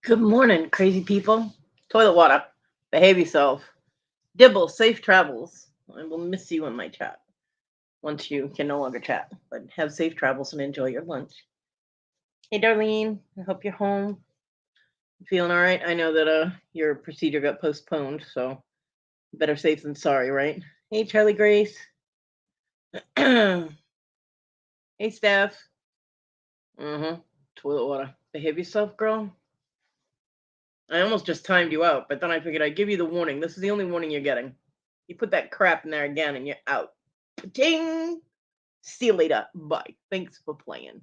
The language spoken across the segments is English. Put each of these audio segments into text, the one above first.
Good morning, crazy people. Toilet water. Behave yourself. Dibble, safe travels. I will miss you in my chat once you can no longer chat. But have safe travels and enjoy your lunch. Hey, Darlene. I hope you're home. Feeling all right? I know that your procedure got postponed, so better safe than sorry, right? Hey, Charlie Grace. Hey, Steph. Toilet water. Behave yourself, girl. I almost just timed you out, but then I figured I'd give you the warning. This is the only warning you're getting. You put that crap in there again and you're out. Ding! See you later. Bye. Thanks for playing.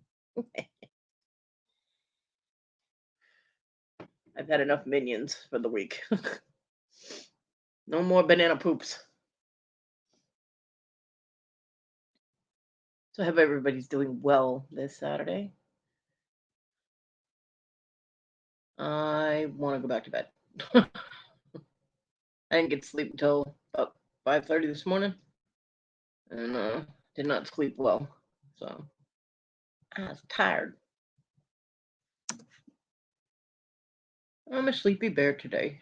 I've had enough minions for the week. No more banana poops. So I hope everybody's doing well this Saturday. I want to go back to bed. I didn't get to sleep until about 5:30 this morning. And did not sleep well. So I was tired. I'm a sleepy bear today.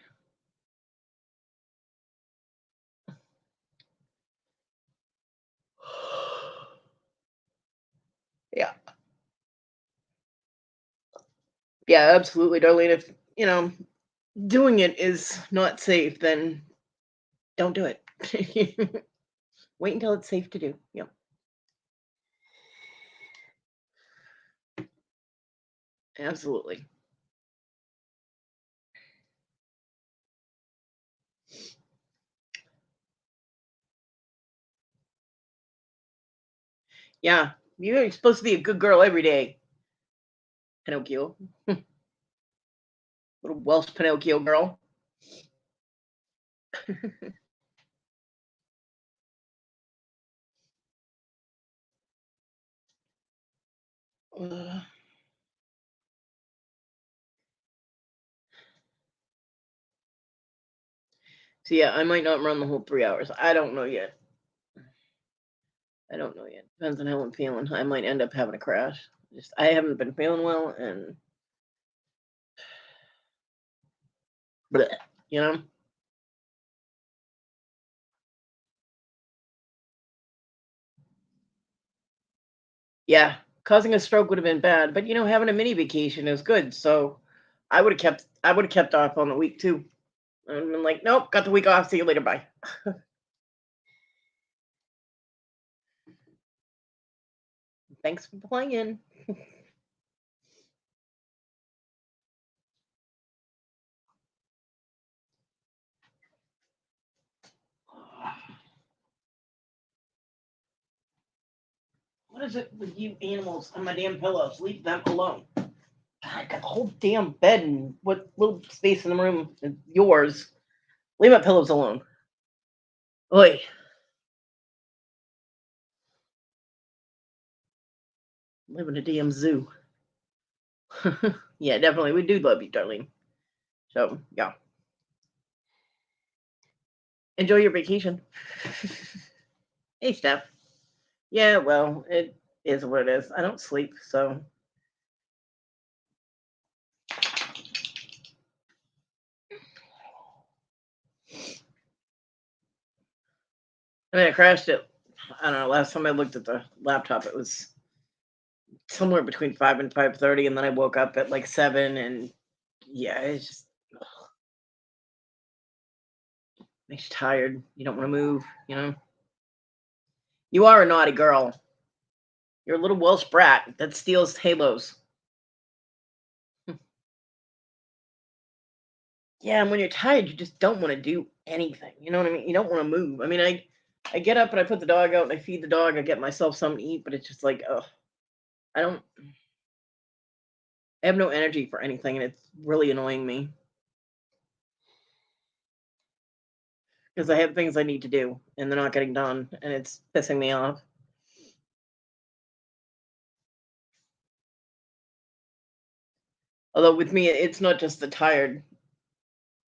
Yeah. Yeah, absolutely, Darlene. If, doing it is not safe, then don't do it. Wait until it's safe to do. Yep. Absolutely. Yeah. You're supposed to be a good girl every day. Pinocchio. Little Welsh Pinocchio girl. Uh, so yeah, I might not run the whole 3 hours. I don't know yet. I don't know yet. Depends on how I'm feeling. I might end up having a crash. I haven't been feeling well, and bleh, you know. Yeah, causing a stroke would have been bad, but having a mini vacation is good. So I would have kept off on the week too. I've been like, nope, got the week off. See you later. Bye. Thanks for playing. What is it with you animals on my damn pillows? Leave them alone. God, I got the whole damn bed and what little space in the room is yours. Leave my pillows alone. Oi. Live in a damn zoo. Yeah, definitely. We do love you, darling. So, yeah. Enjoy your vacation. Hey, Steph. Yeah, well, it is what it is. I don't sleep, so. I mean, I crashed it. I don't know. Last time I looked at the laptop, it was somewhere between 5 and 5:30, and then I woke up at like 7, and yeah, it's just makes you tired. You don't want to move. You are a naughty girl. You're a little Welsh brat that steals halos. Yeah, and when you're tired, you just don't want to do anything. You know what I mean? You don't want to move. I mean, I get up and I put the dog out and I feed the dog. I get myself something to eat, but it's just like, oh, I don't. I have no energy for anything, and it's really annoying me because I have things I need to do and they're not getting done, and it's pissing me off. Although with me, it's not just the tired;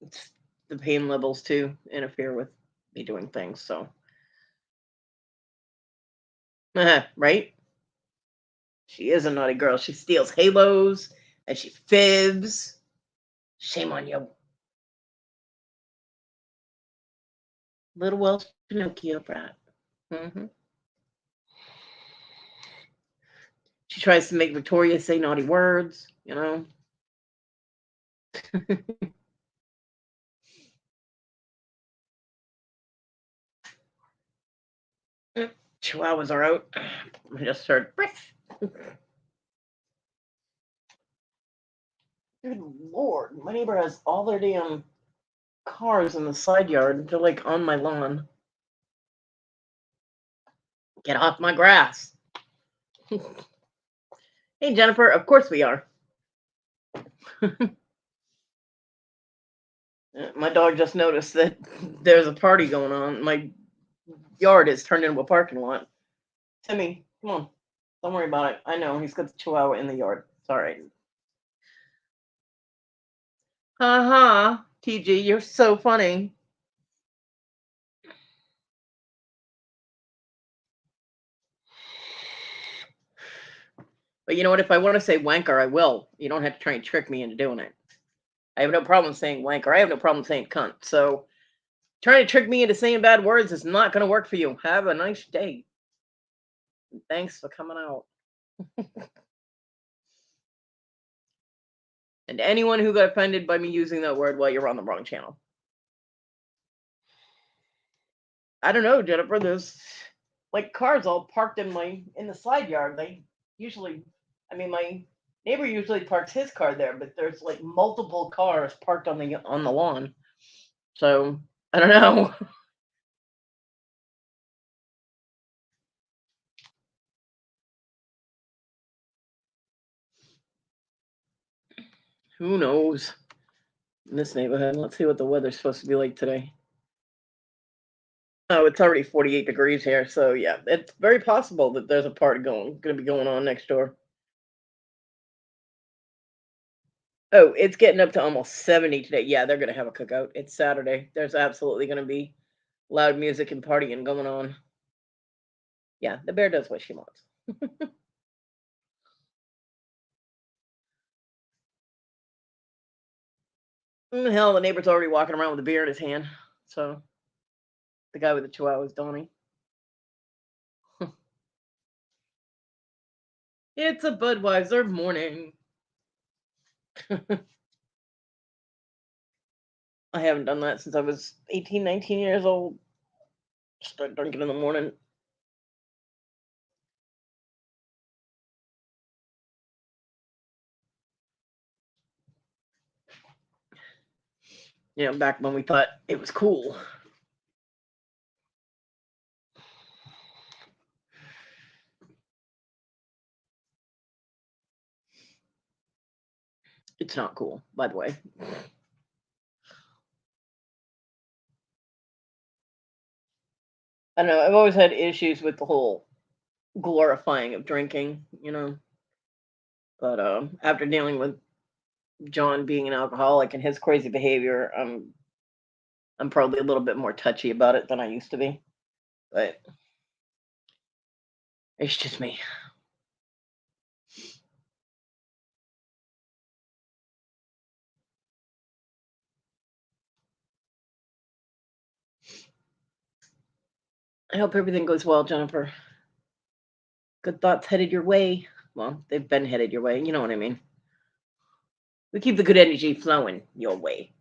it's the pain levels too interfere with me doing things. So, right? She is a naughty girl. She steals halos and she fibs. Shame on you. Little Welsh Pinocchio brat. She tries to make Victoria say naughty words, you know. Chihuahuas are out. I just heard. Good Lord, my neighbor has all their damn cars in the side yard. They're like on my lawn. Get off my grass. Hey, Jennifer, of course we are. My dog just noticed that there's a party going on. My yard is turned into a parking lot. Timmy, come on. Don't worry about it. I know. He's got the chihuahua in the yard. It's all right. Ha TG, you're so funny. But you know what? If I want to say wanker, I will. You don't have to try and trick me into doing it. I have no problem saying wanker. I have no problem saying cunt. So trying to trick me into saying bad words is not going to work for you. Have a nice day. Thanks for coming out. And anyone who got offended by me using that word, well, you're on the wrong channel. I don't know, Jennifer. There's like cars all parked in the side yard. They usually, my neighbor usually parks his car there, but there's like multiple cars parked on the lawn. So I don't know. Who knows? In this neighborhood, let's see what the weather's supposed to be like today. Oh, it's already 48 degrees here, so yeah, it's very possible that there's a party going to be going on next door. Oh, it's getting up to almost 70 today. Yeah, they're going to have a cookout. It's Saturday. There's absolutely going to be loud music and partying going on. Yeah, the bear does what she wants. Hell, the neighbor's already walking around with a beer in his hand. So, the guy with the chihuahua is Donnie. It's a Budweiser morning. I haven't done that since I was 18, 19 years old. Start drinking in the morning. You know, back when we thought it was cool. It's not cool, by the way. I don't know. I've always had issues with the whole glorifying of drinking, you know. But after dealing with John being an alcoholic and his crazy behavior, I'm probably a little bit more touchy about it than I used to be. But it's just me. I hope everything goes well, Jennifer. Good thoughts headed your way. Well, they've been headed your way. You know what I mean. We keep the good energy flowing your way.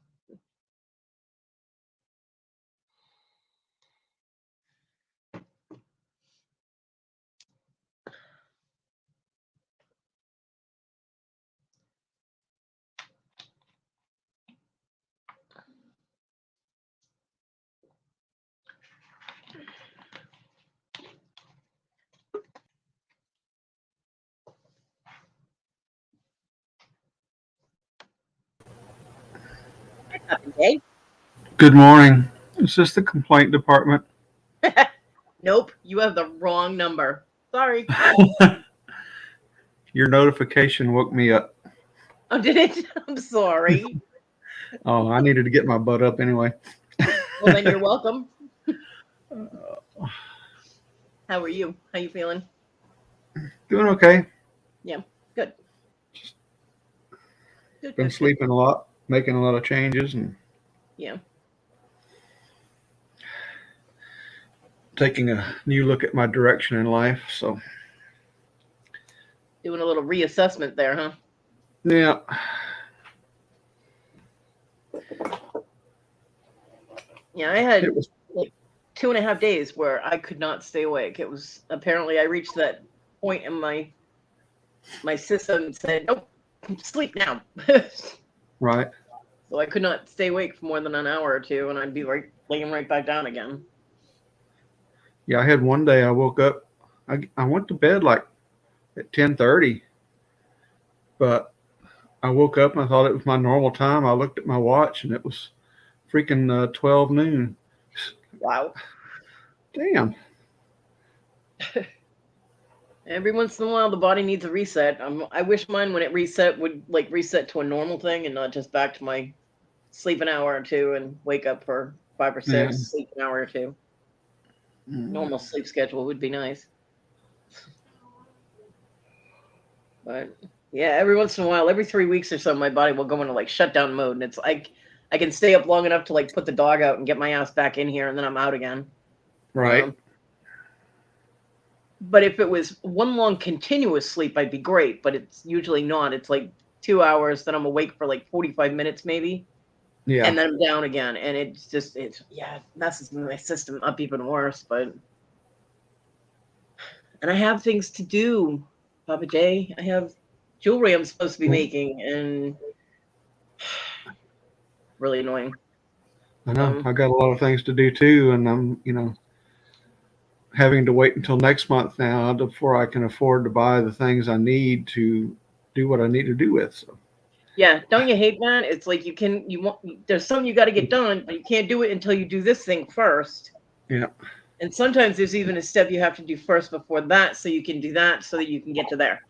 Okay. Good morning. Is this the complaint department? Nope, you have the wrong number. Sorry. Your notification woke me up. Oh, did it? I'm sorry. Oh, I needed to get my butt up anyway. Well, then you're welcome. How are you? How you feeling? Doing okay. Yeah, good. Good, Been good, good. sleeping a lot. making a lot of changes and Yeah. taking a new look at my direction in life. So, Doing a little reassessment there, huh? yeah, Yeah, I it had was like 2.5 days where I could not stay awake. It was apparently I reached that point in my system said, "Nope, sleep now." right. So I could not stay awake for more than an hour or two, and I'd be like laying right back down again. Yeah, I had one day I woke up. I went to bed like at 10:30, but I woke up and I thought it was my normal time. I looked at my watch and it was freaking 12 noon. Wow. Damn. Every once in a while, the body needs a reset. I wish mine, when it reset, would like reset to a normal thing and not just back to my sleep an hour or two and wake up for 5 or 6, Yeah. sleep an hour or two. Mm. Normal sleep schedule would be nice. But yeah, every once in a while, every 3 weeks or so, my body will go into like shutdown mode, and it's like I can stay up long enough to like put the dog out and get my ass back in here, and then I'm out again. Right. Um, but if it was one long continuous sleep, I'd be great. But it's usually not. It's like 2 hours, then I'm awake for like 45 minutes maybe, Yeah. and then I'm down again, and it's yeah, it messes my system up even worse. But and I have things to do, Papa J. I have jewelry I'm supposed to be making, and really annoying. I know. Um, I got a lot of things to do too, and I'm having to wait until next month now before I can afford to buy the things I need to do what I need to do with. So, yeah, don't you hate that? It's like you want there's something you got to get done, but you can't do it until you do this thing first. yeah. And sometimes there's even a step you have to do first before that, so you can do that, so that you can get to there.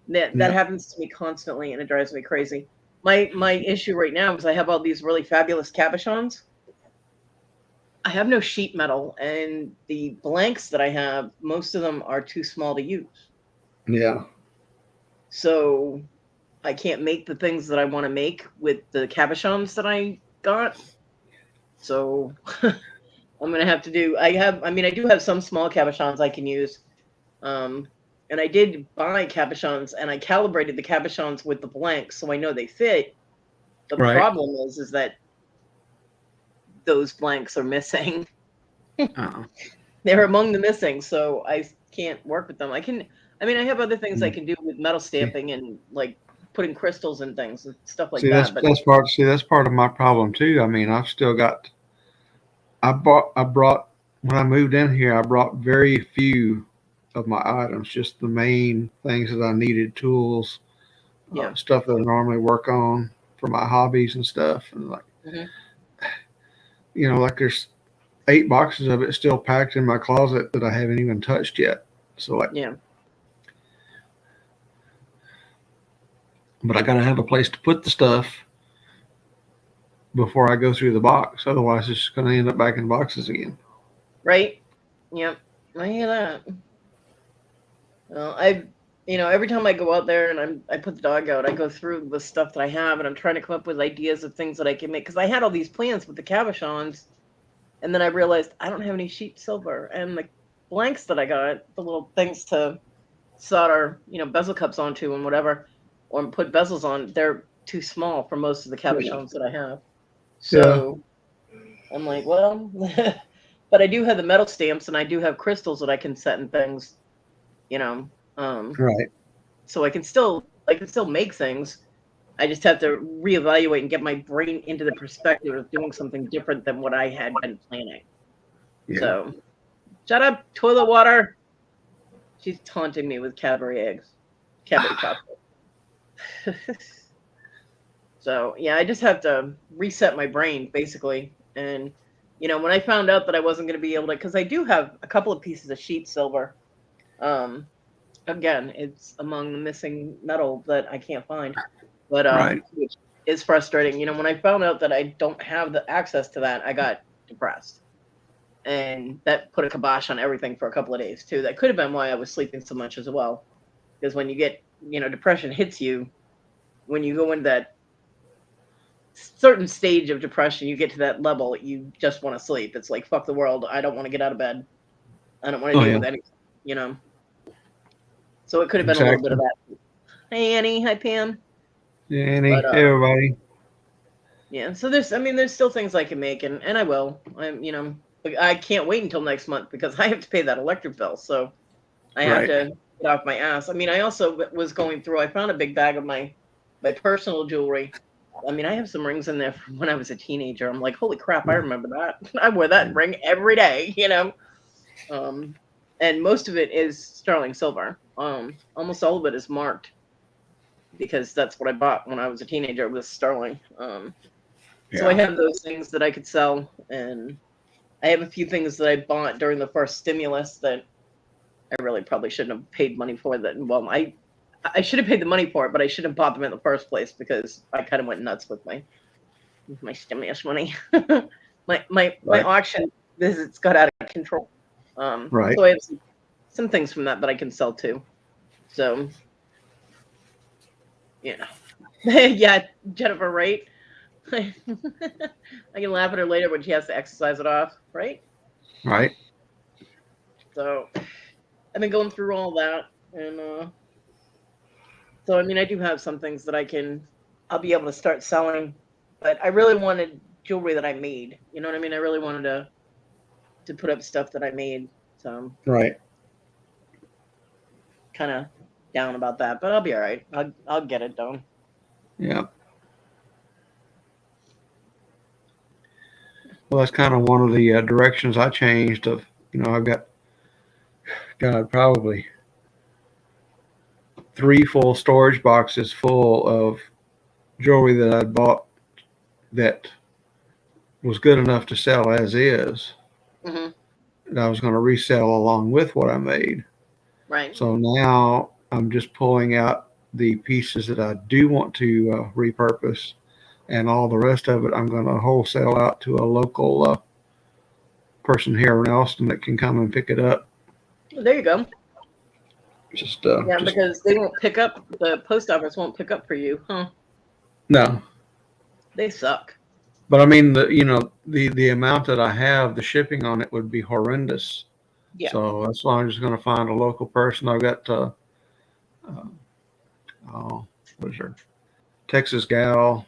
That Yeah. happens to me constantly, and it drives me crazy. My issue right now is I have all these really fabulous cabochons. I have no sheet metal, and the blanks that I have, most of them are too small to use. Yeah. So I can't make the things that I want to make with the cabochons that I got. So I'm gonna have to do. I mean, I do have some small cabochons I can use. Um, and I did buy cabochons, and I calibrated the cabochons with the blanks, so I know they fit. The Right. problem is that those blanks are missing. Uh-uh. They're among the missing, so I can't work with them. I can. I mean, I have other things I Mm. can do with metal See, stamping and like putting crystals and things and stuff like see, that. But that's part of my problem too. I mean, I've still got. I brought when I moved in here. I brought very few of my items, just the main things that I needed, tools, yeah. stuff that I normally work on for my hobbies and stuff. And like, Hmm. like there's 8 boxes of it still packed in my closet that I haven't even touched yet. So like, Yeah. but I gotta have a place to put the stuff before I go through the box. Otherwise, it's just gonna end up back in boxes again. Right. Yep. I hear that. Well, every time I go out there and I put the dog out, I go through the stuff that I have, and I'm trying to come up with ideas of things that I can make. Because I had all these plans with the cabochons, and then I realized I don't have any sheet silver, and the blanks that I got, the little things to solder, bezel cups onto and whatever, or put bezels on, they're too small for most of the Yeah. cabochons that I have. Yeah. So I'm like, well, but I do have the metal stamps, and I do have crystals that I can set in things, you know. Um, Right. so I can still make things. I just have to reevaluate and get my brain into the perspective of doing something different than what I had been planning. Yeah. So shut up, toilet water. She's taunting me with Cadbury eggs, Cadbury chocolate. So yeah, I just have to reset my brain basically. And when I found out that I wasn't going to be able to, because I do have a couple of pieces of sheet silver. Um, Again, it's among the missing metal that I can't find, but Right. which is frustrating. When I found out that I don't have the access to that, I got depressed, and that put a kibosh on everything for a couple of days too. That could have been why I was sleeping so much as well, because when you get depression hits you when you go into that certain stage of depression, you get to that level, you just want to sleep. It's like, fuck the world. I don't want to get out of bed. I don't want to Oh deal yeah, with anything, you know. So it could have been a little bit of exactly. that. Hey Annie, hi Pam. Yeah, But Annie, hey everybody. yeah, so there's still things I can make, and I will. Like, I can't wait until next month because I have to pay that electric bill. So I have Right. to get off my ass. I mean, I also was going through. I found a big bag of my personal jewelry. I mean, I have some rings in there from when I was a teenager. I'm like, holy crap, I remember that. I wear that ring every day, you know. Um, and most of it is sterling silver. Almost all of it is marked because that's what I bought when I was a teenager. It was sterling. So I Yeah. have those things that I could sell, and I have a few things that I bought during the first stimulus that I really probably shouldn't have paid money for. That well, I should have paid the money for it, but I shouldn't have bought them in the first place because I kind of went nuts with my stimulus money. My Right. auction visits got out of control. Right. So I have some things from that I can sell too. So yeah, yeah, Jennifer, right? I can laugh at her later when she has to exercise it off, right? Right. So I've been going through all that, and so I mean, I do have some things that I'll be able to start selling, but I really wanted jewelry that I made. You know what I mean? I really wanted to put up stuff that I made. So I'm Right. kind of down about that, but I'll be all right. I'll get it done. Yeah. Well, that's kind of one of the directions I changed. Of I've got God probably 3 full storage boxes full of jewelry that I'd bought that was good enough to sell as is. Hmm. And I was going to resell along with what I made. Right. So now I'm just pulling out the pieces that I do want to repurpose, and all the rest of it I'm going to wholesale out to a local person here in Austin that can come and pick it up. Well, there you go. Yeah, Just because they won't pick up. The post office won't pick up for you, huh? no. They suck. But I mean, the amount that I have, the shipping on it would be horrendous. Yeah. So that's why I'm just going to find a local person. I've got uh, oh, what is her Texas gal?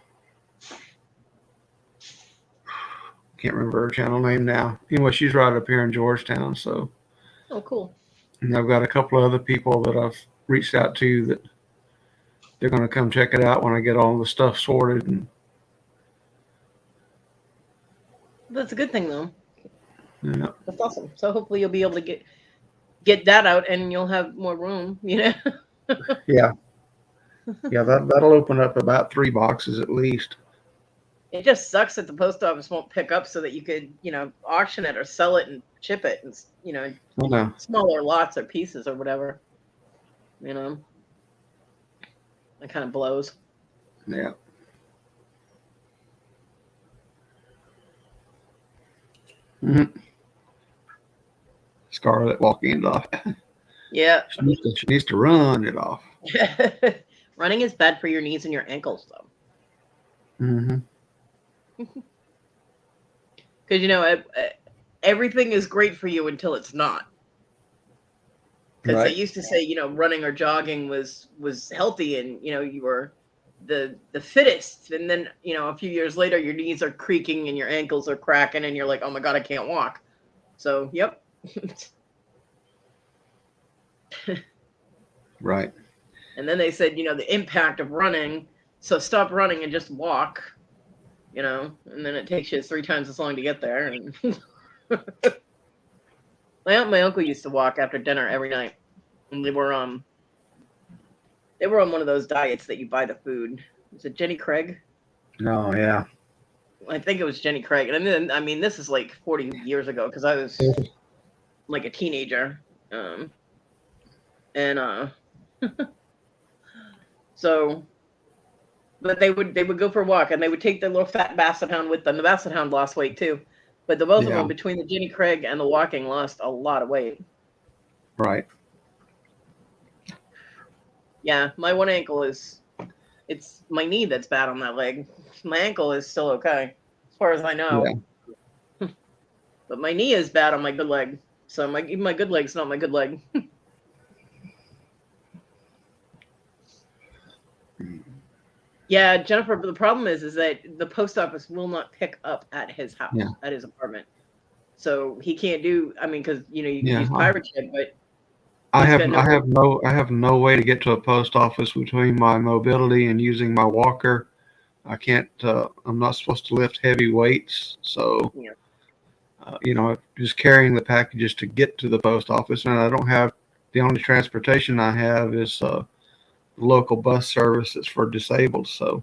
Can't remember her channel name now. Anyway, she's right up here in Georgetown. So, Oh, cool. and I've got a couple of other people that I've reached out to that they're going to come check it out when I get all the stuff sorted. And That's a good thing, though. yeah, That's awesome. So hopefully you'll be able to get that out, and you'll have more room. You know. yeah, yeah. That'll open up about 3 boxes at least. It just sucks that the post office won't pick up so that you could, auction it or sell it and ship it, and I know. smaller lots or pieces or whatever. You know, it kind of blows. Yeah. Mm-hmm. Scarlet walking it off. Yeah. She needs to run it off. Running is bad for your knees and your ankles, though. Mm-hmm. Because everything is great for you until it's not. Because they Right. used to say, running or jogging was healthy, and you were the fittest, and then a few years later your knees are creaking and your ankles are cracking, and you're like, oh my god, I can't walk. So yep. Right. And then they said, the impact of running, so stop running and just walk, and then it takes you 3 times as long to get there. And my uncle used to walk after dinner every night, and they were on one of those diets that you buy the food. Was it Jenny Craig? Oh yeah. I think it was Jenny Craig. And then, I mean, this is like 40 years ago because I was like a teenager. And so, but they would go for a walk, and they would take their little fat basset hound with them. The basset hound lost weight too, but the both of Yeah. them, between the Jenny Craig and the walking, lost a lot of weight. Right. Yeah, my one ankle is It's my knee that's bad on that leg. My ankle is still okay, as far as I know. Yeah. But my knee is bad on my good leg. So even my good leg's not my good leg. Yeah, Jennifer, but the problem is that the post office will not pick up at his house, Yeah. at his apartment. So he can't do, I mean, because, you could Yeah. use pirate ship, but I he's have got I nowhere. have no way to get to a post office between my mobility and using my walker. I can't. I'm not supposed to lift heavy weights, so Yeah. just carrying the packages to get to the post office, and I don't have. The only transportation I have is the local bus service that's for disabled. So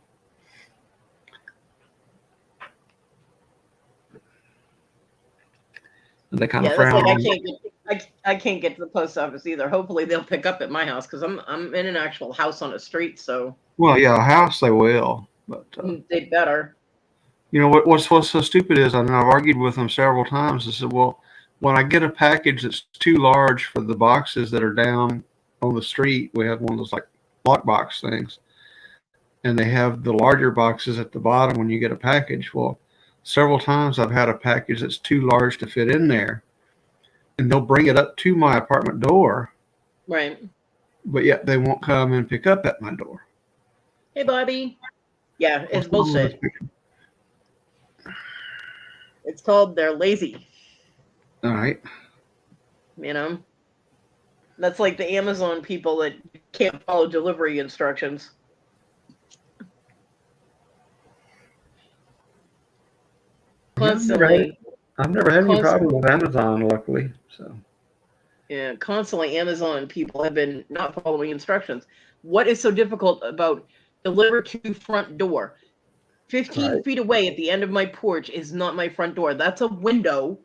they kind of Yeah, that's frown like on it. I can't get to the post office either. Hopefully they'll pick up at my house because I'm in an actual house on a street, so Well, yeah, a house they will, but they better. what's so stupid is, and I've argued with them several times. I said, well, when I get a package that's too large for the boxes that are down on the street, we have one of those like lockbox things, and they have the larger boxes at the bottom when you get a package. Well, several times I've had a package that's too large to fit in there, and they'll bring it up to my apartment door, Right. but yet they won't come and pick up at my door. Hey, Bobby. Yeah, What's it's wrong with this bullshit. picture? It's called they're lazy. All right. You know, that's like the Amazon people that can't follow delivery instructions. Yeah, Constantly, I've never had any problem constantly, with Amazon, luckily. So yeah, constantly Amazon people have been not following instructions. What is so difficult about deliver to front door? 15 right, feet away at the end of my porch is not my front door. That's a window.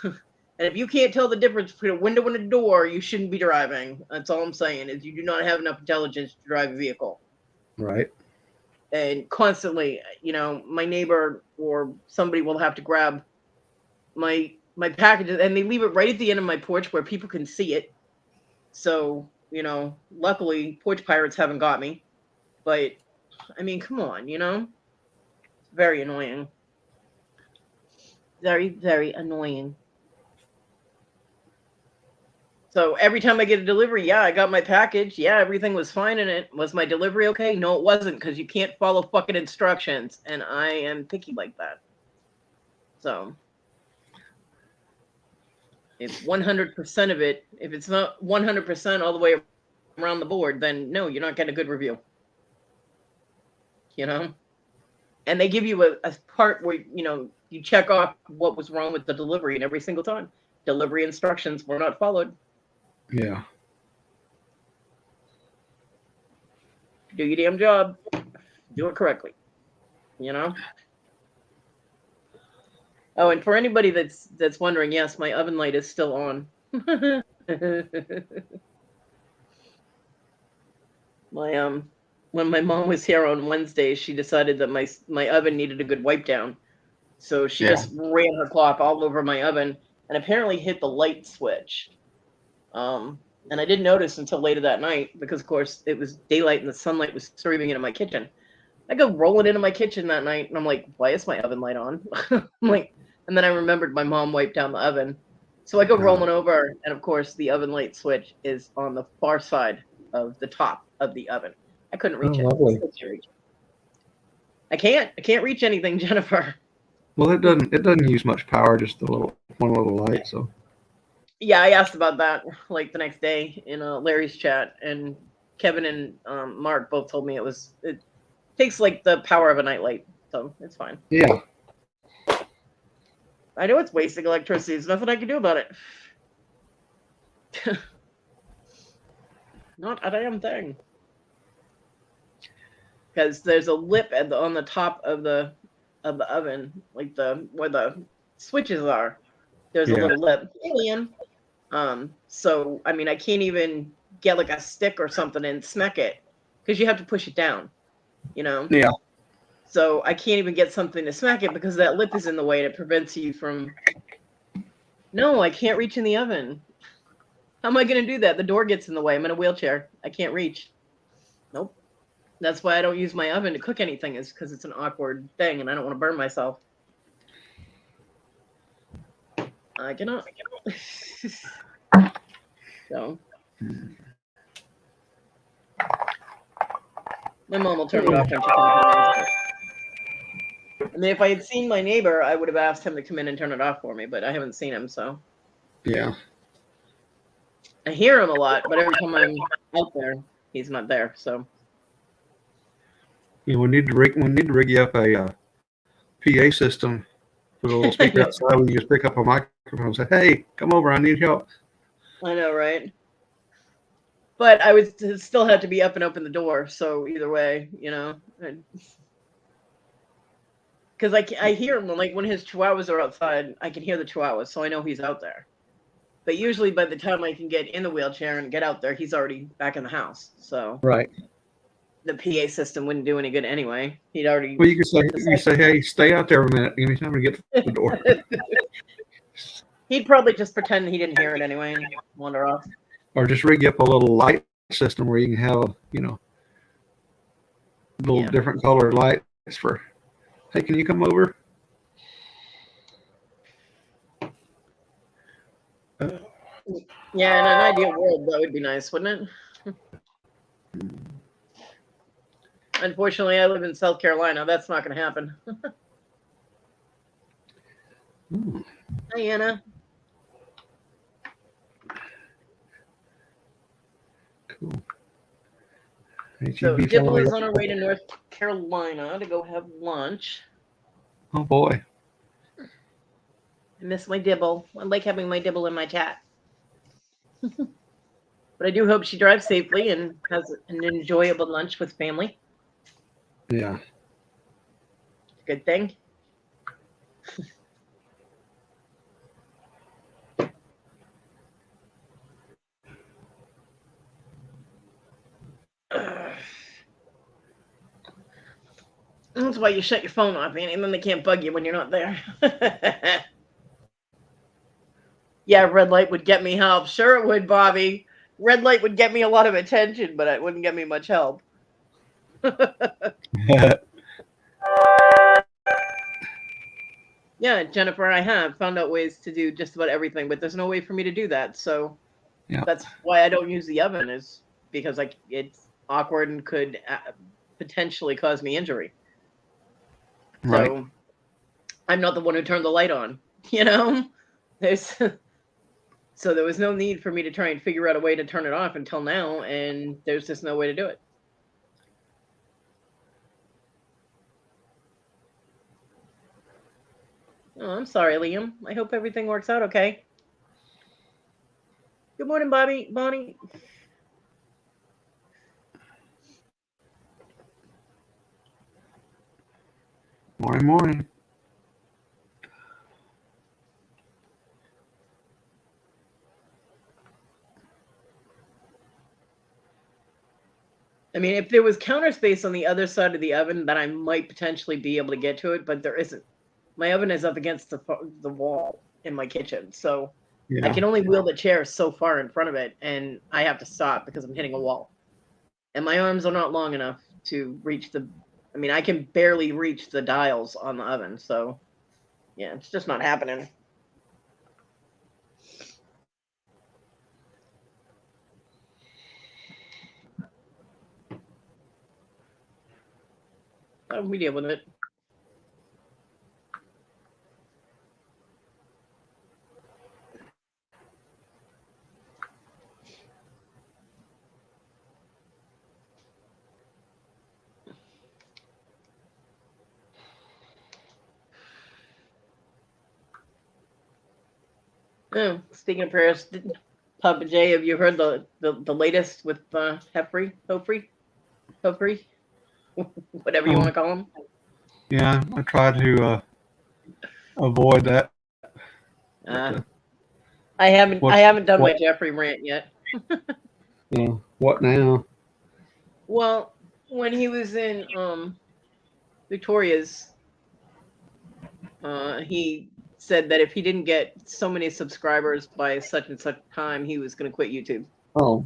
And if you can't tell the difference between a window and a door, you shouldn't be driving. That's all I'm saying is you do not have enough intelligence to drive a vehicle. right. And constantly, my neighbor or somebody will have to grab my packages and they leave it right at the end of my porch where people can see it. So, luckily porch pirates haven't got me. But I mean, come on, It's very annoying. Very, very annoying. So every time I get a delivery, yeah, I got my package. Yeah, everything was fine in it. Was my delivery okay? No, it wasn't because you can't follow fucking instructions. And I am picky like that. So if 100% of it, if it's not 100% all the way around the board, then no, you're not getting a good review. And they give you a part where, you check off what was wrong with the delivery, and every single time delivery instructions were not followed. Yeah. Do your damn job. Do it correctly. Oh, and for anybody that's wondering, yes, my oven light is still on. My when my mom was here on Wednesday, she decided that my oven needed a good wipe down. So she Yeah. just ran her cloth all over my oven and apparently hit the light switch. And I didn't notice until later that night because, of course, it was daylight and the sunlight was streaming into my kitchen. I go rolling into my kitchen that night and I'm like, why is my oven light on? I'm like, and then I remembered my mom wiped down the oven. So I go rolling over, and of course, the oven light switch is on the far side of the top of the oven. I couldn't Oh, reach it. lovely. Still can't reach it. I can't reach anything, Jennifer. Well, it doesn't use much power, just one little light. So Yeah, I asked about that like the next day in Larry's chat, and Kevin and Mark both told me it takes like the power of a nightlight, so it's fine. yeah. I know it's wasting electricity. There's nothing I can do about it. Not a damn thing. Because there's a lip on the top of the oven, like where the switches are. There's a Yeah. little lip. Alien. So I mean, I can't even get like a stick or something and smack it because you have to push it down. Yeah. So I can't even get something to smack it because that lip is in the way and it prevents you from. No, I can't reach in the oven. How am I going to do that? The door gets in the way. I'm in a wheelchair. I can't reach. Nope. That's why I don't use my oven to cook anything, is because it's an awkward thing and I don't want to burn myself. I cannot. So my mom will turn it off when she comes in. I mean, if I had seen my neighbor, I would have asked him to come in and turn it off for me, but I haven't seen him, so Yeah. I hear him a lot, but every time I'm out there, he's not there. So Yeah, we need to rig you up a PA system with a little speaker outside. We can just pick up a microphone and say, "Hey, come over. I need help." I know, right? But I would still have to be up and open the door. So either way, because I hear him like when his chihuahuas are outside, I can hear the chihuahuas, so I know he's out there. But usually by the time I can get in the wheelchair and get out there, he's already back in the house. So Right. the PA system wouldn't do any good anyway. He'd already. Well, you can say, "Hey, stay out there a minute. Give me time to get to the door." He'd probably just pretend he didn't hear it anyway and wander off. Or just rig up a little light system where you can have, little different colored lights for, "Hey, can you come over?" Yeah, in an ideal world, that would be nice, wouldn't it? Unfortunately, I live in South Carolina. That's not going to happen. Hi, Anna. Cool. So Dibble is on her way to North Carolina to go have lunch. Oh boy. I miss my Dibble. I like having my Dibble in my chat. But I do hope she drives safely and has an enjoyable lunch with family. Yeah. Good thing. That's why you shut your phone off, Annie, and then they can't bug you when you're not there. Yeah, red light would get me help. Sure it would, Bobby. Red light would get me a lot of attention, but it wouldn't get me much help. Yeah, Jennifer, I have found out ways to do just about everything, but there's no way for me to do that. So that's why I don't use the oven, is because it's awkward and could potentially cause me injury. Right. So I'm not the one who turned the light on, So there was no need for me to try and figure out a way to turn it off until now, and there's just no way to do it. Oh, I'm sorry, Liam. I hope everything works out okay. Good morning, Bonnie. Morning. I mean, if there was counter space on the other side of the oven, then I might potentially be able to get to it, but there isn't. My oven is up against the wall in my kitchen, so I can only wheel the chair so far in front of it, and I have to stop because I'm hitting a wall. And my arms are not long enough to reach I can barely reach the dials on the oven, so yeah, it's just not happening. We deal with it. Oh, speaking of prayers, Papa J, have you heard the latest with Hopefrey, whatever you want to call him? Yeah, I try to avoid that. I haven't done my Jeffrey rant yet. What now? Well, when he was in Victoria's, he said that if he didn't get so many subscribers by such and such time, he was going to quit YouTube. Oh,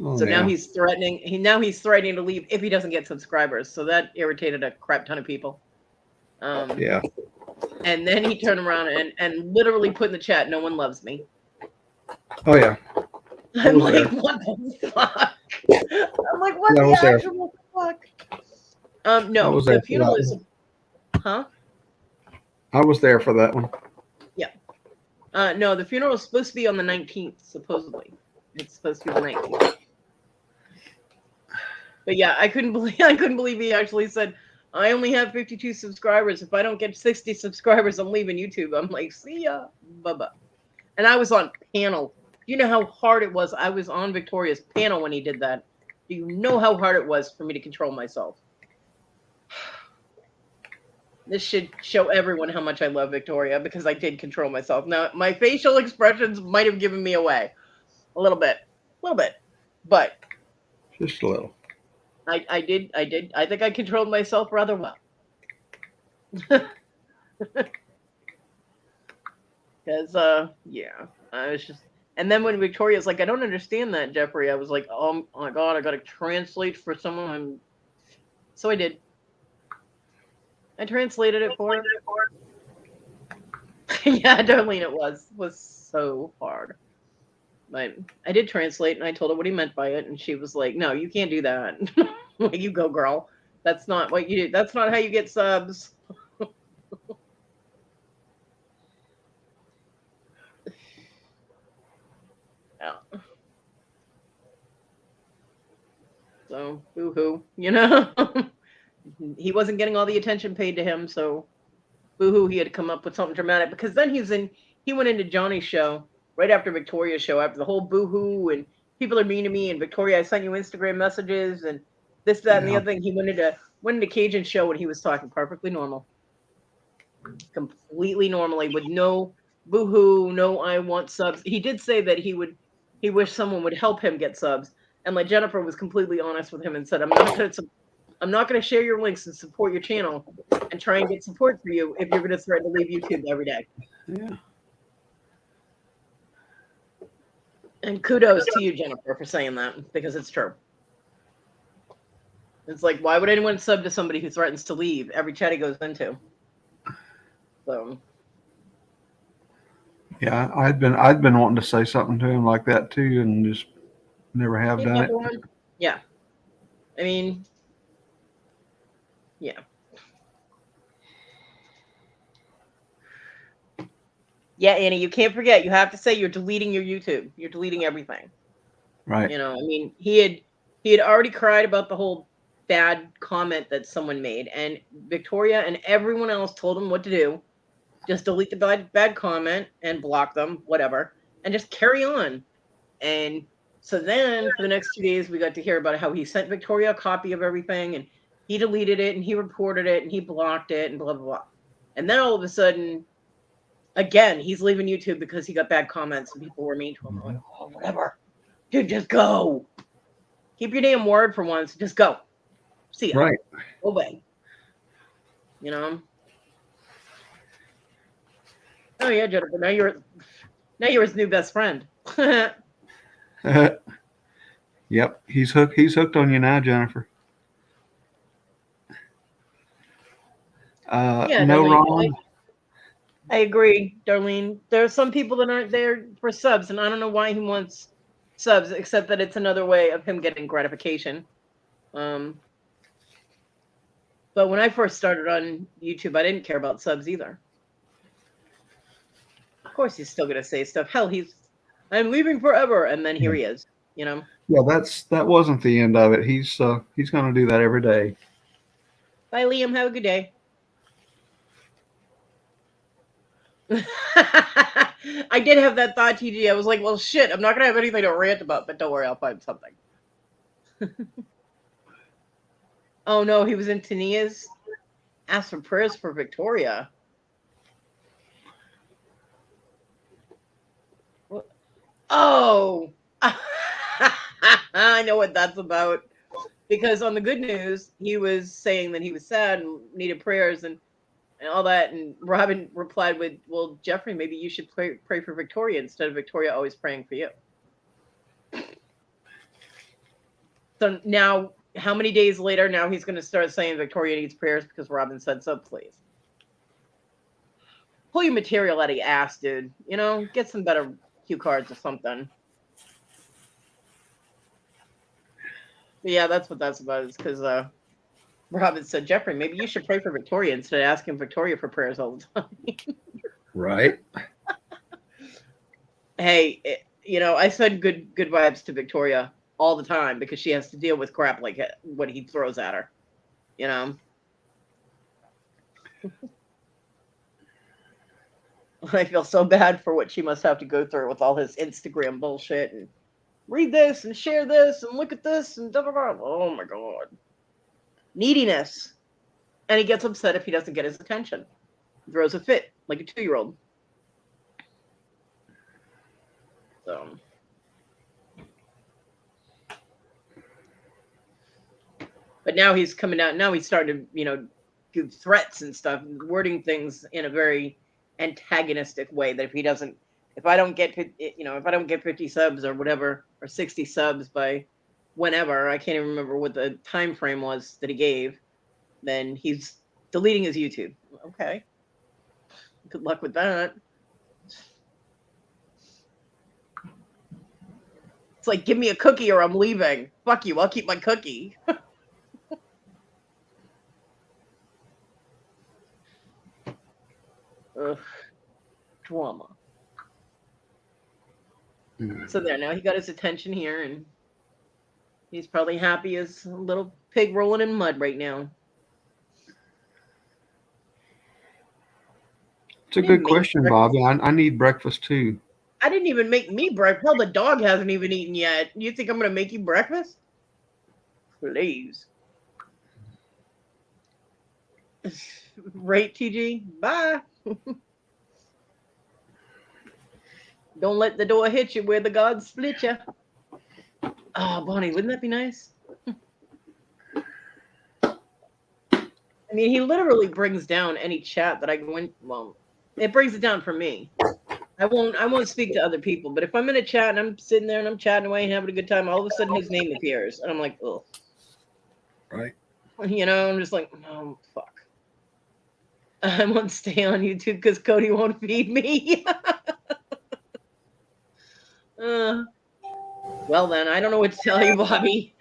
Oh So now yeah. he's threatening. He's threatening to leave if he doesn't get subscribers. So that irritated a crap ton of people. Yeah. And then he turned around and literally put in the chat, "No one loves me." Oh yeah. I I'm was like, there. what the fuck? I'm like, what Yeah, I the was there. actual fuck? I No, was the there for funeral that is, one. huh? I was there for that one. Yeah. No, the funeral is supposed to be on the 19th, supposedly. It's supposed to be the 19th. But yeah, I couldn't believe he actually said, "I only have 52 subscribers. If I don't get 60 subscribers, I'm leaving YouTube." I'm like, "See ya, bye-bye." And I was on panel. You know how hard it was? I was on Victoria's panel when he did that. Do you know how hard it was for me to control myself? This should show everyone how much I love Victoria because I did control myself. Now, my facial expressions might have given me away a little bit, but Just a little. I did. I think I controlled myself rather well. Because, yeah, I was just. And then when Victoria's like, "I don't understand that, Jeffrey," I was like, "Oh my God, I got to translate for someone." So I did. I translated it for her. Yeah, Darlene, it was so hard. But I did translate, and I told her what he meant by it, and she was like, "No, you can't do that." Like, you go, girl. That's not what you do. That's not how you get subs. Yeah. So, boo-hoo, he wasn't getting all the attention paid to him, so boo-hoo, he had to come up with something dramatic because then he went into Johnny's show right after Victoria's show after the whole boo-hoo and people are mean to me and Victoria, I sent you Instagram messages and this, that, and the Yeah. other thing. He went into Cajun's show and he was talking perfectly normal, completely normally with no boo-hoo, no I want subs. He did say that he wished someone would help him get subs. And like Jennifer was completely honest with him and said, I'm not going to share your links and support your channel and try and get support for you if you're going to threaten to leave YouTube every day. Yeah. And kudos to you, Jennifer, for saying that because it's true. It's like, why would anyone sub to somebody who threatens to leave every chat he goes into? So Yeah. I'd been wanting to say something to him like that too, and just never have keep done it. everyone. Yeah. I mean, yeah. Yeah, Annie, you can't forget. You have to say you're deleting your YouTube. You're deleting everything. Right. I mean, he had already cried about the whole bad comment that someone made, and Victoria and everyone else told him what to do. Just delete the bad comment and block them, whatever, and just carry on. And so then for the next 2 days, we got to hear about how he sent Victoria a copy of everything, and he deleted it, and he reported it, and he blocked it, and blah blah blah. And then all of a sudden, again, he's leaving YouTube because he got bad comments and people were mean to him. I'm like, oh, whatever. Dude, just go. Keep your damn word for once. Just go. See ya. Right. Obey. Oh yeah, Jennifer. Now you're his new best friend. Yep. He's hooked. He's hooked on you now, Jennifer. Yeah, No, Darlene. Ron. I agree, Darlene. There are some people that aren't there for subs, and I don't know why he wants subs, except that it's another way of him getting gratification. But when I first started on YouTube, I didn't care about subs either. Of course, he's still gonna say stuff. Hell, I'm leaving forever, and then here he is. Yeah. That wasn't the end of it. He's going to do that every day. Bye, Liam. Have a good day. I did have that thought, TG. I was like, well, shit, I'm not gonna have anything to rant about, but don't worry, I'll find something. Oh no, he was in Tania's. Asked for prayers for Victoria. What? Oh, I know what that's about. Because on the good news, he was saying that he was sad and needed prayers and all that. And Robin replied with, "Well, Jeffrey, maybe you should pray for Victoria instead of Victoria always praying for you." So now, how many days later? Now he's going to start saying Victoria needs prayers because Robin said so. Please pull your material out of your ass, dude. You know, get some better cue cards or something. But yeah, that's what that's about. Is because Robin said, Jeffrey, maybe you should pray for Victoria instead of asking Victoria for prayers all the time. Right. Hey, you know, I said good vibes to Victoria all the time because she has to deal with crap like what he throws at her. You know, I feel so bad for what she must have to go through with all his Instagram bullshit and read this and share this and look at this and da da da. Oh my god, neediness. And he gets upset if he doesn't get his attention. He throws a fit like a 2-year-old. So, but now he's coming out. Now he's starting to, you know, do threats and stuff, wording things in a very antagonistic way. That if I don't get, you know, if I don't get 50 subs or whatever, or 60 subs by whenever, I can't even remember what the time frame was that he gave, then he's deleting his YouTube. Okay, good luck with that. It's like, give me a cookie or I'm leaving. Fuck you, I'll keep my cookie. Ugh. Drama. So there, now he got his attention here, and he's probably happy as a little pig rolling in mud right now. It's a good question, Bobby. I need breakfast too. I didn't even make me breakfast. Hell, the dog hasn't even eaten yet. You think I'm going to make you breakfast? Please. Right, TG? Bye. Don't let the door hit you where the gods split you. Oh, Bonnie, wouldn't that be nice? I mean, he literally brings down any chat that I go in. Well, it brings it down for me. I won't speak to other people, but if I'm in a chat and I'm sitting there and I'm chatting away and having a good time, all of a sudden his name appears, and I'm like, oh, right. You know, I'm just like, oh fuck. I won't stay on YouTube because Kodi won't feed me. Well then, I don't know what to tell you, Bobby.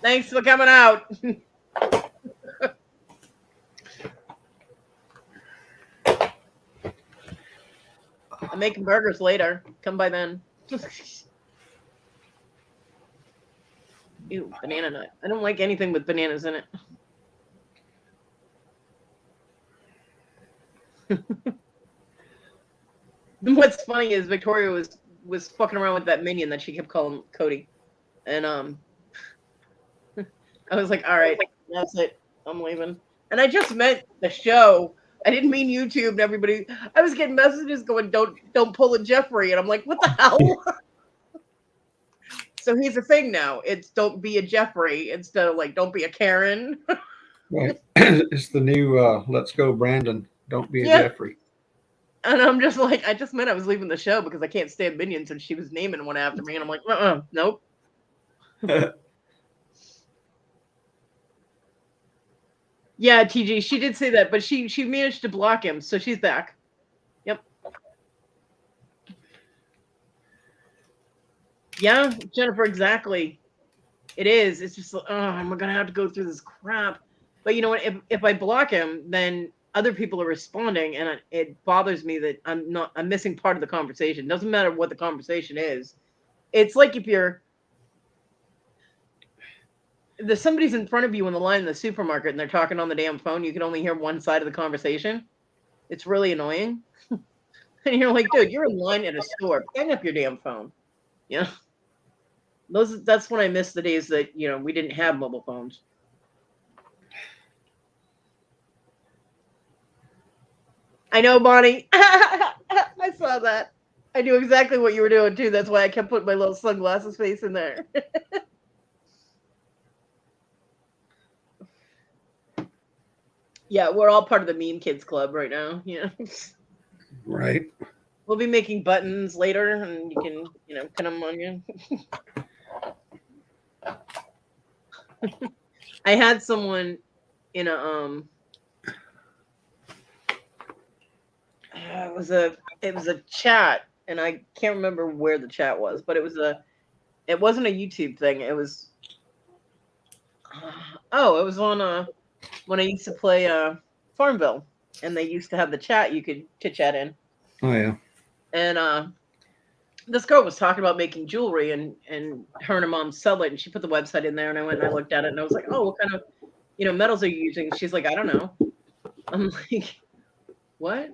Thanks for coming out. I'm making burgers later. Come by then. Ew, banana nut. I don't like anything with bananas in it. What's funny is Victoria was fucking around with that minion that she kept calling Kodi. And I was like, all right, that's it. I'm leaving. And I just meant the show. I didn't mean YouTube and everybody. I was getting messages going, don't pull a Jeffrey. And I'm like, what the hell? So here's the thing now. It's don't be a Jeffrey instead of like, don't be a Karen. Right. It's the new Let's Go Brandon. Don't be a Jeffrey. And I'm just like, I just meant I was leaving the show because I can't stand minions, and she was naming one after me. And I'm like, nope. Yeah, TG, she did say that, but she managed to block him, so she's back. Yep. Yeah, Jennifer, exactly. It is. It's just, I'm gonna have to go through this crap. But you know what? If I block him, then other people are responding, and it bothers me that I'm missing part of the conversation. Doesn't matter what the conversation is. It's like if there's somebody's in front of you in the line in the supermarket and they're talking on the damn phone, you can only hear one side of the conversation. It's really annoying. And you're like, dude, you're in line at a store. Hang up your damn phone. Yeah. That's when I miss the days that, you know, we didn't have mobile phones. I know, Bonnie. I saw that. I knew exactly what you were doing too. That's why I kept putting my little sunglasses face in there. Yeah, we're all part of the Meme Kids Club right now. Yeah. Right. We'll be making buttons later, and you can, pin them on you. I had someone in a it was a chat, and I can't remember where the chat was, but it wasn't a YouTube thing. It was it was on when I used to play Farmville, and they used to have the chat you could chit chat in. Oh yeah. And this girl was talking about making jewelry, and her and her mom sell it, and she put the website in there, and I went and I looked at it, and I was like, oh, what kind of metals are you using? She's like, I don't know. I'm like, what?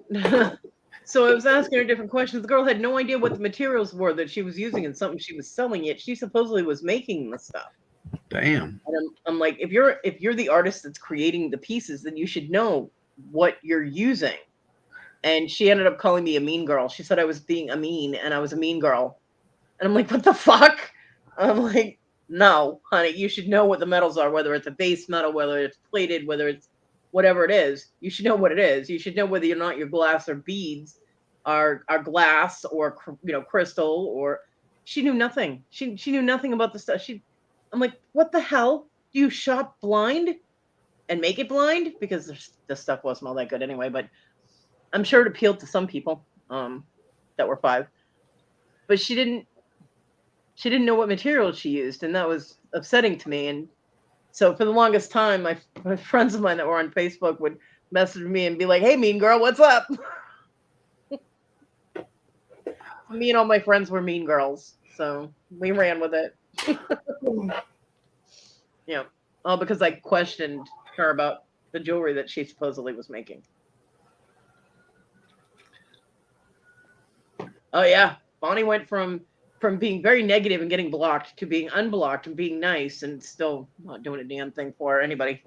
So I was asking her different questions. The girl had no idea what the materials were that she was using in something she was selling, yet she supposedly was making the stuff. Damn. And I'm like, if you're the artist that's creating the pieces, then you should know what you're using. And she ended up calling me a mean girl. She said I was being a mean, and I was a mean girl. And I'm like, what the fuck? I'm like, no, honey, you should know what the metals are, whether it's a base metal, whether it's plated, whether it's whatever it is. You should know what it is. You should know whether or not your glass or beads are glass or crystal. Or she knew nothing. She knew nothing about the stuff. I'm like, what the hell? Do you shop blind and make it blind? Because the stuff wasn't all that good anyway. But I'm sure it appealed to some people that were 5. But she didn't know what materials she used, and that was upsetting to me. And so for the longest time, my friends of mine that were on Facebook would message me and be like, hey, mean girl, what's up? Me and all my friends were mean girls, so we ran with it. Yeah, all because I questioned her about the jewelry that she supposedly was making. Oh yeah, Bonnie went from being very negative and getting blocked to being unblocked and being nice, and still not doing a damn thing for anybody.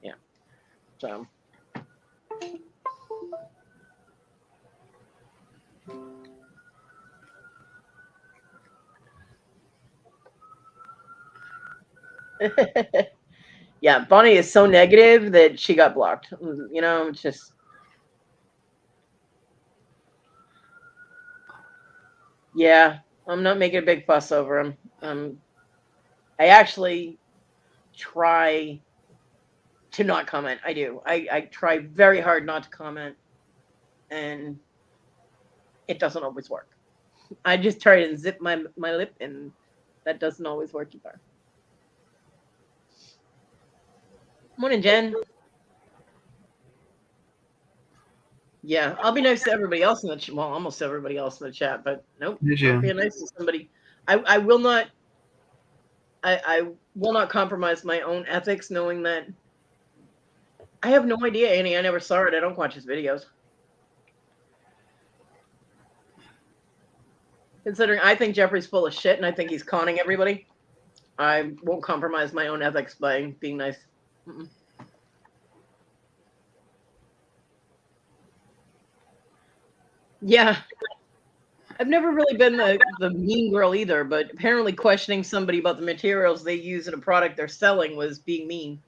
Yeah. So. Yeah, Bonnie is so negative that she got blocked. It's just. Yeah, I'm not making a big fuss over him. I actually try to not comment. I do. I try very hard not to comment, and it doesn't always work. I just try to zip my lip, and that doesn't always work either. Morning, Jen. Yeah, I'll be nice to everybody else in the chat. Well, almost everybody else in the chat, but nope. I'll be nice to somebody. I will not. I will not compromise my own ethics, knowing that I have no idea, Annie. I never saw it. I don't watch his videos. Considering I think Jeffrey's full of shit and I think he's conning everybody, I won't compromise my own ethics by being nice. Mm-mm. Yeah. I've never really been the mean girl either, but apparently questioning somebody about the materials they use in a product they're selling was being mean.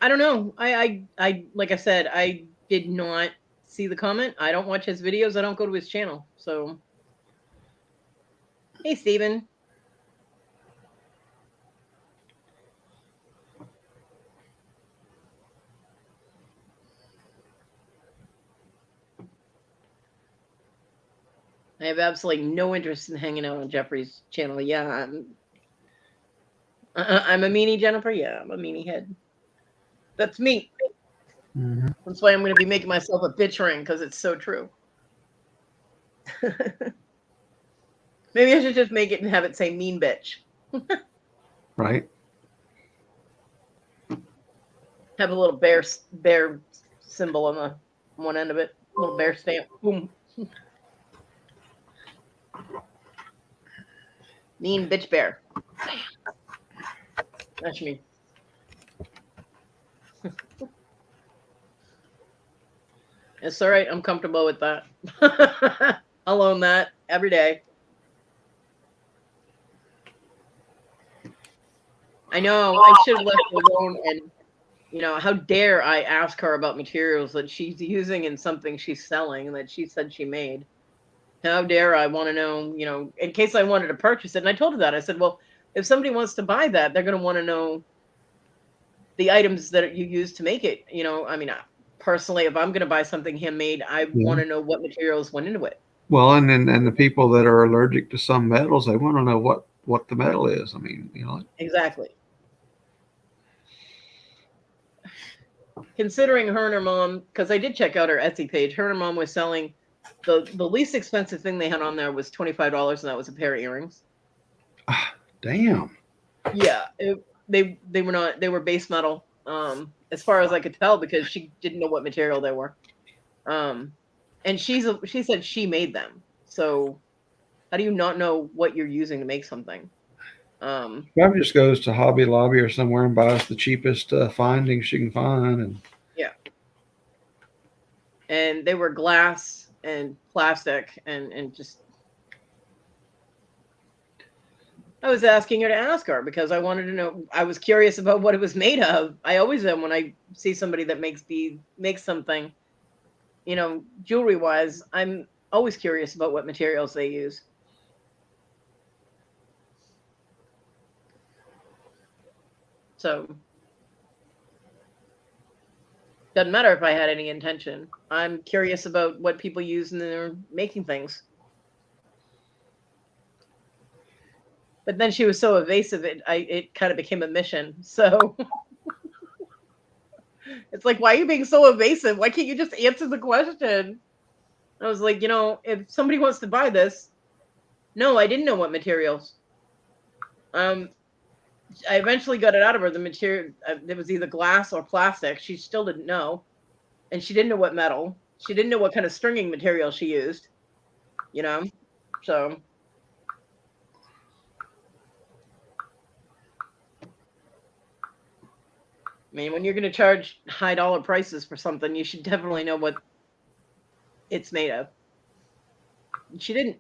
I don't know. I like I said, I did not see the comment. I don't watch his videos. I don't go to his channel. So, hey, Steven. I have absolutely no interest in hanging out on Jeffrey's channel. Yeah, I'm a meanie, Jennifer. Yeah, I'm a meanie head. That's me. Mm-hmm. That's why I'm going to be making myself a bitch ring, because it's so true. Maybe I should just make it and have it say mean bitch. Right. Have a little bear symbol on the one end of it. A little bear stamp. Boom. Mean bitch bear. That's me. It's all right. I'm comfortable with that. I'll own that every day. I know. I should have left it alone and How dare I ask her about materials that she's using in something she's selling that she said she made? How dare I want to know, in case I wanted to purchase it. And I told her that. I said, well, if somebody wants to buy that, they're going to want to know the items that you use to make it. Personally, if I'm going to buy something handmade, I want Yeah. to know what materials went into it. Well, and the people that are allergic to some metals, they want to know what the metal is. I mean, Exactly. Considering her and her mom, because I did check out her Etsy page, her and her mom was selling the least expensive thing they had on there was $25, and that was a pair of earrings. damn. Yeah, they were not, they were base metal. As far as I could tell, because she didn't know what material they were. Um, and she said she made them. So how do you not know what you're using to make something? Probably just goes to Hobby Lobby or somewhere and buys the cheapest findings she can find. And Yeah, and they were glass and plastic and just I was asking her to ask her because I wanted to know. I was curious about what it was made of. I always am when I see somebody that makes something, jewelry wise. I'm always curious about what materials they use. So doesn't matter if I had any intention. I'm curious about what people use in their making things. But then she was so evasive, it kind of became a mission. So it's like, why are you being so evasive? Why can't you just answer the question? I was like, if somebody wants to buy this, no, I didn't know what materials. Um, I eventually got it out of her. The material, it was either glass or plastic. She still didn't know, and she didn't know what metal. She didn't know what kind of stringing material she used. You know, so I mean, when you're going to charge high dollar prices for something, you should definitely know what it's made of. She didn't.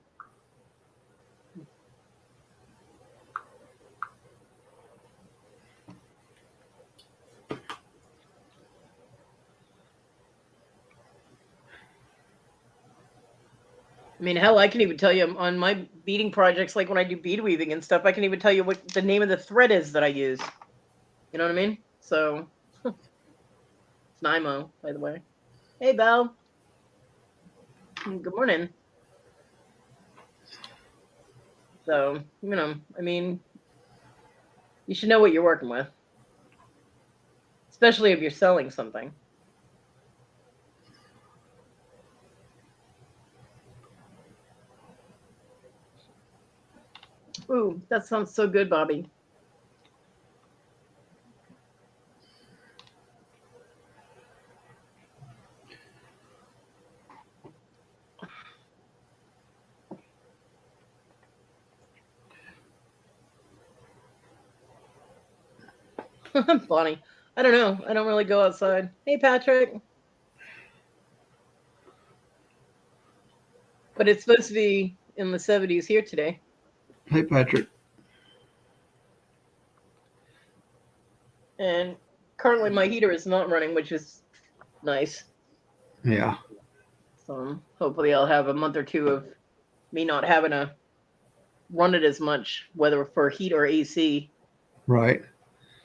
I mean, hell, I can even tell you on my beading projects, like when I do bead weaving and stuff, I can even tell you what the name of the thread is that I use. You know what I mean? So it's Nimo, by the way. Hey, Belle. Good morning. So, I mean, you should know what you're working with, especially if you're selling something. Ooh, that sounds so good, Bobby. Bonnie. I don't know. I don't really go outside. Hey, Patrick. But it's supposed to be in the 70s here today. hey, Patrick. And currently my heater is not running, which is nice. Yeah. So hopefully I'll have a month or two of me not having to run it as much, whether for heat or AC. Right.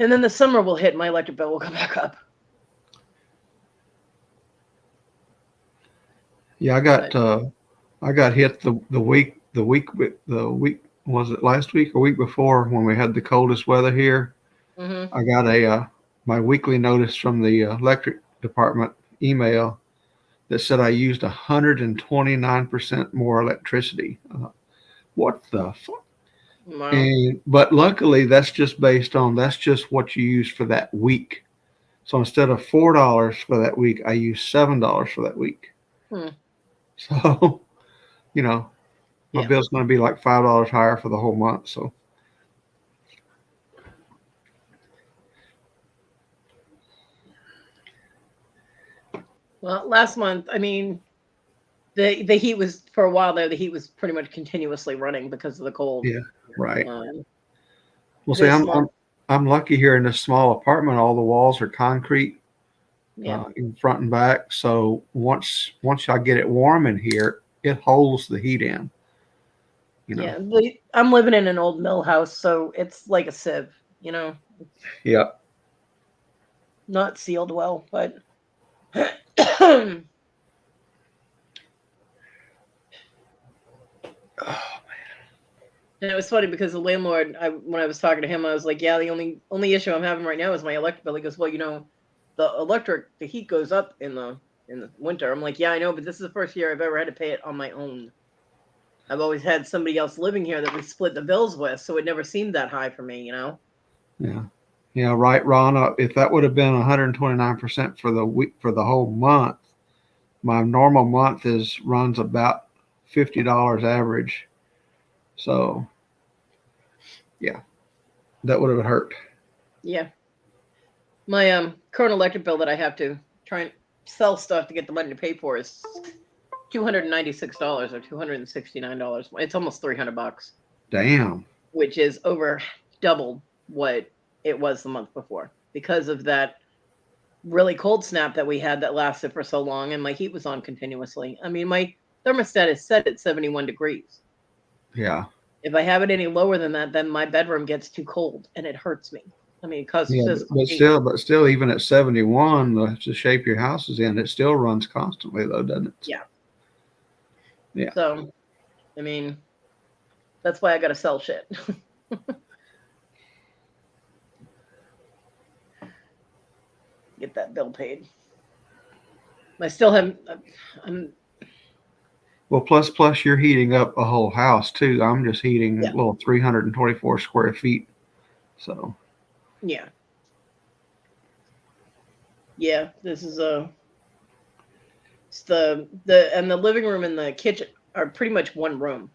And then the summer will hit, my electric bill will come back up. Yeah, But I got hit the week was it last week or week before when we had the coldest weather here. mm-hmm. I got a my weekly notice from the electric department email that said I used 129% more electricity. What the fuck? Wow. And but luckily that's just what you use for that week. So instead of $4 for that week, I used $7 for that week. Hmm. So you know my Yeah. bill's going to be like $5 higher for the whole month. So Well, last month, I mean, the heat was for a while there. The heat was pretty much continuously running because of the cold. yeah, right. Um, Well, see, this month. I'm lucky here in this small apartment. All the walls are concrete Yeah. in front and back. So once I get it warm in here, it holds the heat in. You know. Yeah. I'm living in an old mill house, so it's like a sieve, you know, Yeah. not sealed well, but and it was funny because the landlord, when I was talking to him, I was like, "Yeah, the only issue I'm having right now is my electric bill." He goes, "Well, the heat goes up in the winter." I'm like, "Yeah, I know, but this is the first year I've ever had to pay it on my own. I've always had somebody else living here that we split the bills with, so it never seemed that high for me, you know." Yeah. Yeah. Right, Ron. If that would have been 129% for the week for the whole month, my normal month is runs about $50 average. So yeah, that would have hurt. Yeah, my current electric bill that I have to try and sell stuff to get the money to pay for is $296 or $269. It's almost $300, Damn. which is over double what it was the month before because of that really cold snap that we had that lasted for so long, and my heat was on continuously. I mean, my thermostat is set at 71 degrees. Yeah. If I have it any lower than that, then my bedroom gets too cold and it hurts me. I mean, it causes Yeah, physical but pain. still, even at 71, the shape your house is in, it still runs constantly, though, doesn't it? Yeah. Yeah. So, I mean, that's why I got to sell shit. Get that bill paid. I still have, I'm, Well, plus, you're heating up a whole house too. I'm just heating yeah, little 324 square feet. So yeah, yeah. This is it's and the living room and the kitchen are pretty much one room,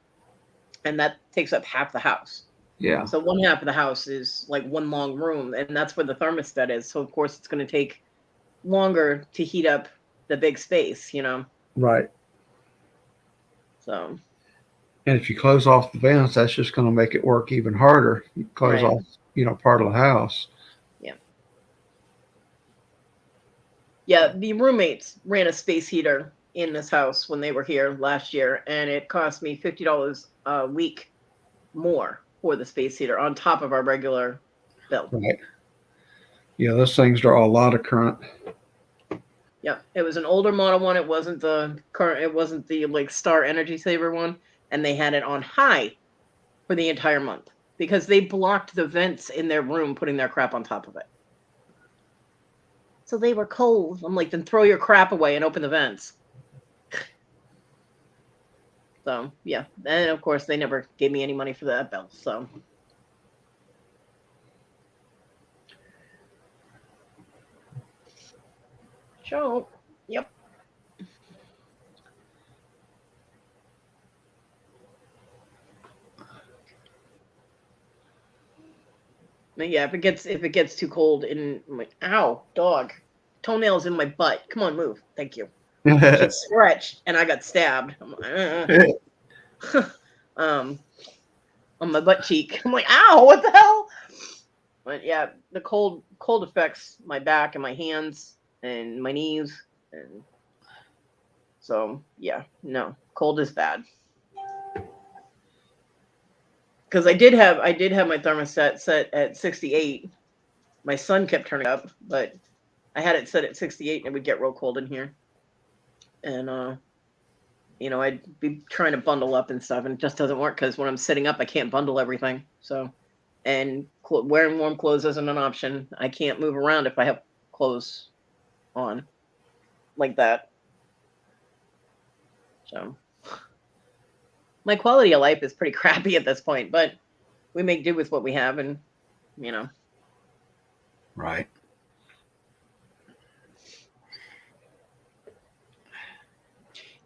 and that takes up half the house. yeah, So one half of the house is like one long room, and that's where the thermostat is. So of course it's going to take longer to heat up the big space, you know. right. So And if you close off the vents, that's just going to make it work even harder. You close right, off, part of the house. yeah, yeah. The roommates ran a space heater in this house when they were here last year, and it cost me $50 a week more for the space heater on top of our regular bill. Right. Yeah, those things draw a lot of current. Yeah, it was an older model one. It wasn't the current. It wasn't the like Star Energy Saver one, and they had it on high for the entire month because they blocked the vents in their room, putting their crap on top of it. So they were cold. I'm like, then throw your crap away and open the vents. So yeah, and of course they never gave me any money for that bill. So yep. But yeah, if it gets too cold, and I'm like, ow, dog, toenails in my butt. Come on, move. Thank you. She stretched, and I got stabbed. I'm like, on my butt cheek. I'm like, ow, what the hell? But yeah, the cold affects my back and my hands and my knees, and so yeah, no, cold is bad. Because I did have my thermostat set at 68. My son kept turning up, but I had it set at 68, and it would get real cold in here, and I'd be trying to bundle up and stuff, and it just doesn't work because when I'm sitting up, I can't bundle everything. So, and wearing warm clothes isn't an option. I can't move around if I have clothes on like that. So, my quality of life is pretty crappy at this point, but we make do with what we have, and you know, Right.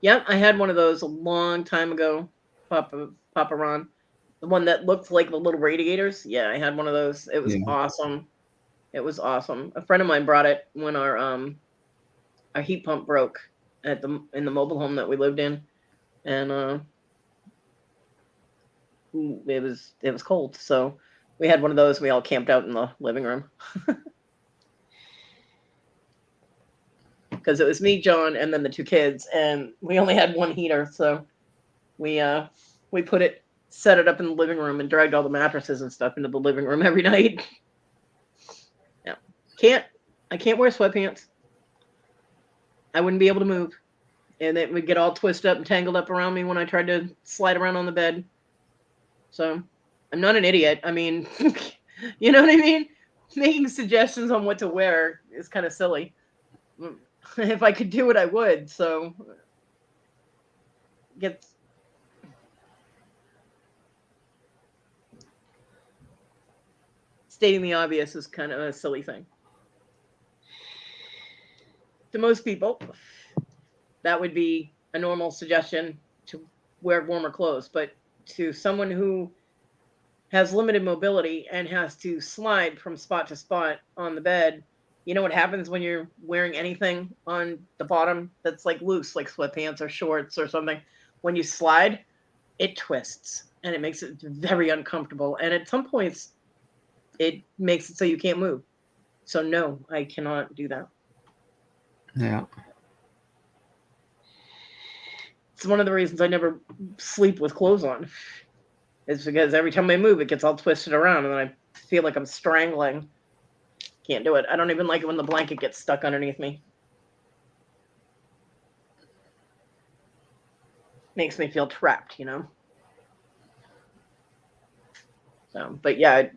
yeah, I had one of those a long time ago, Papa Ron, the one that looked like the little radiators. Yeah, I had one of those. It was Yeah. awesome. It was awesome. A friend of mine brought it when our heat pump broke in the mobile home that we lived in, and it was cold. So We had one of those. We all camped out in the living room because it was me, John, and then the two kids, and we only had one heater, so we set it up in the living room and dragged all the mattresses and stuff into the living room every night. Yeah, I can't wear sweatpants. I wouldn't be able to move, and it would get all twisted up and tangled up around me when I tried to slide around on the bed. So I'm not an idiot. I mean, you know what I mean? Making suggestions on what to wear is kind of silly. If I could do it, I would. So gets stating the obvious is kind of a silly thing. To most people, that would be a normal suggestion to wear warmer clothes. But to someone who has limited mobility and has to slide from spot to spot on the bed, you know what happens when you're wearing anything on the bottom that's like loose, like sweatpants or shorts or something? When you slide, it twists and it makes it very uncomfortable. And at some points, it makes it so you can't move. So no, I cannot do that. Yeah. It's one of the reasons I never sleep with clothes on. It's because every time I move, it gets all twisted around and then I feel like I'm strangling. Can't do it. I don't even like it when the blanket gets stuck underneath me. Makes me feel trapped, you know? So, but yeah,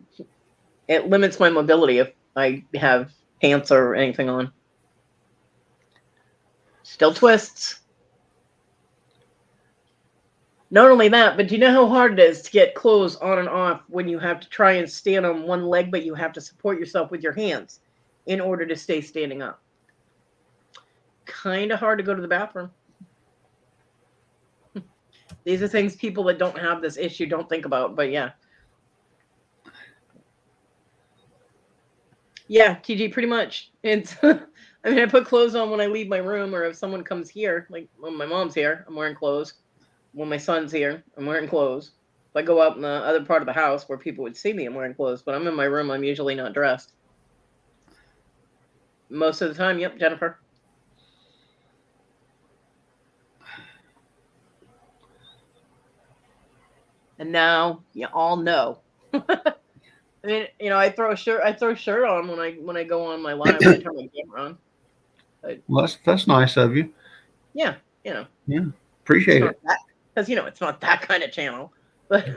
it limits my mobility if I have pants or anything on. Still twists. Not only that, but do you know how hard it is to get clothes on and off when you have to try and stand on one leg, but you have to support yourself with your hands in order to stay standing up? Kind of hard to go to the bathroom. These are things people that don't have this issue don't think about, but yeah. Yeah, TG, pretty much. It's I mean, I put clothes on when I leave my room, or if someone comes here, like when my mom's here, I'm wearing clothes. When my son's here, I'm wearing clothes. If I go out in the other part of the house where people would see me, I'm wearing clothes. But I'm in my room, I'm usually not dressed. Most of the time, yep, Jennifer. And now you all know. I mean, you know, I throw a shirt on when I go on my live when I turn my camera on. But, Well, that's nice of you. yeah, you know. Yeah. Appreciate it. Because, you know, it's not that kind of channel. But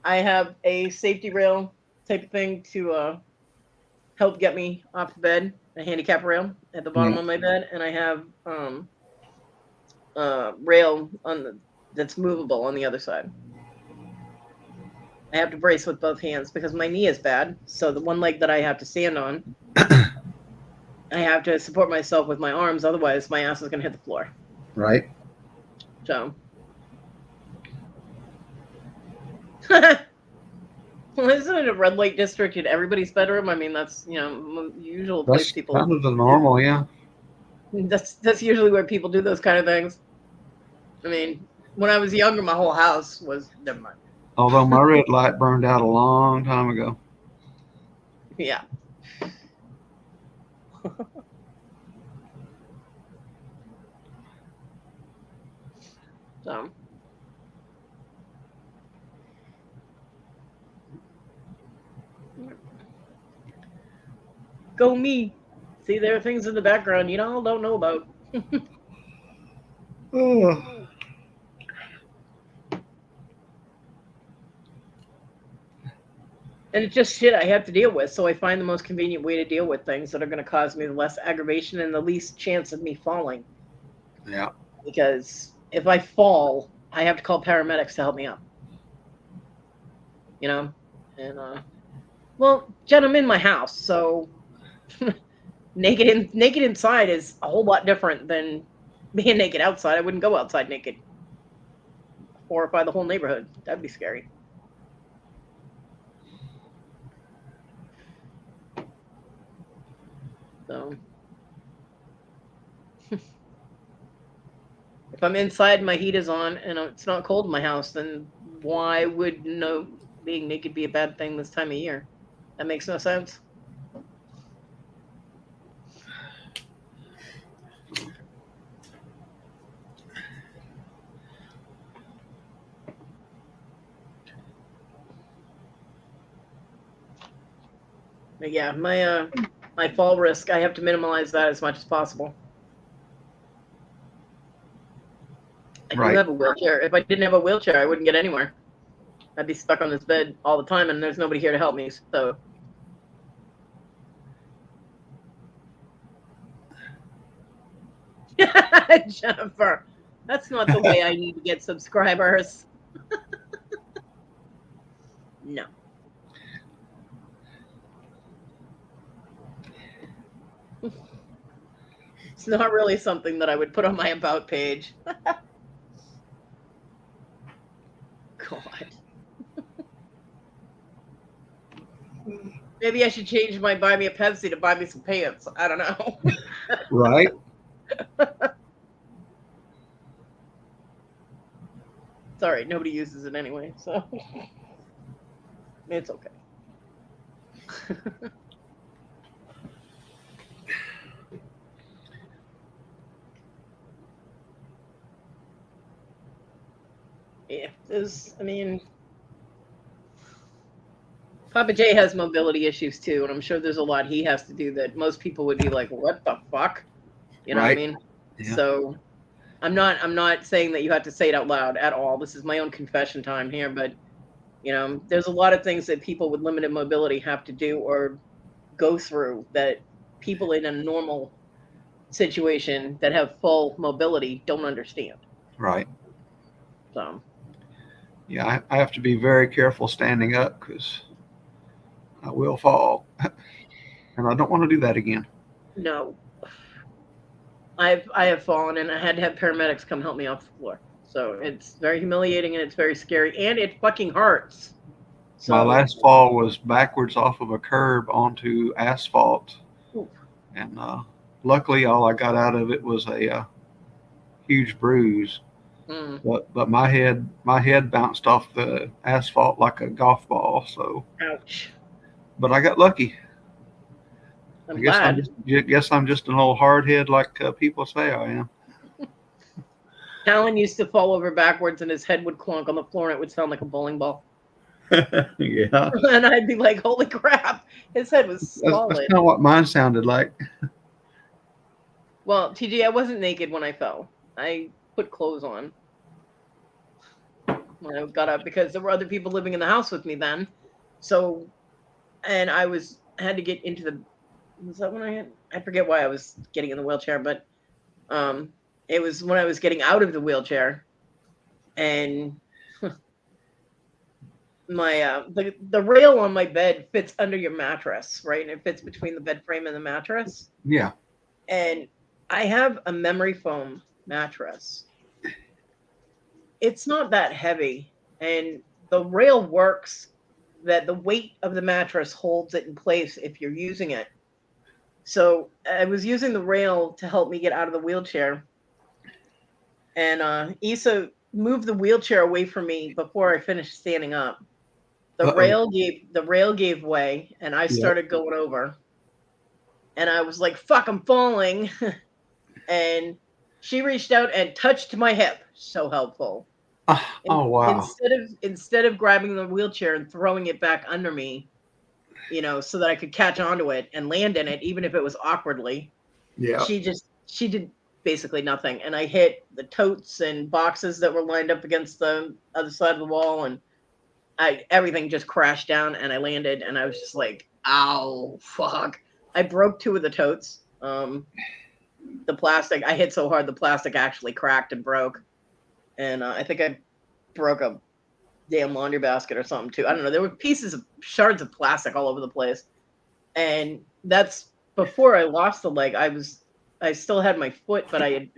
I have a safety rail type of thing to help get me off the bed, a handicap rail at the bottom of my bed, and I have rail that's movable on the other side. I have to brace with both hands because my knee is bad. So the one leg that I have to stand on, I have to support myself with my arms. Otherwise, my ass is going to hit the floor. Right. So. Well, isn't it a red light district in everybody's bedroom? I mean, that's, you know, usual place people. Kind of the normal, yeah. That's usually where people do those kind of things. I mean, when I was younger, my whole house was never mind. Although my red light burned out a long time ago. Yeah. So. Go me. See, there are things in the background you all don't know about. Oh. And it's just shit I have to deal with, so I find the most convenient way to deal with things that are going to cause me the less aggravation and the least chance of me falling. Yeah. Because if I fall, I have to call paramedics to help me up. You know? And, well, Jen, I'm in my house, so naked inside is a whole lot different than being naked outside. I wouldn't go outside naked. Horrify the whole neighborhood. That'd be scary. So, if If I'm inside, my heat is on, and it's not cold in my house, then why would being naked be a bad thing this time of year? That makes no sense. But yeah, my fall risk, I have to minimize that as much as possible. I do have a wheelchair. If I didn't have a wheelchair, I wouldn't get anywhere. I'd be stuck on this bed all the time, and there's nobody here to help me. So, Jennifer, that's not the way I need to get subscribers. No. It's not really something that I would put on my about page. God. Maybe I should change my buy me a Pepsi to buy me some pants. I don't know. Right. Sorry, nobody uses it anyway, so it's okay. Yeah, Papa J has mobility issues too, and I'm sure there's a lot he has to do that most people would be like, "What the fuck?" You know what I mean? Yeah. So I'm not saying that you have to say it out loud at all. This is my own confession time here, but there's a lot of things that people with limited mobility have to do or go through that people in a normal situation that have full mobility don't understand. Right. So. Yeah, I have to be very careful standing up because I will fall, and I don't want to do that again. No, I have fallen, and I had to have paramedics come help me off the floor. So it's very humiliating, and it's very scary, and it fucking hurts. So, my last fall was backwards off of a curb onto asphalt, and luckily all I got out of it was a huge bruise. But my head bounced off the asphalt like a golf ball. So ouch. But I got lucky. I guess I'm just an old hardhead, like people say I am. Alan used to fall over backwards, and his head would clunk on the floor, and it would sound like a bowling ball. Yeah. And I'd be like, "Holy crap!" His head was solid. That's kind of what mine sounded like. Well, TJ, I wasn't naked when I fell. I put clothes on when I got up because there were other people living in the house with me then. So, and I had to get into the. Was that when I forget why I was getting in the wheelchair, but it was when I was getting out of the wheelchair, and my the rail on my bed fits under your mattress, right? And it fits between the bed frame and the mattress. Yeah. And I have a memory foam mattress. It's not that heavy, and the rail works that the weight of the mattress holds it in place if you're using it. So I was using the rail to help me get out of the wheelchair, and Issa moved the wheelchair away from me before I finished standing up. The rail gave way, and I started going over, and I was like, "Fuck, I'm falling," and she reached out and touched my hip. So helpful. Oh wow! Instead of grabbing the wheelchair and throwing it back under me, so that I could catch onto it and land in it, even if it was awkwardly. Yeah. She did basically nothing, and I hit the totes and boxes that were lined up against the other side of the wall, and everything just crashed down, and I landed, and I was just like, "Ow, fuck!" I broke 2 of the totes. The plastic, I hit so hard, the plastic actually cracked and broke. And I think I broke a damn laundry basket or something too. I don't know. There were shards of plastic all over the place. And that's before I lost the leg. I still had my foot, but I had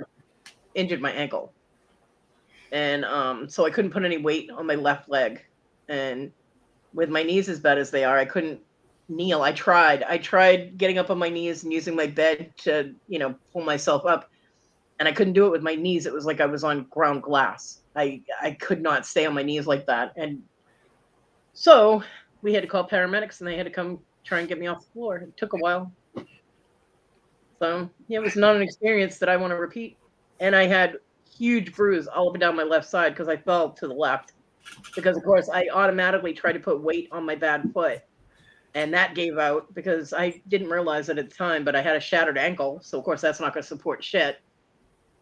injured my ankle. And so I couldn't put any weight on my left leg. And with my knees as bad as they are, I couldn't kneel. I tried getting up on my knees and using my bed to, pull myself up. and I couldn't do it with my knees. It was like I was on ground glass. I could not stay on my knees like that. And so we had to call paramedics, and they had to come try and get me off the floor. It took a while. So yeah, it was not an experience that I want to repeat. And I had huge bruise all up and down my left side because I fell to the left. Because of course I automatically tried to put weight on my bad foot. And that gave out because I didn't realize it at the time, but I had a shattered ankle. So of course that's not going to support shit.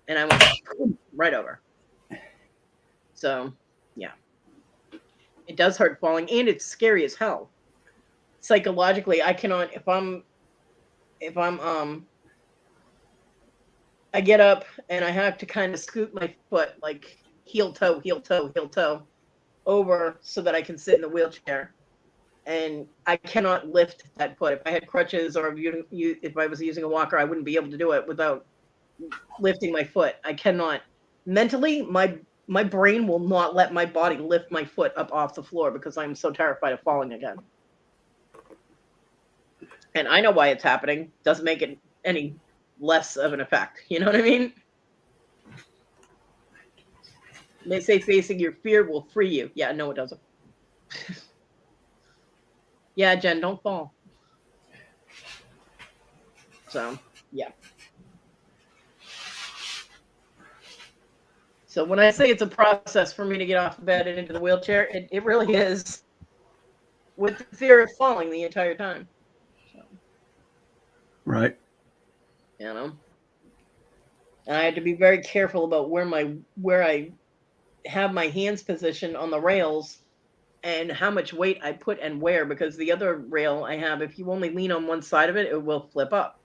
And I went right over. So yeah. It does hurt falling, and it's scary as hell. Psychologically, I cannot I get up and I have to kind of scoot my foot like heel toe over so that I can sit in the wheelchair. And I cannot lift that foot. If I had crutches or if I was using a walker, I wouldn't be able to do it without lifting my foot. I cannot. Mentally, my brain will not let my body lift my foot up off the floor because I'm so terrified of falling again. And I know why it's happening. Doesn't make it any less of an effect. You know what I mean? They say facing your fear will free you. Yeah, no, it doesn't. Yeah, Jen, don't fall. So, yeah. So when I say it's a process for me to get off the bed and into the wheelchair, it really is with the fear of falling the entire time. So, right. You know? And I had to be very careful about where I have my hands positioned on the rails and how much weight I put and where, because the other rail I have, if you only lean on one side of it, it will flip up,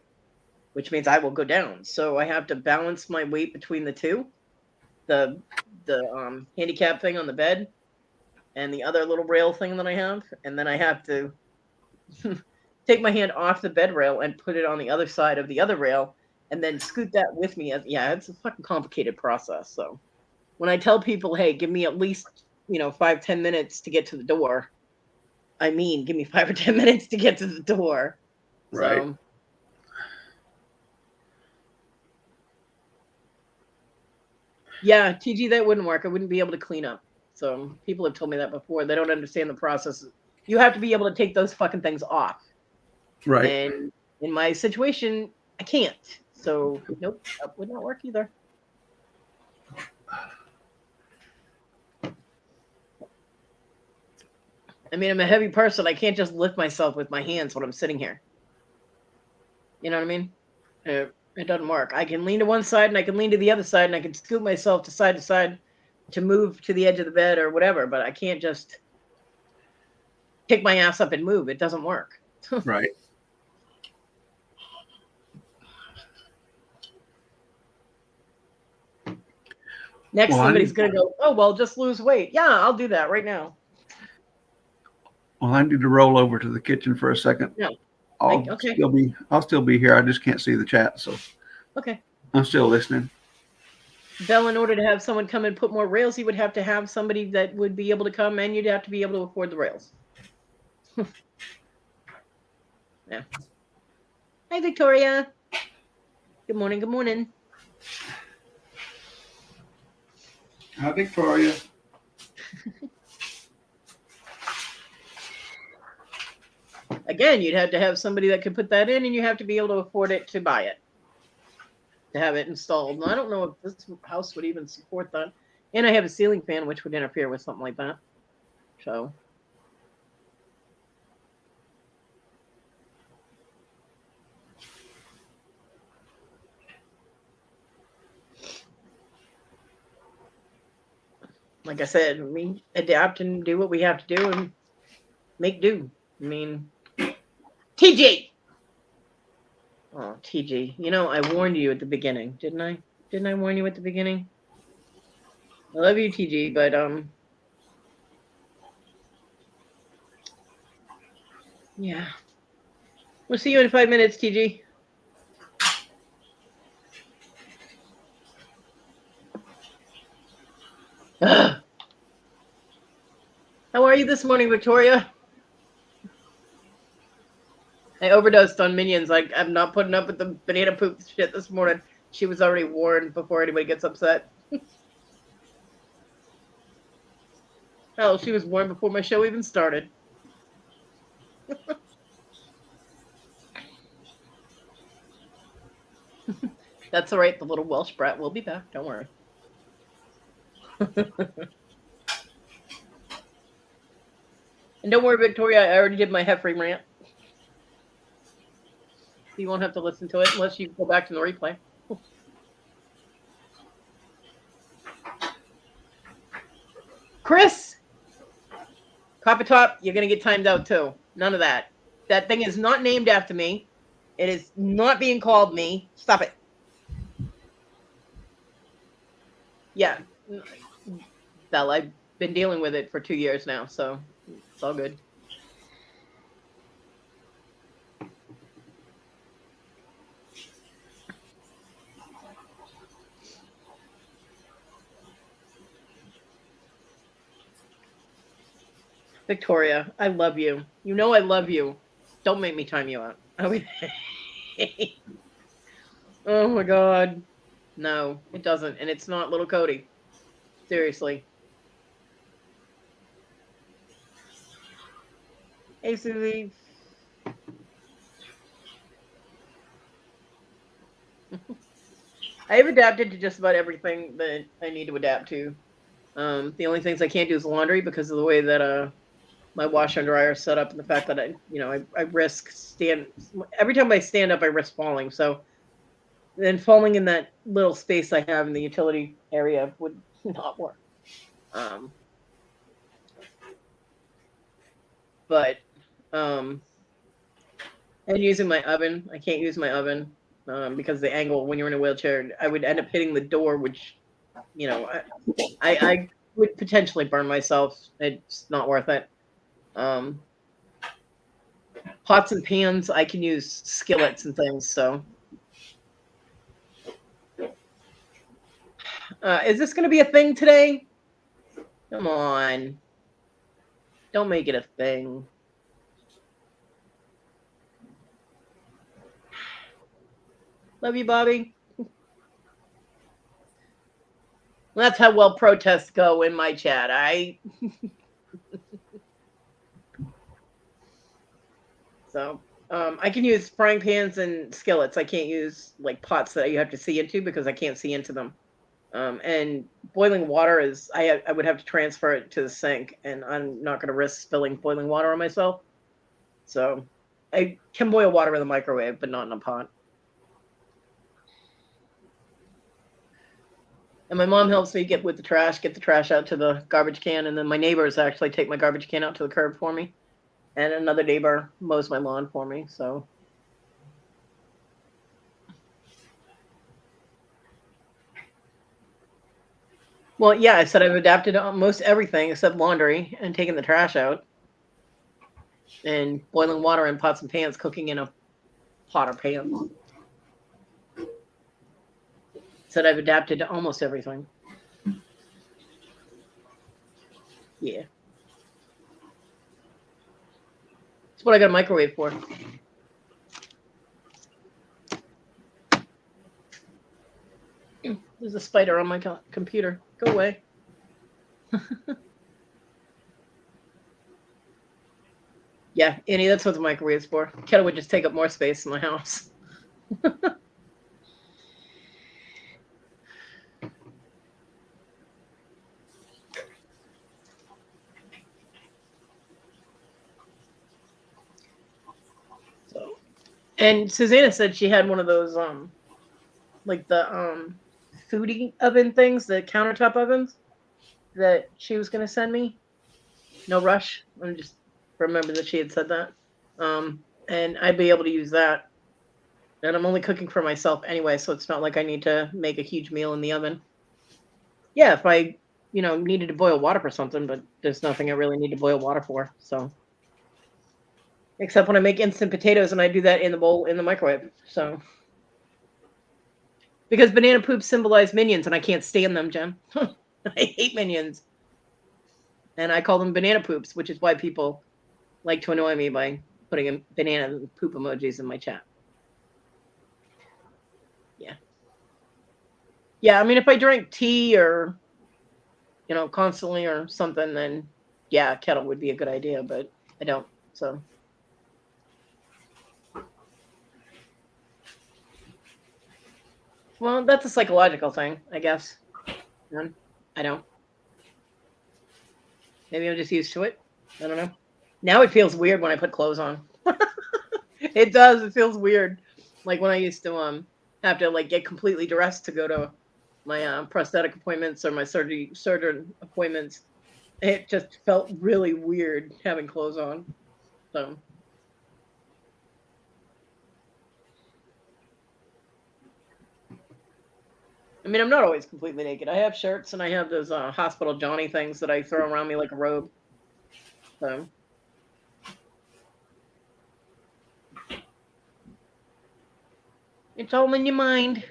which means I will go down. So I have to balance my weight between the two, the handicap thing on the bed and the other little rail thing that I have. And then I have to take my hand off the bed rail and put it on the other side of the other rail and then scoot that with me. Yeah, it's a fucking complicated process. So when I tell people, hey, give me at least 5-10 minutes to get to the door, I mean, give me 5 or 10 minutes to get to the door. Right. So, yeah, TG, that wouldn't work. I wouldn't be able to clean up. So people have told me that before. They don't understand the process. You have to be able to take those fucking things off. Right. And in my situation, I can't. So, nope, that would not work either. I mean, I'm a heavy person. I can't just lift myself with my hands when I'm sitting here. You know what I mean? It doesn't work. I can lean to one side and I can lean to the other side and I can scoot myself to side to move to the edge of the bed or whatever, but I can't just pick my ass up and move. It doesn't work. Right. Next, somebody's going to go, oh, well, just lose weight. Yeah, I'll do that right now. Well, I need to roll over to the kitchen for a second. No. Okay. I'll still be here. I just can't see the chat, so. Okay. I'm still listening. Bell, in order to have someone come and put more rails, you would have to have somebody that would be able to come, and you'd have to be able to afford the rails. Yeah. Hi, Victoria. Good morning. Good morning. Hi, Victoria. Again, you'd have to have somebody that could put that in, and you have to be able to afford it to buy it, to have it installed. And I don't know if this house would even support that. And I have a ceiling fan, which would interfere with something like that. So, like I said, we adapt and do what we have to do and make do. I mean, TG! Oh, TG. I warned you at the beginning, didn't I? Didn't I warn you at the beginning? I love you, TG, but, yeah. We'll see you in 5 minutes, TG. Ugh. How are you this morning, Victoria? I overdosed on Minions. I'm not putting up with the banana poop shit this morning. She was already warned before anybody gets upset. Hell, she was warned before my show even started. That's all right. The little Welsh brat will be back. Don't worry. And don't worry, Victoria. I already did my Heffrey rant. You won't have to listen to it unless you go back to the replay. Chris, Copper Top, you're gonna get timed out too. None of that. That thing is not named after me. It is not being called me. Stop it. Yeah. Bell, I've been dealing with it for 2 years now, so it's all good. Victoria, I love you. You know I love you. Don't make me time you out. Oh my God. No, it doesn't. And it's not little Kodi. Seriously. Hey, Susie. I have adapted to just about everything that I need to adapt to. The only things I can't do is laundry because of the way that my washer and dryer is set up and the fact that I risk every time I stand up I risk falling. So then falling in that little space I have in the utility area would not work. But and using my oven, I can't use my oven because the angle when you're in a wheelchair, I would end up hitting the door, which I would potentially burn myself. It's not worth it. Pots and pans, I can use skillets and things. So, is this going to be a thing today? Come on, don't make it a thing. Love you, Bobby. That's how well protests go in my chat. So I can use frying pans and skillets. I can't use like pots that you have to see into because I can't see into them. And boiling water is I would have to transfer it to the sink, and I'm not going to risk spilling boiling water on myself. So I can boil water in the microwave, but not in a pot. And my mom helps me get the trash out to the garbage can, and then my neighbors actually take my garbage can out to the curb for me. And another neighbor mows my lawn for me, so. Well, yeah, I said I've adapted to almost everything except laundry and taking the trash out. And boiling water in pots and pans, cooking in a pot or pan. Said I've adapted to almost everything. Yeah. That's what I got a microwave for. There's a spider on my computer. Go away. Yeah, Annie, that's what the microwave's for. Kettle would just take up more space in my house. So, and Susanna said she had one of those like the foodie oven things, the countertop ovens that she was going to send me. No rush. I'm just remember that she had said that. And I'd be able to use that. And I'm only cooking for myself anyway, so it's not like I need to make a huge meal in the oven. Yeah, if I, needed to boil water for something, but there's nothing I really need to boil water for. So, except when I make instant potatoes and I do that in the bowl in the microwave. So, because banana poops symbolize minions, and I can't stand them, Jen. I hate minions. And I call them banana poops, which is why people like to annoy me by putting banana poop emojis in my chat. Yeah. Yeah, I mean, if I drink tea or, constantly or something, then yeah, kettle would be a good idea, but I don't. So, well, that's a psychological thing, I guess. I don't. Maybe I'm just used to it. I don't know. Now it feels weird when I put clothes on. It does. It feels weird. Like when I used to have to like get completely dressed to go to my prosthetic appointments or my surgeon appointments. It just felt really weird having clothes on. So I mean, I'm not always completely naked. I have shirts and I have those hospital Johnny things that I throw around me like a robe. So it's all in your mind.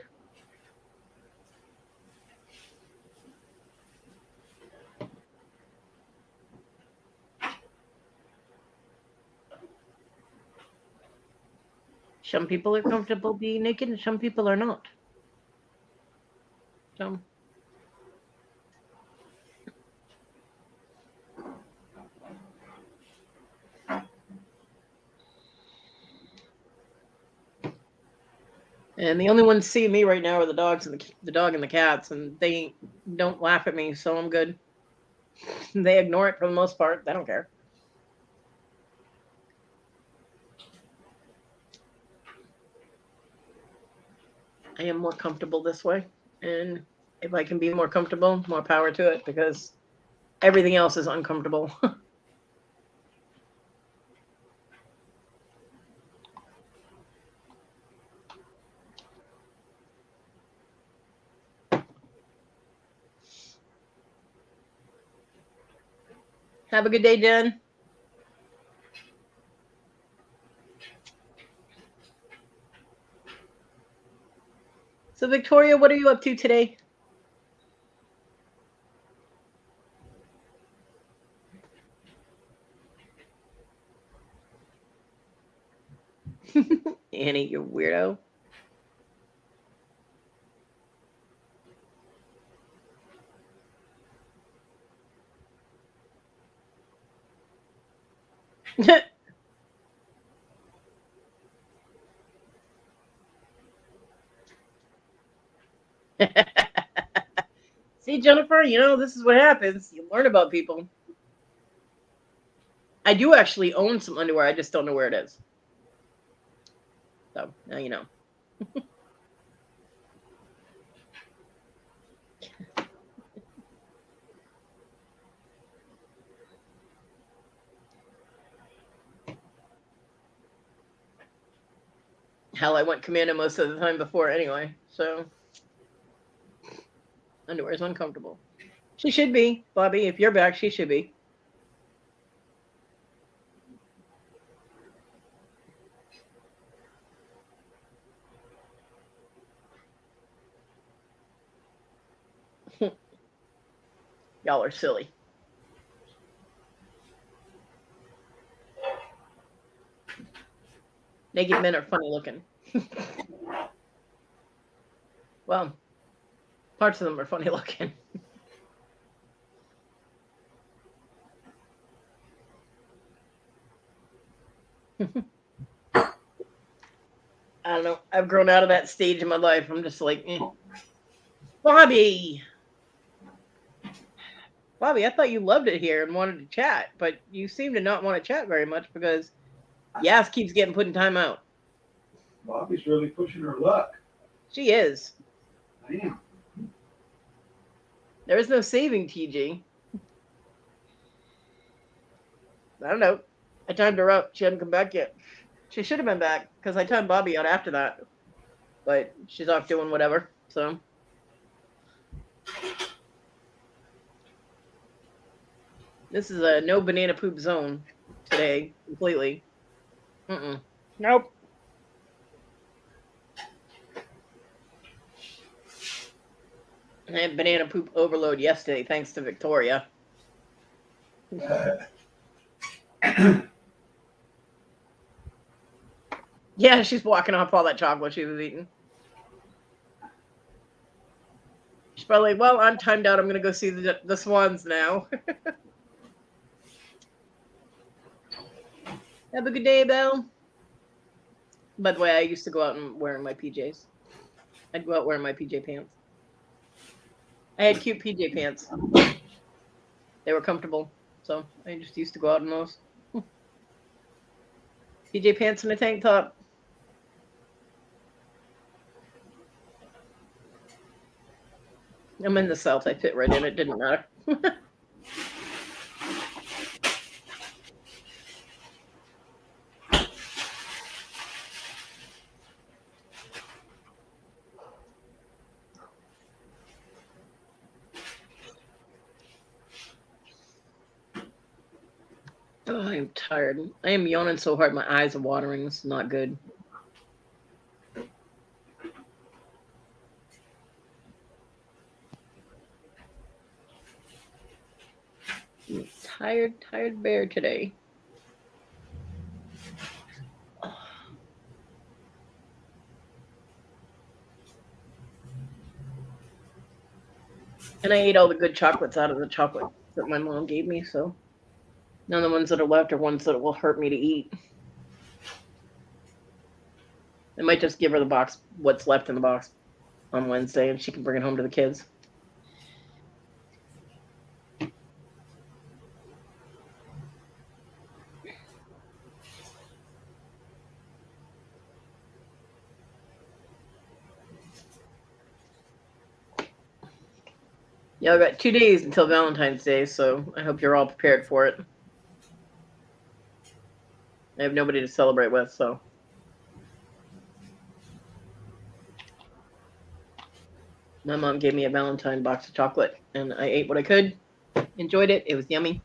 Some people are comfortable being naked and some people are not. So and the only ones seeing me right now are the dogs and the dog and the cats, and they don't laugh at me, so I'm good. They ignore it for the most part. They don't care. I am more comfortable this way, and if I can be more comfortable, more power to it, because everything else is uncomfortable. Have a good day, Jen. So, Victoria, what are you up to today? Annie, you weirdo. See, Jennifer, this is what happens. You learn about people. I do actually own some underwear. I just don't know where it is. So, now you know. Hell, I went commando most of the time before anyway. So, underwear is uncomfortable. She should be, Bobby. If you're back, she should be. Y'all are silly. Naked men are funny looking. Well, parts of them are funny looking. I don't know. I've grown out of that stage in my life. I'm just like, eh. Bobby. Bobby, I thought you loved it here and wanted to chat, but you seem to not want to chat very much because Yas keeps getting put in timeout. Bobby's really pushing her luck. She is. Damn. There is no saving TG. I don't know. I timed her out. She hadn't come back yet. She should have been back because I timed Bobby out after that. But she's off doing whatever. So this is a no banana poop zone today completely. Nope. I had banana poop overload yesterday thanks to Victoria. Yeah, she's walking off all that chocolate she was eating. She's probably like, well, I'm timed out. I'm going to go see the swans now. Have a good day, Belle. By the way, I used to go out and wearing my PJs. I'd go out wearing my PJ pants. I had cute PJ pants. They were comfortable, so I just used to go out in those. PJ pants and a tank top. I'm in the South. I fit right in. It didn't matter. Oh, I'm tired. I am yawning so hard my eyes are watering. This is not good. I'm tired bear today. And I ate all the good chocolates out of the chocolate that my mom gave me, so none of the ones that are left are ones that will hurt me to eat. I might just give her the box, what's left in the box, on Wednesday, and she can bring it home to the kids. Yeah, I've got 2 days until Valentine's Day, so I hope you're all prepared for it. I have nobody to celebrate with, so. My mom gave me a Valentine box of chocolate, and I ate what I could. Enjoyed it. It was yummy.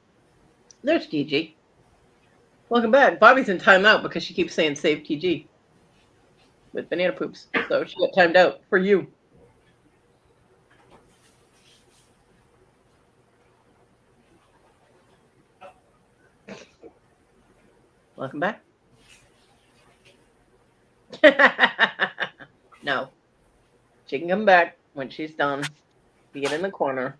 There's TG. Welcome back. Bobby's in timeout because she keeps saying save TG with banana poops. So she got timed out for you. Welcome back. No. She can come back when she's done. Be it in the corner.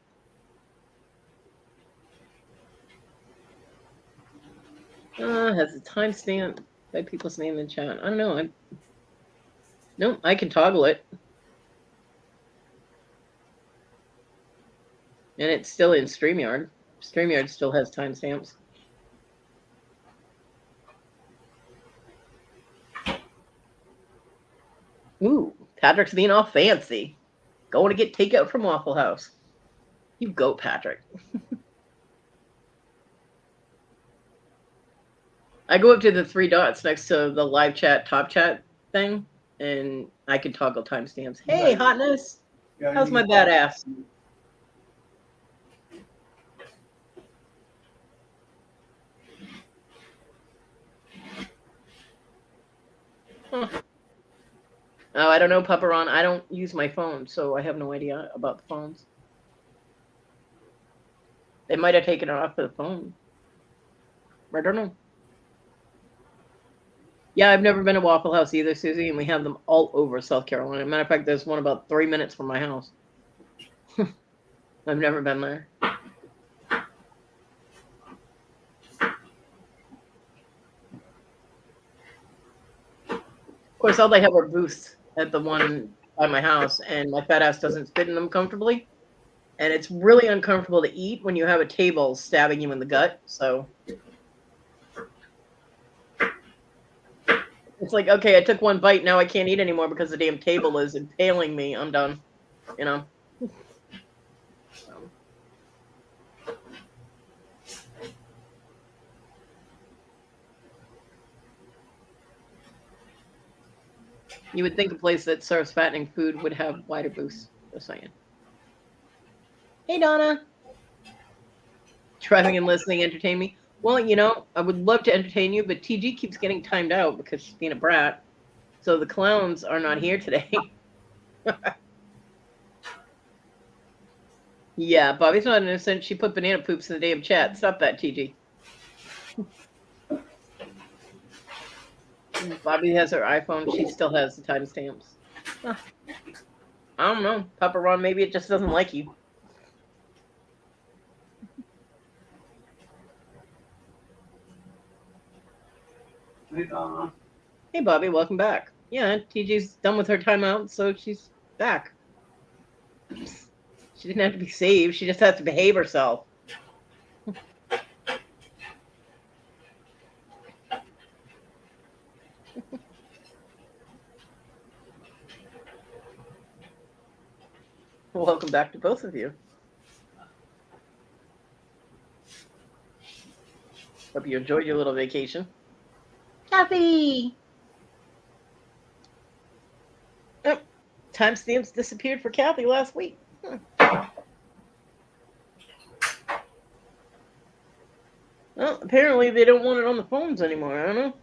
Has a timestamp by people's name in chat. I don't know. No, I can toggle it. And it's still in StreamYard. StreamYard still has timestamps. Ooh, Patrick's being all fancy. Going to get takeout from Waffle House. You go, Patrick. I go up to the 3 dots next to the live chat, top chat thing, and I can toggle timestamps. Hey, hotness. How's my badass? Huh. Oh, I don't know, Pupperon. I don't use my phone, so I have no idea about the phones. They might have taken it off the phone. I don't know. Yeah, I've never been to Waffle House either, Susie, and we have them all over South Carolina. Matter of fact, there's one about 3 minutes from my house. I've never been there. Of course, all they have are booths at the one by my house, and my fat ass doesn't fit in them comfortably. And it's really uncomfortable to eat when you have a table stabbing you in the gut. So it's like, okay, I took one bite. Now I can't eat anymore because the damn table is impaling me. I'm done. You know? You would think a place that serves fattening food would have wider booths. Just saying. Hey, Donna. Driving and listening entertain me. Well, you know, I would love to entertain you, but TG keeps getting timed out because she's being a brat. So the clowns are not here today. Yeah, Bobby's not innocent. She put banana poops in the damn chat. Stop that, TG. Bobby has her iPhone. She still has the timestamps. Ah. I don't know, Papa Ron. Maybe it just doesn't like you. Hey, Bobby, welcome back. Yeah, TJ's done with her timeout, so she's back. She didn't have to be saved. She just has to behave herself. Welcome back to both of you. Hope you enjoyed your little vacation. Kathy! Oh, timestamps disappeared for Kathy last week. Well, apparently they don't want it on the phones anymore. I don't know.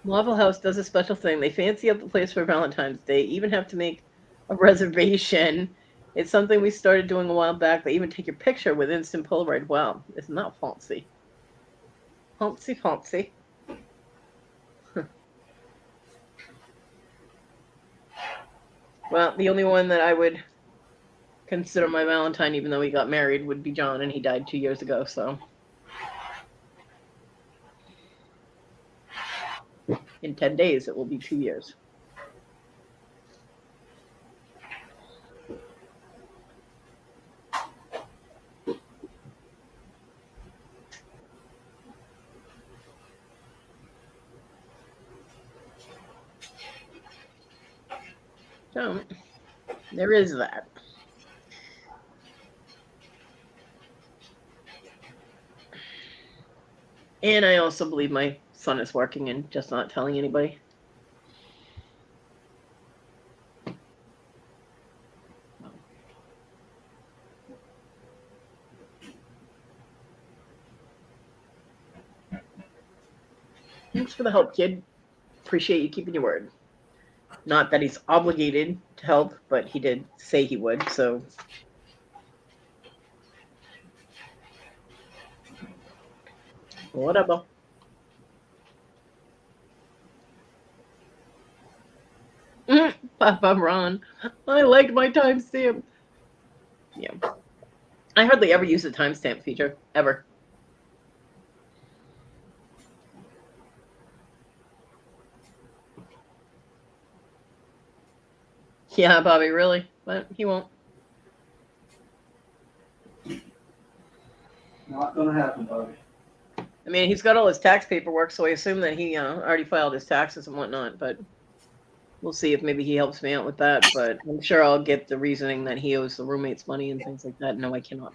Waffle House does a special thing. They fancy up the place for Valentine's Day, even have to make a reservation. It's something we started doing a while back. They even take your picture with instant Polaroid. Wow, it's not fancy. Fancy. Well, the only one that I would consider my Valentine, even though he got married, would be John, and he died 2 years ago, so. In 10 days, it will be 2 years. So, there is that. And I also believe my son is working and just not telling anybody. Thanks for the help, kid. Appreciate you keeping your word. Not that he's obligated to help, but he did say he would, so. Whatever. Papa Ron, I liked my timestamp. Yeah. I hardly ever use the timestamp feature, ever. Yeah, Bobby, really? But he won't. Not gonna happen, Bobby. I mean, he's got all his tax paperwork, so I assume that he already filed his taxes and whatnot, but we'll see if maybe he helps me out with that. But I'm sure I'll get the reasoning that he owes the roommates money and things like that. No, I cannot.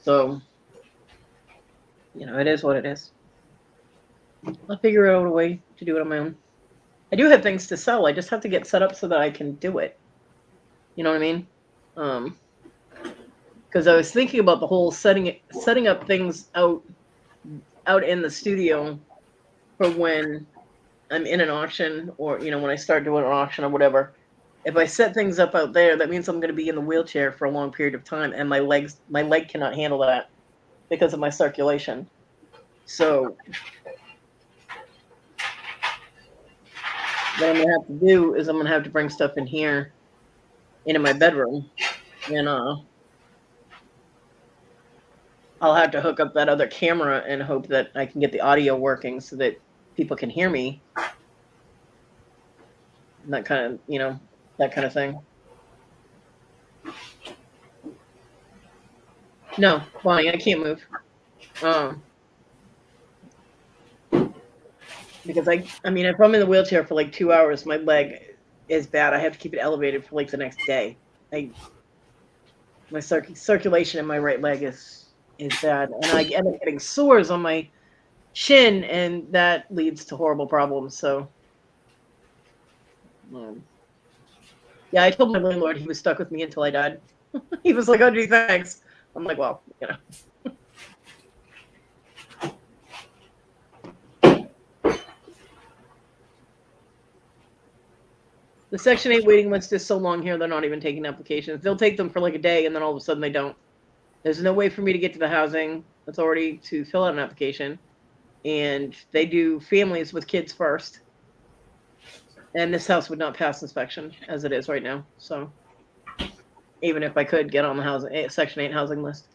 So, it is what it is. I'll figure out a way to do it on my own. I do have things to sell. I just have to get set up so that I can do it. You know what I mean? Because I was thinking about the whole setting up things out in the studio for when I'm in an auction, or when I start doing an auction or whatever. If I set things up out there, that means I'm going to be in the wheelchair for a long period of time, and my leg cannot handle that because of my circulation. So what I'm going to have to do is I'm going to have to bring stuff in here into my bedroom, and I'll have to hook up that other camera and hope that I can get the audio working so that people can hear me. And that kind of thing. No, Bonnie, I can't move. Because I mean, if I'm in the wheelchair for like 2 hours, my leg is bad. I have to keep it elevated for like the next day. My circulation in my right leg is bad, and I end up getting sores on my shin, and that leads to horrible problems. So, yeah, I told my landlord he was stuck with me until I died. He was like, "Oh, gee, thanks." I'm like, "Well, The Section 8 waiting list is so long here, they're not even taking applications. They'll take them for like a day, and then all of a sudden they don't. There's no way for me to get to the housing authority to fill out an application. And they do families with kids first. And this house would not pass inspection as it is right now. So even if I could get on the housing Section 8 housing list.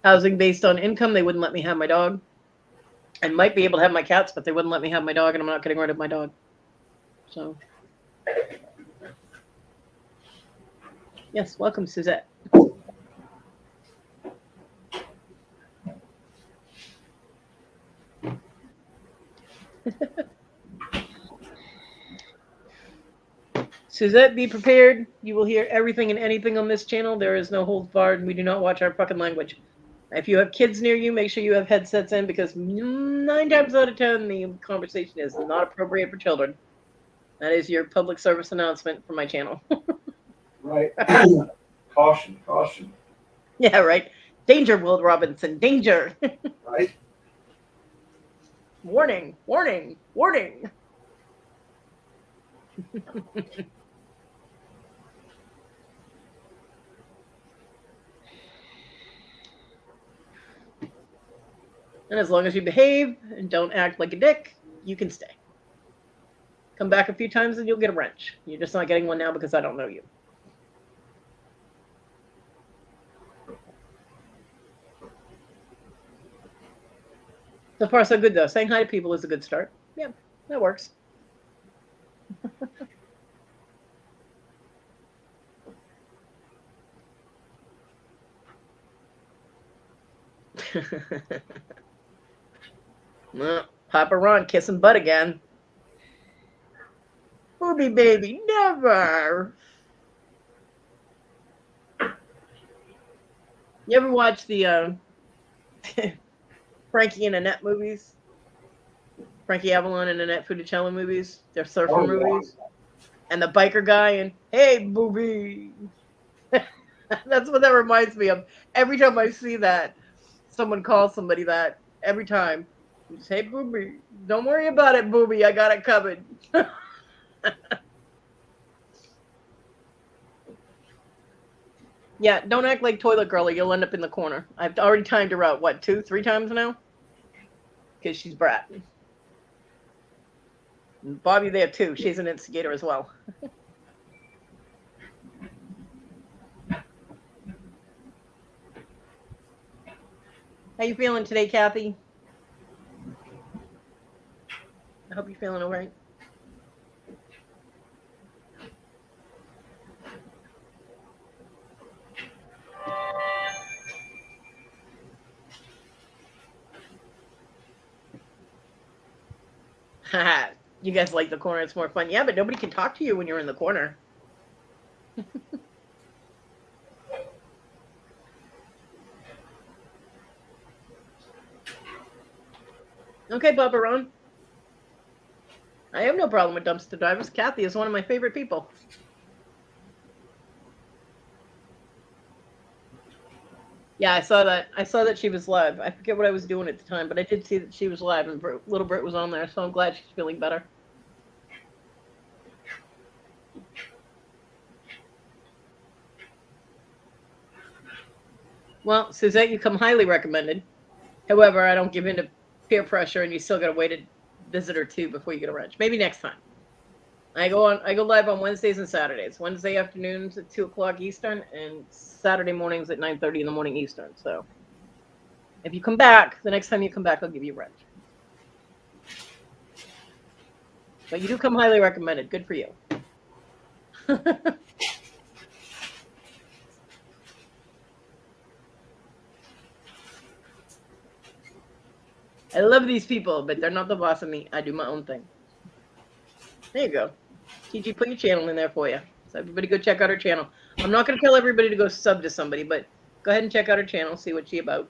Housing based on income, they wouldn't let me have my dog. I might be able to have my cats, but they wouldn't let me have my dog, and I'm not getting rid of my dog. So, yes, welcome, Suzette. Suzette, be prepared. You will hear everything and anything on this channel. There is no holds barred, and we do not watch our fucking language. If you have kids near you, make sure you have headsets in, because 9 times out of 10, the conversation is not appropriate for children. That is your public service announcement for my channel. Right. Caution, caution. Yeah, right. Danger, Will Robinson, danger. Right. Warning, warning, warning. And as long as you behave and don't act like a dick, you can stay. Come back a few times and you'll get a wrench. You're just not getting one now because I don't know you. So far, so good, though. Saying hi to people is a good start. Yeah, that works. Well, Papa Ron kissing butt again. Booby baby, never. You ever watch the Frankie and Annette movies? Frankie Avalon and Annette Funicello movies? They're surfer movies. And the biker guy and, hey, booby. That's what that reminds me of. Every time I see that, someone calls somebody that. Every time. Just, hey, booby. Don't worry about it, booby. I got it covered. Yeah, don't act like toilet girlie. You'll end up in the corner. I've already timed her out, what, 2, 3 times now? Because she's brat. And Bobby there, too. She's an instigator as well. How you feeling today, Kathy? I hope you're feeling all right. You guys like the corner. It's more fun. Yeah, but nobody can talk to you when you're in the corner. Okay, Bubba Ron. I have no problem with dumpster divers. Kathy is one of my favorite people. Yeah, I saw that. I saw that she was live. I forget what I was doing at the time, but I did see that she was live, and little Brit was on there, so I'm glad she's feeling better. Well, Suzette, you come highly recommended. However, I don't give in to peer pressure, and you still got to wait a visit or 2 before you get a wrench. Maybe next time. I go live on Wednesdays and Saturdays. Wednesday afternoons at 2 o'clock Eastern, and Saturday mornings at 9:30 in the morning Eastern. So if you come back, the next time you come back, I'll give you a wrench. But you do come highly recommended. Good for you. I love these people, but they're not the boss of me. I do my own thing. There you go. TG, put your channel in there for you. So everybody go check out her channel. I'm not going to tell everybody to go sub to somebody, but go ahead and check out her channel, see what she's about.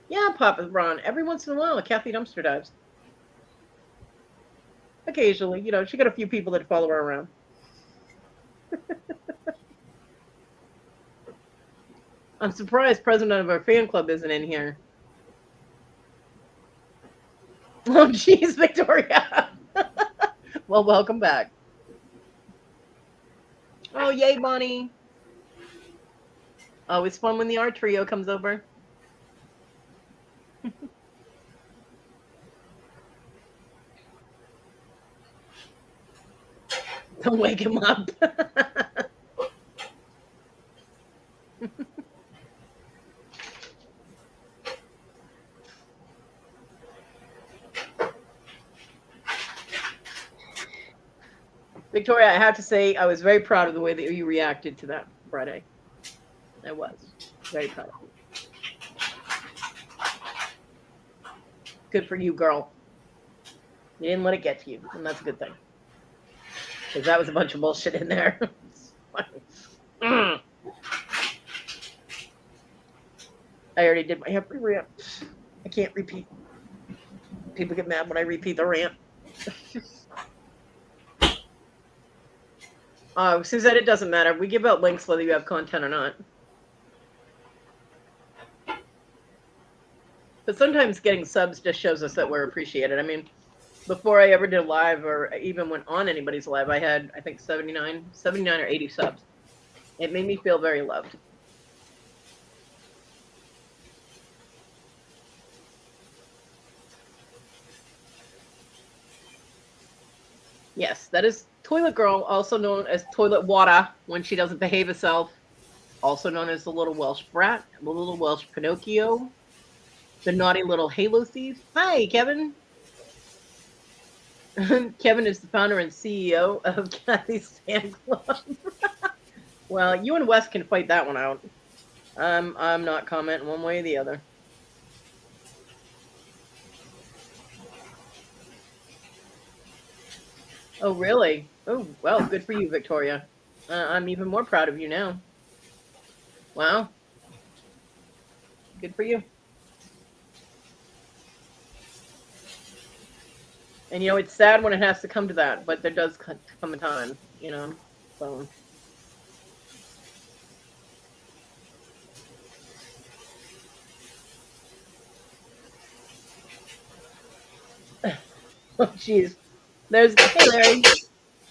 Yeah, Papa Ron. Every once in a while, Kathy dumpster dives. Occasionally. You know, she got a few people that follow her around. I'm surprised president of our fan club isn't in here. Oh, jeez, Victoria. Well, welcome back. Oh, yay, Bonnie. Always fun when the art trio comes over. Don't wake him up. Victoria, I have to say, I was very proud of the way that you reacted to that Friday. I was very proud of you. Good for you, girl. You didn't let it get to you, and that's a good thing. Because that was a bunch of bullshit in there. Mm. I already did my happy rant. I can't repeat. People get mad when I repeat the rant. Suzette, it doesn't matter. We give out links whether you have content or not. But sometimes getting subs just shows us that we're appreciated. I mean, before I ever did a live or even went on anybody's live, I had, I think, 79 or 80 subs. It made me feel very loved. Yes, that is Toilet Girl, also known as Toilet Water when she doesn't behave herself. Also known as the little Welsh brat, the little Welsh Pinocchio, the naughty little Halo thief. Hi, Kevin. Kevin is the founder and CEO of Kathy's Fan Club. Well, you and Wes can fight that one out. I'm not commenting one way or the other. Oh, really? Oh, well, good for you, Victoria. I'm even more proud of you now. Wow. Good for you. And, you know, it's sad when it has to come to that, but there does come a time, you know, so. Oh, jeez. Hey, Larry.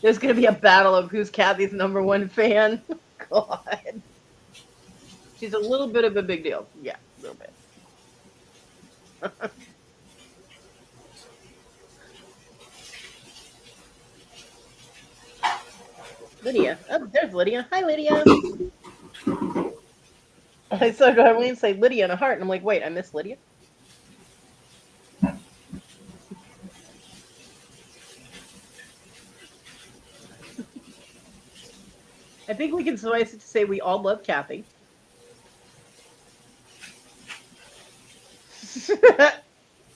There's going to be a battle of who's Kathy's #1 fan. God. She's a little bit of a big deal. Yeah, a little bit. Lydia. Oh, there's Lydia. Hi, Lydia. I saw Darlene say Lydia in a heart, and I'm like, wait, I missed Lydia? I think we can suffice it to say we all love Kathy.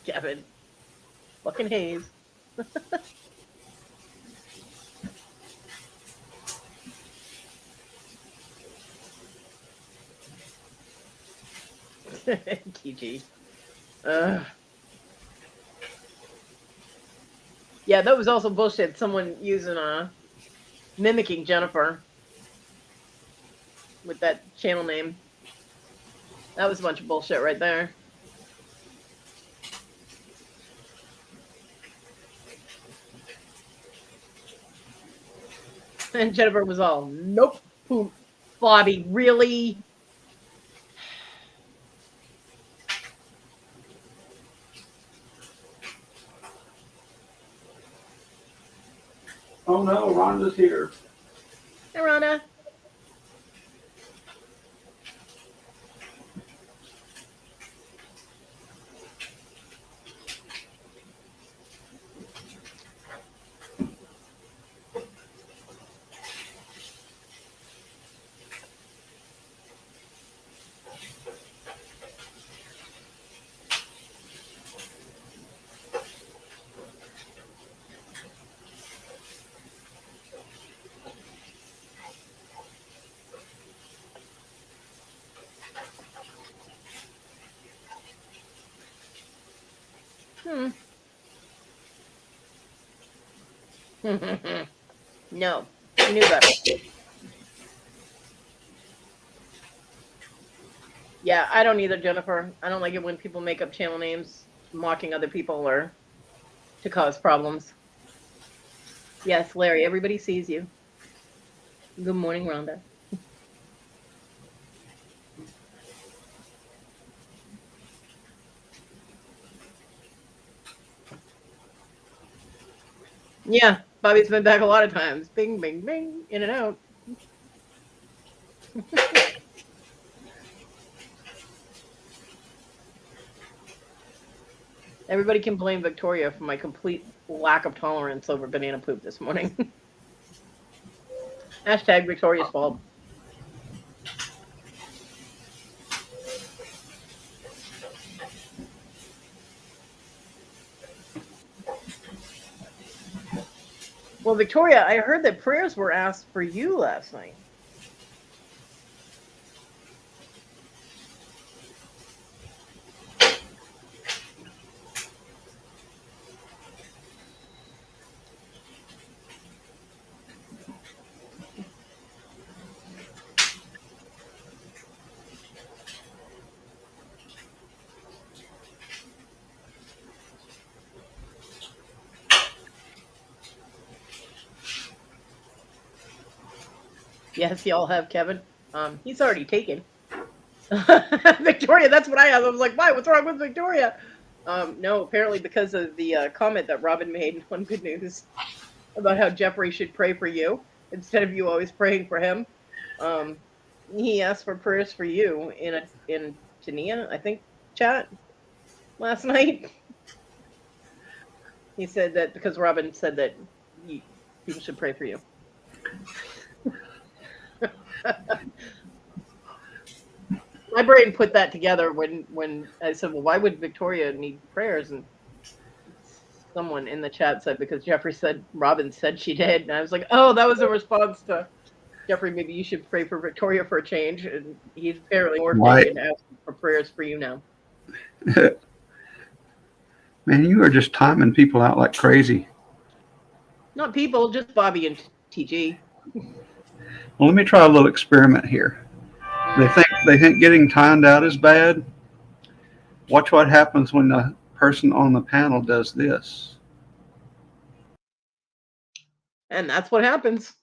Kevin. Fucking Hayes. Kiji. Yeah, that was also bullshit. Someone using mimicking Jennifer with that channel name. That was a bunch of bullshit right there. And Jennifer was all, nope, poop, Bobby, really? Oh no, Rhonda's here. Hey, Rhonda. No, you knew better. Yeah, I don't either, Jennifer. I don't like it when people make up channel names mocking other people or to cause problems. Yes, Larry, everybody sees you. Good morning, Rhonda. Yeah, Bobby's been back a lot of times. Bing, bing, bing, in and out. Everybody can blame Victoria for my complete lack of tolerance over banana poop this morning. Hashtag Victoria's fault. Well, Victoria, I heard that prayers were asked for you last night. Yes, y'all have Kevin. He's already taken. Victoria, that's what I have. I was like, why? What's wrong with Victoria? No, apparently because of the comment that Robin made on Good News about how Jeffrey should pray for you instead of you always praying for him. Um, he asked for prayers for you in Tania, I think, chat last night. He said that because Robin said that people should pray for you. My brain put that together when I said, "Well, why would Victoria need prayers?" And someone in the chat said because Jeffrey said Robin said she did, and I was like, "Oh, that was a response to Jeffrey. Maybe you should pray for Victoria for a change." And he's apparently morphed Right. into asking for prayers for you now. Man, you are just timing people out like crazy. Not people, just Bobby and TG. Well, let me try a little experiment here. They think getting timed out is bad. Watch what happens when the person on the panel does this. And that's what happens.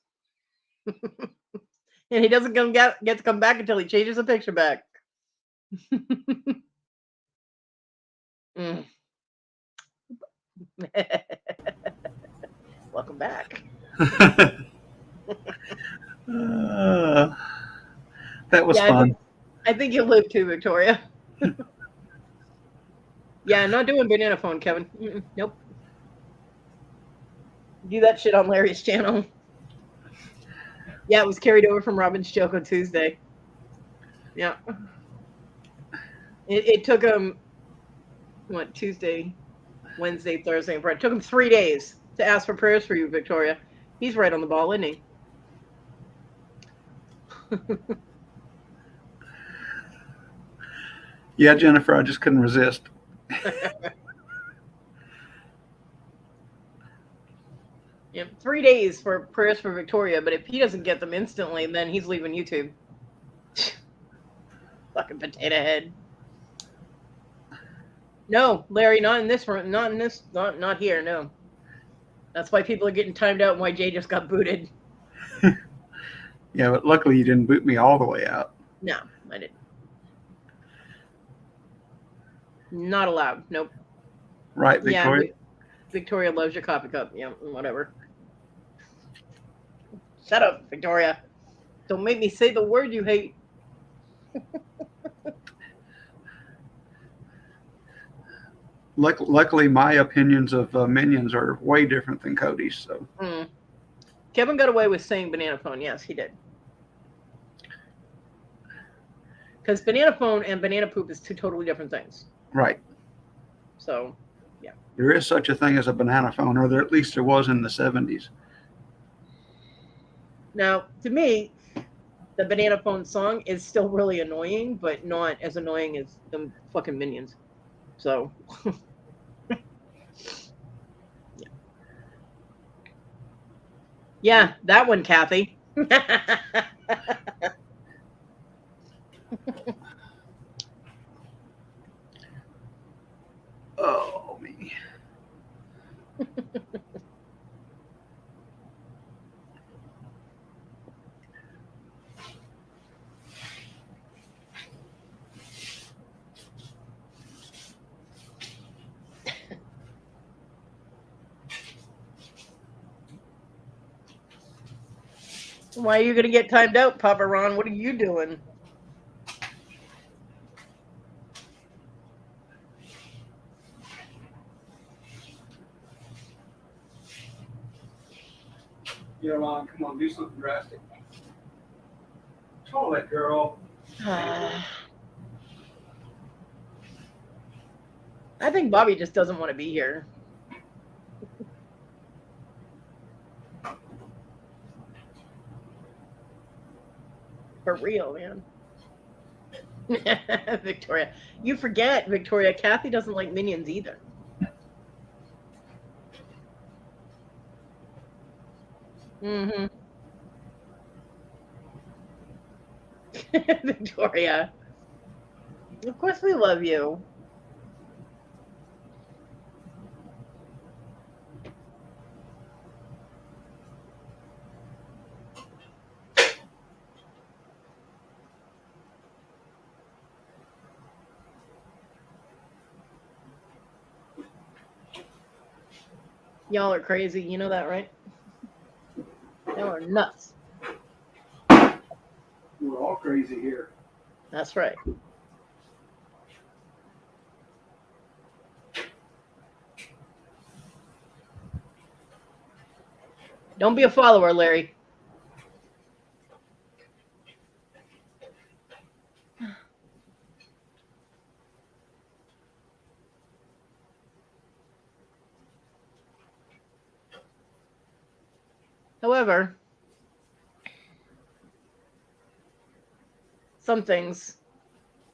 And he doesn't get to come back until he changes the picture back. Mm. Welcome back. That was fun. I think you'll live too, Victoria. Yeah, not doing banana phone, Kevin. Nope. Do that shit on Larry's channel. Yeah, it was carried over from Robin's joke on Tuesday. Yeah. It took him, what, Tuesday, Wednesday, Thursday, and Friday. It took him 3 days to ask for prayers for you, Victoria. He's right on the ball, isn't he? Yeah, Jennifer, I just couldn't resist. Yeah, 3 days for prayers for Victoria, but if he doesn't get them instantly, then he's leaving YouTube. Fucking potato head. No, Larry, not in this room. Not in this. Not here. No. That's why people are getting timed out and why Jay just got booted. Yeah, but luckily you didn't boot me all the way out. No, I didn't. Not allowed. Nope. Right, Victoria? Yeah, Victoria loves your coffee cup. Yeah, whatever. Shut up, Victoria. Don't make me say the word you hate. Luckily, my opinions of minions are way different than Kodi's. So Kevin got away with saying banana phone. Yes, he did. Because banana phone and banana poop is two totally different things. Right. So, yeah. There is such a thing as a banana phone, or at least there was in the 70s. Now, to me, the banana phone song is still really annoying, but not as annoying as the fucking minions. So, yeah, that one, Kathy. Oh, me. Why are you gonna get timed out, Papa Ron? What are you doing? Yeah, Ron, come on, do something drastic. Toilet girl. I think Bobby just doesn't want to be here. For real, man. Victoria. You forget, Victoria, Kathy doesn't like Minions either. Mm-hmm. Victoria. Of course we love you. Y'all are crazy. You know that, right? Y'all are nuts. We're all crazy here. That's right. Don't be a follower, Larry. However, some things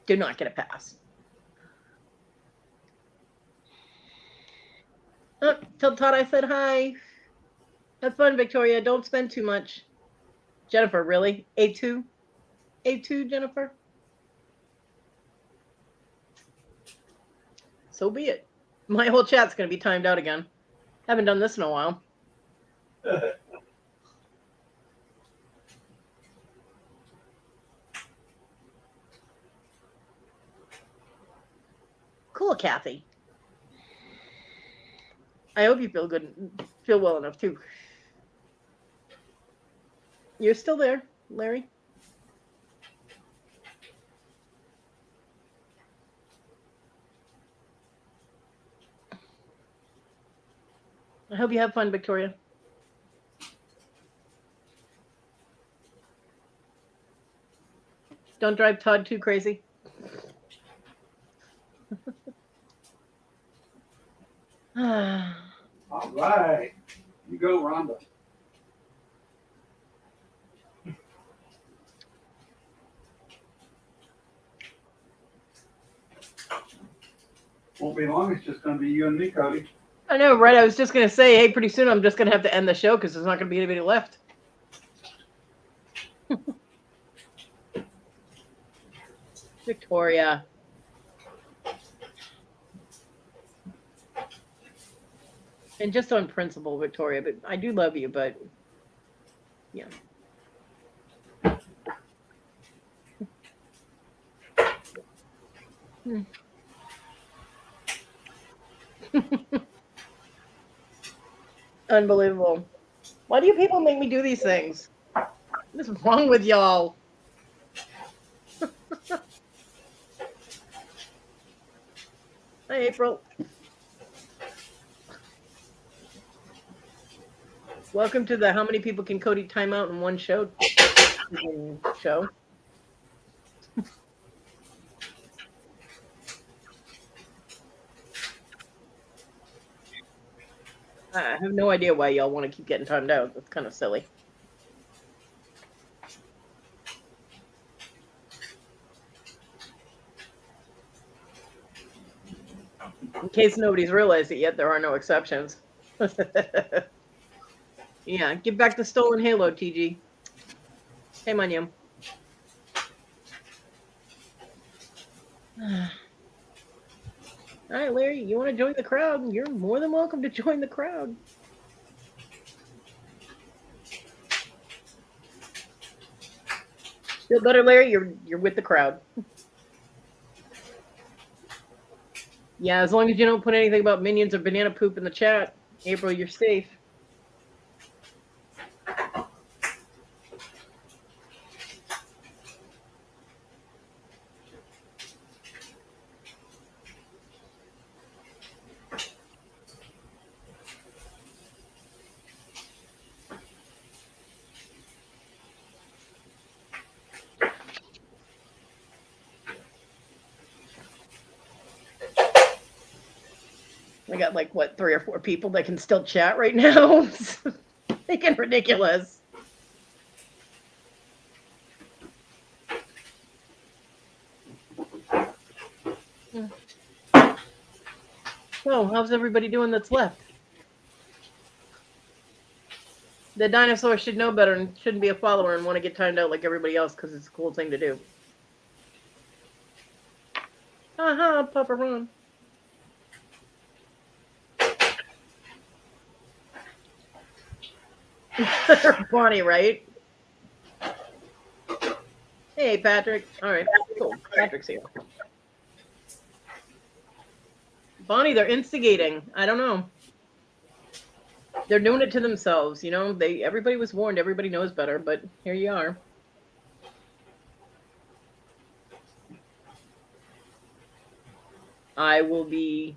do not get a pass. Oh, tell Todd I said hi. Have fun, Victoria. Don't spend too much. Jennifer, really? A2? A2, Jennifer? So be it. My whole chat's going to be timed out again. Haven't done this in a while. Cool, Kathy. I hope you feel good, feel well enough too. You're still there, Larry? I hope you have fun, Victoria. Don't drive Todd too crazy. All right. You go, Rhonda. Won't be long. It's just going to be you and me, Kodi. I know, right? I was just going to say, hey, pretty soon I'm just going to have to end the show because there's not going to be anybody left. Victoria. And just on principle, Victoria, but I do love you, but yeah. Unbelievable. Why do you people make me do these things? What is wrong with y'all? Hi, April. Welcome to the How Many People Can Kodi Time Out in One Show show. I have no idea why y'all want to keep getting timed out. That's kind of silly. In case nobody's realized it yet, there are no exceptions. Yeah, give back the stolen halo, TG. Hey, Manyam. All right, Larry, you want to join the crowd? You're more than welcome to join the crowd. Feel better, Larry? You're with the crowd. Yeah, as long as you don't put anything about minions or banana poop in the chat, April, you're safe. I got like what 3 or 4 people that can still chat right now. It's freaking ridiculous. So, how's everybody doing that's left? The dinosaur should know better and shouldn't be a follower and want to get timed out like everybody else because it's a cool thing to do. Haha, Papa Ron. Bonnie, right? Hey, Patrick. All right, cool. Patrick's here. Bonnie, they're instigating. I don't know. They're doing it to themselves, you know. Everybody was warned. Everybody knows better, but here you are. I will be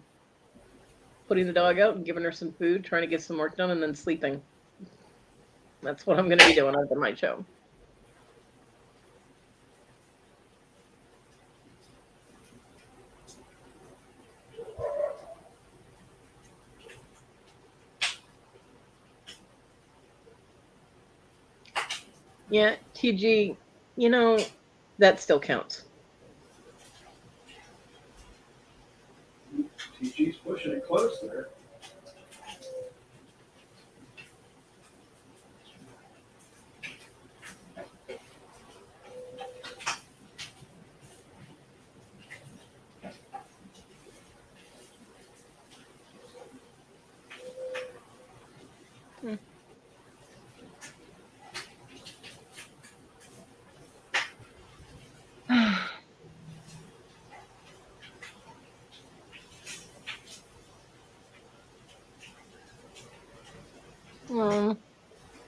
putting the dog out and giving her some food, trying to get some work done, and then sleeping. That's what I'm going to be doing after my show. Yeah, TG, you know, that still counts. TG's pushing it close there.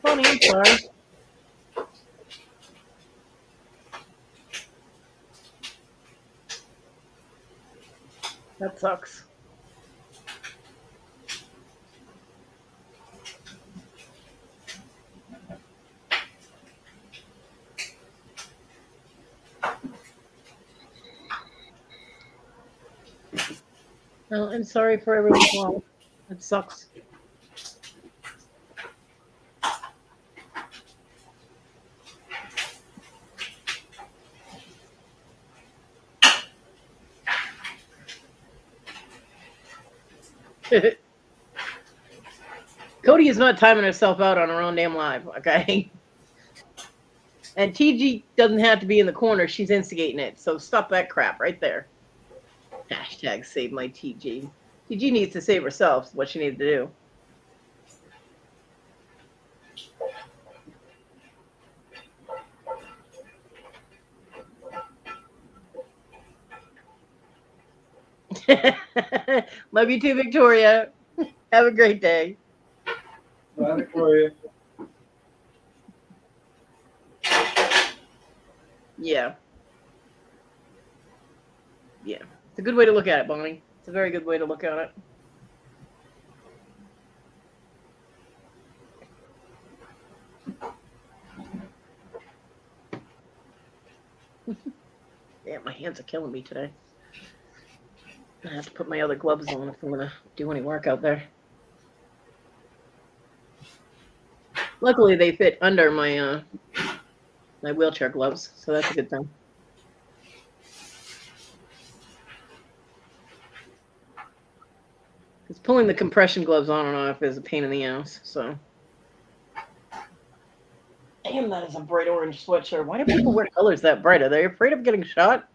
Funny, I'm sorry. That sucks. Well, I'm sorry for everyone's loss. It sucks. Kodi is not timing herself out on her own damn live, okay? And TG doesn't have to be in the corner. She's instigating it. So stop that crap right there. Hashtag save my TG. TG needs to save herself. What she needs to do. Love you too, Victoria. Have a great day. Bye, Victoria. Yeah. Yeah. It's a good way to look at it, Bonnie. It's a very good way to look at it. Yeah, my hands are killing me today. I have to put my other gloves on if I'm going to do any work out there. Luckily, they fit under my my wheelchair gloves, so that's a good thing. Because pulling the compression gloves on and off is a pain in the ass, so. Damn, that is a bright orange sweatshirt. Why do people wear colors that bright? Are they afraid of getting shot?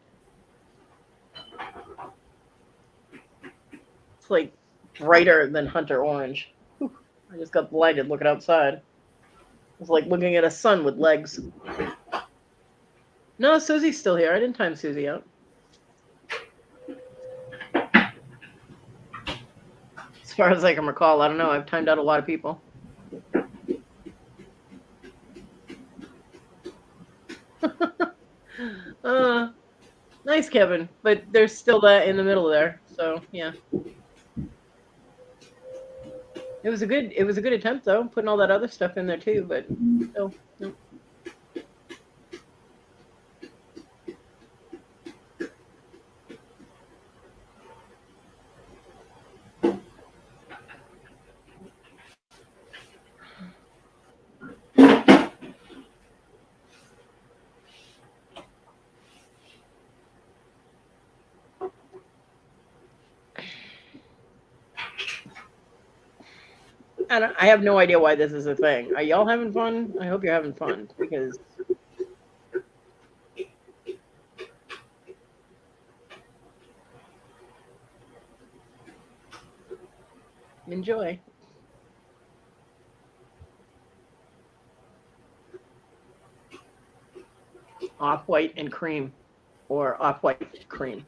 It's like brighter than Hunter orange. Whew, I just got blinded looking outside. It's like looking at a sun with legs. No, Susie's still here. I didn't time Susie out. As far as I can recall, I don't know. I've timed out a lot of people. Nice, Kevin. But there's still that in the middle there. So yeah. It was a good attempt though, putting all that other stuff in there too, but still, no. I have no idea why this is a thing. Are y'all having fun? I hope you're having fun because enjoy. Off-white and cream or off-white cream.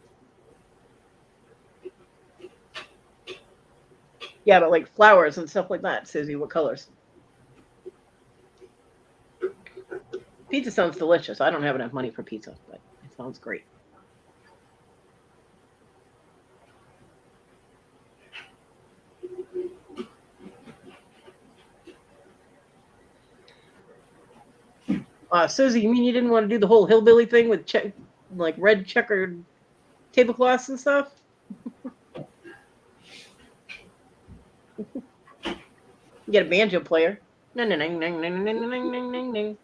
Yeah, but like flowers and stuff like that, Susie, what colors? Pizza sounds delicious. I don't have enough money for pizza, but it sounds great. Susie, you mean you didn't want to do the whole hillbilly thing with like red checkered tablecloths and stuff? You get a banjo player. No, no, no, no, no, no, no, no, no,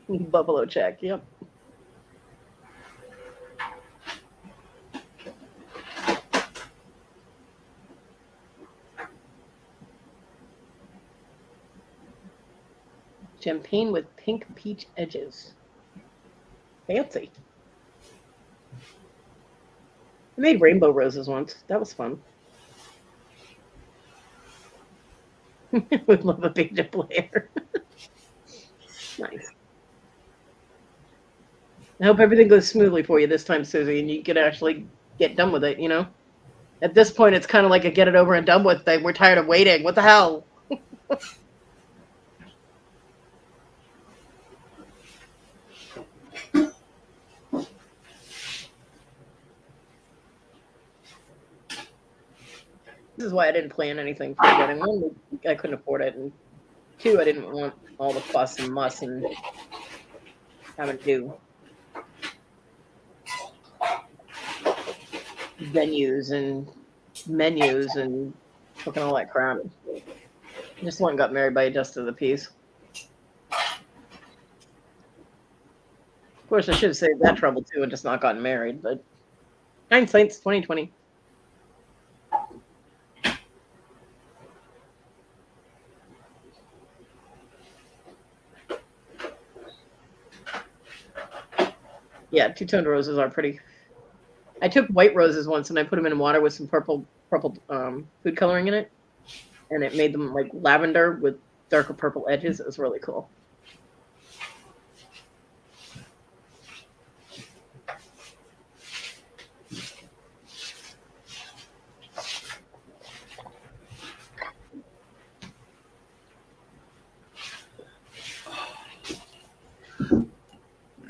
no. Buffalo check, yep. Champagne with pink peach edges. Fancy. I made rainbow roses once. That was fun. Would love a banjo player. Nice. I hope everything goes smoothly for you this time, Susie, and you can actually get done with it, you know? At this point, it's kind of like a get it over and done with thing. We're tired of waiting. What the hell? This is why I didn't plan anything for the wedding. One, I couldn't afford it, and two, I didn't want all the fuss and muss and having to do venues and menus and fucking all that crap. Just went and got married by a justice of the peace. Of course, I should have saved that trouble too and just not gotten married, but hindsight's 2020. Yeah, two-toned roses are pretty. I took white roses once and I put them in water with some purple food coloring in it, and it made them like lavender with darker purple edges. It was really cool.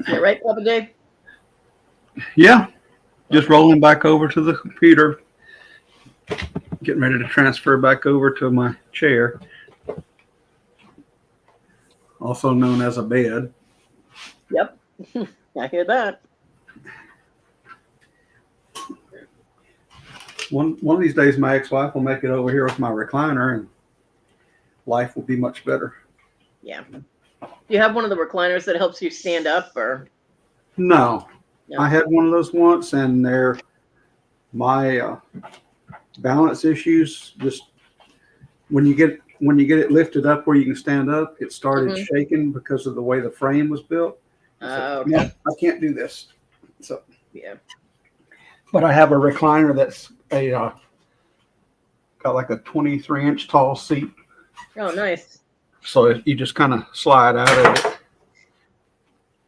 Yeah, right, Papa Dave? Yeah, just rolling back over to the computer, getting ready to transfer back over to my chair, also known as a bed. Yep, I hear that. One of these days, my ex-wife will make it over here with my recliner, and life will be much better. Yeah. Do you have one of the recliners that helps you stand up, or? No. I had one of those once, and my balance issues, just when you get it lifted up where you can stand up, it started shaking because of the way the frame was built. Okay. No, I can't do this. So yeah. But I have a recliner that's got like a 23-inch tall seat. Oh, nice. So you just kind of slide out of it.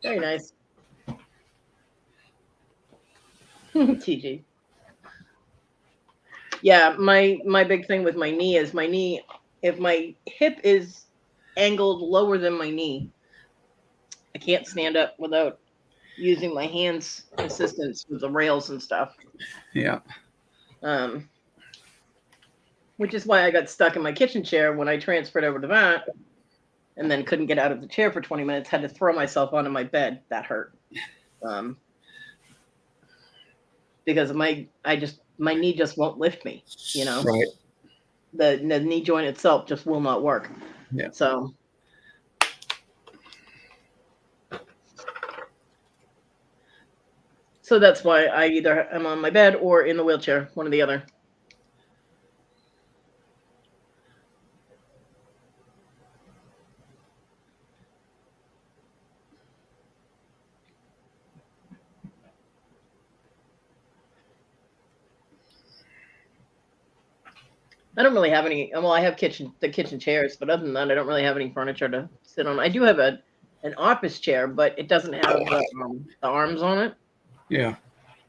Very nice. TG. Yeah, my big thing with my knee is if my hip is angled lower than my knee, I can't stand up without using my hands assistance with the rails and stuff. Yeah. Which is why I got stuck in my kitchen chair when I transferred over to that, and then couldn't get out of the chair for 20 minutes. Had to throw myself onto my bed. That hurt. Because my knee just won't lift me, you know. Right. The knee joint itself just will not work. Yeah. So So that's why I either am on my bed or in the wheelchair, one or the other. I don't really have any. Well, I have the kitchen chairs, but other than that, I don't really have any furniture to sit on. I do have an office chair, but it doesn't have the arms on it, Yeah.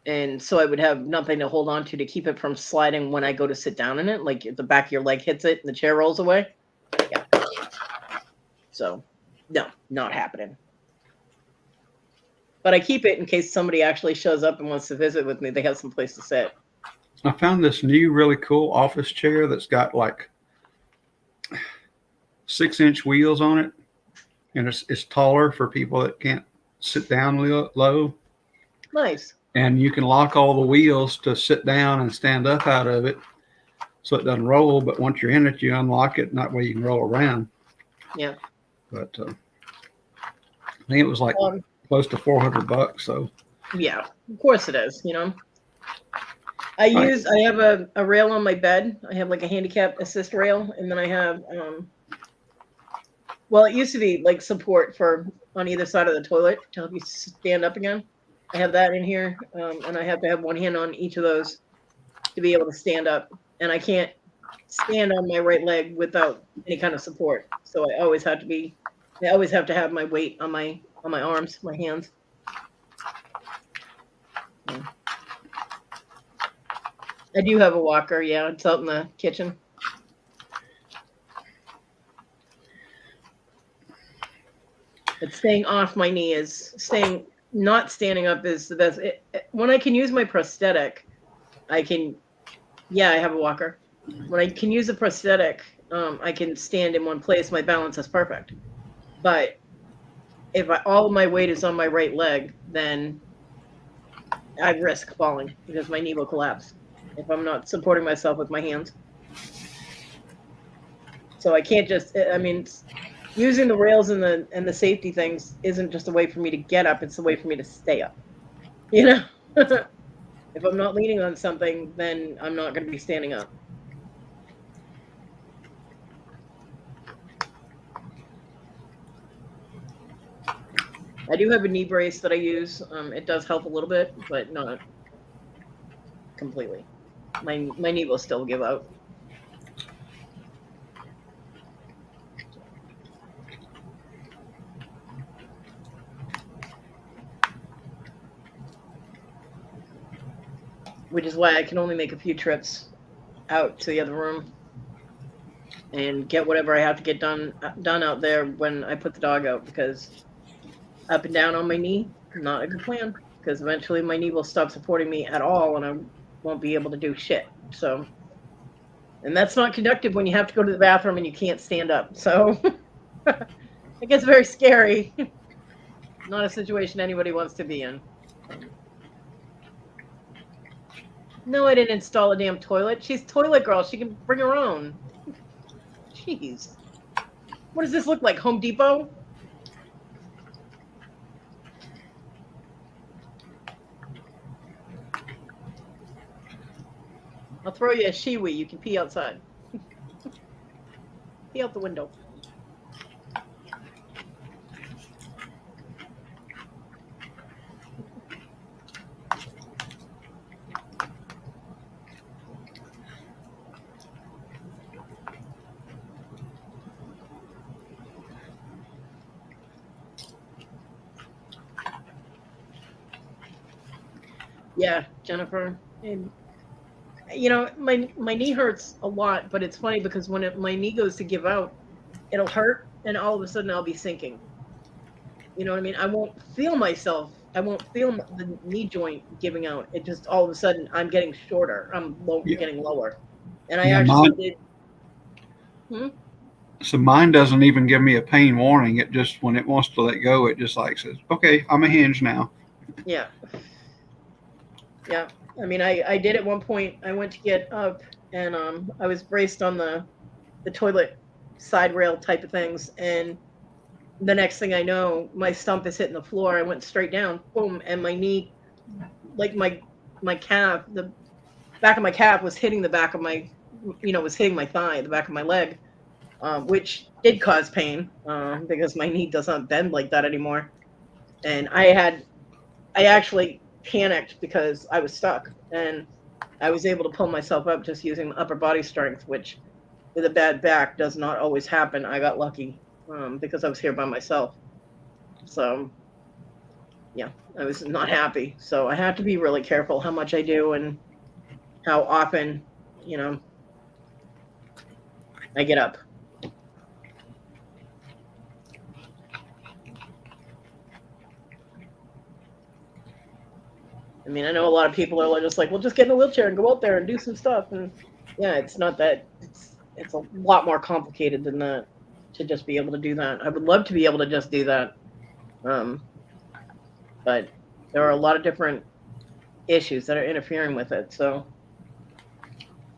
and so I would have nothing to hold on to keep it from sliding when I go to sit down in it. Like the back of your leg hits it, and the chair rolls away. Yeah. So, no, not happening. But I keep it in case somebody actually shows up and wants to visit with me. They have some place to sit. I found this new really cool office chair that's got like 6-inch wheels on it, and it's taller for people that can't sit down low. Nice. And you can lock all the wheels to sit down and stand up out of it, so it doesn't roll. But once you're in it, you unlock it, and that way you can roll around. Yeah. But I think it was like close to $400. So yeah, of course it is. I have a rail on my bed. I have like a handicap assist rail, and then I have well, it used to be like support for on either side of the toilet to help you stand up again. I have that in here, and I have to have one hand on each of those to be able to stand up, and I can't stand on my right leg without any kind of support. So I always have to have my weight on my arms, my hands. Yeah. I do have a walker. Yeah, it's out in the kitchen. But staying off my knee not standing up is the best. When I can use my prosthetic, I have a walker. When I can use a prosthetic, I can stand in one place. My balance is perfect. But if all of my weight is on my right leg, then I risk falling because my knee will collapse if I'm not supporting myself with my hands. So I can't using the rails and the safety things isn't just a way for me to get up, it's a way for me to stay up. If I'm not leaning on something, then I'm not going to be standing up. I do have a knee brace that I use. It does help a little bit, but not completely. My knee will still give out. Which is why I can only make a few trips out to the other room and get whatever I have to get done out there when I put the dog out, because up and down on my knee, not a good plan, because eventually my knee will stop supporting me at all and I won't be able to do shit. So, and that's not conductive when you have to go to the bathroom and you can't stand up. So it gets very scary. Not a situation anybody wants to be in. No, I didn't install a damn toilet. She's toilet girl. She can bring her own. Jeez. What does this look like, Home Depot? I'll throw you a shiwi. You can pee outside. Pee out the window. Yeah, Jennifer. And my knee hurts a lot, but it's funny because when my knee goes to give out, it'll hurt, and all of a sudden I'll be sinking. You know what I mean? I won't feel myself. I won't feel the knee joint giving out. It just all of a sudden I'm getting shorter. I'm getting lower, and I actually did. So mine doesn't even give me a pain warning. It just, when it wants to let go, it just like says, "Okay, I'm a hinge now." Yeah. Yeah. I mean, I did at one point. I went to get up, and I was braced on the toilet side rail type of things, and the next thing I know, my stump is hitting the floor. I went straight down, boom, and my knee like my calf, the back of my calf was hitting the back of my, was hitting my thigh, the back of my leg, which did cause pain because my knee doesn't bend like that anymore. And I actually panicked because I was stuck, and I was able to pull myself up just using upper body strength, which with a bad back does not always happen. I got lucky because I was here by myself. So yeah, I was not happy. So I have to be really careful how much I do and how often, you know, I get up. I mean, I know a lot of people are just like, well, just get in a wheelchair and go out there and do some stuff. And yeah, it's not that. It's a lot more complicated than that to just be able to do that. I would love to be able to just do that, but there are a lot of different issues that are interfering with it. So,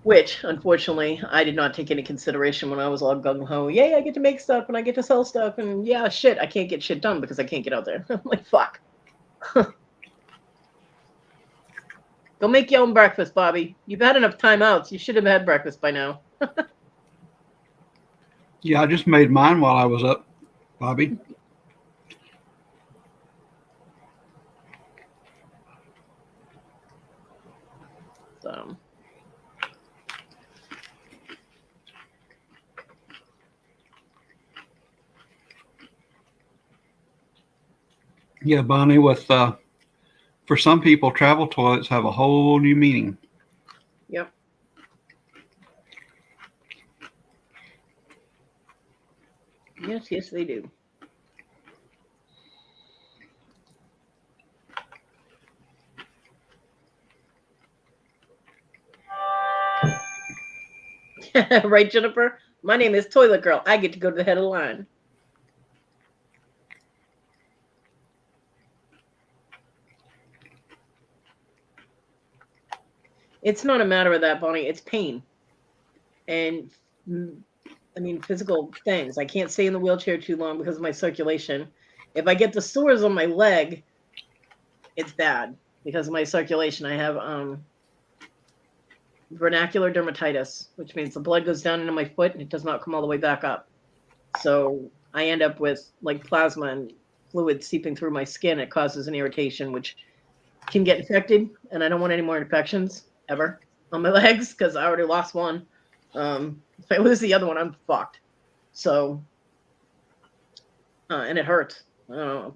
which unfortunately I did not take into consideration when I was all gung ho. Yay, I get to make stuff and I get to sell stuff, and yeah, shit, I can't get shit done because I can't get out there. I'm like, fuck. Go make your own breakfast, Bobby. You've had enough timeouts. You should have had breakfast by now. Yeah, I just made mine while I was up, Bobby. So. Yeah, Bonnie, with for some people, travel toilets have a whole new meaning. Yep. Yes, they do. Right, Jennifer? My name is Toilet Girl. I get to go to the head of the line. It's not a matter of that, Bonnie. It's pain. And I mean, physical things. I can't stay in the wheelchair too long because of my circulation. If I get the sores on my leg, it's bad because of my circulation. I have vernacular dermatitis, which means the blood goes down into my foot and it does not come all the way back up. So I end up with like plasma and fluid seeping through my skin. It causes an irritation, which can get infected, and I don't want any more infections ever on my legs because I already lost one. If I lose the other one, I'm fucked. So, and it hurts.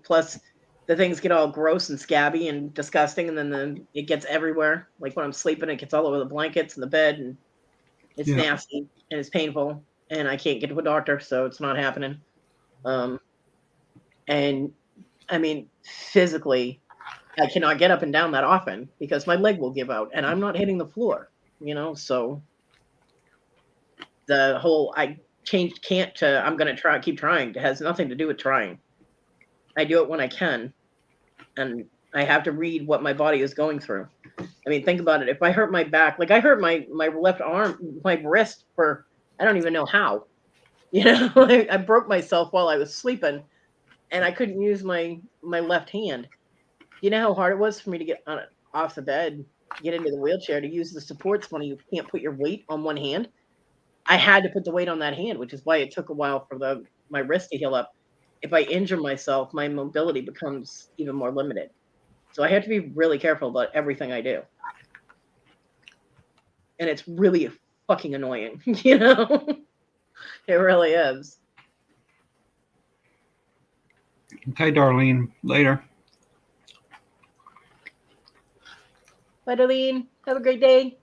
Plus, the things get all gross and scabby and disgusting, and then it gets everywhere. Like when I'm sleeping, it gets all over the blankets and the bed, and it's nasty and it's painful, and I can't get to a doctor, so it's not happening. And I mean, physically, I cannot get up and down that often because my leg will give out and I'm not hitting the floor, so the whole I changed can't to I'm going to keep trying. It has nothing to do with trying. I do it when I can, and I have to read what my body is going through. I mean, think about it. If I hurt my back, like I hurt my left arm, my wrist for, I don't even know how, I broke myself while I was sleeping and I couldn't use my left hand. You know how hard it was for me to get off the bed, get into the wheelchair, to use the supports when you can't put your weight on one hand? I had to put the weight on that hand, which is why it took a while for my wrist to heal up. If I injure myself, my mobility becomes even more limited. So I have to be really careful about everything I do. And it's really fucking annoying, It really is. Okay, Darlene, later. Bye, Darlene. Have a great day.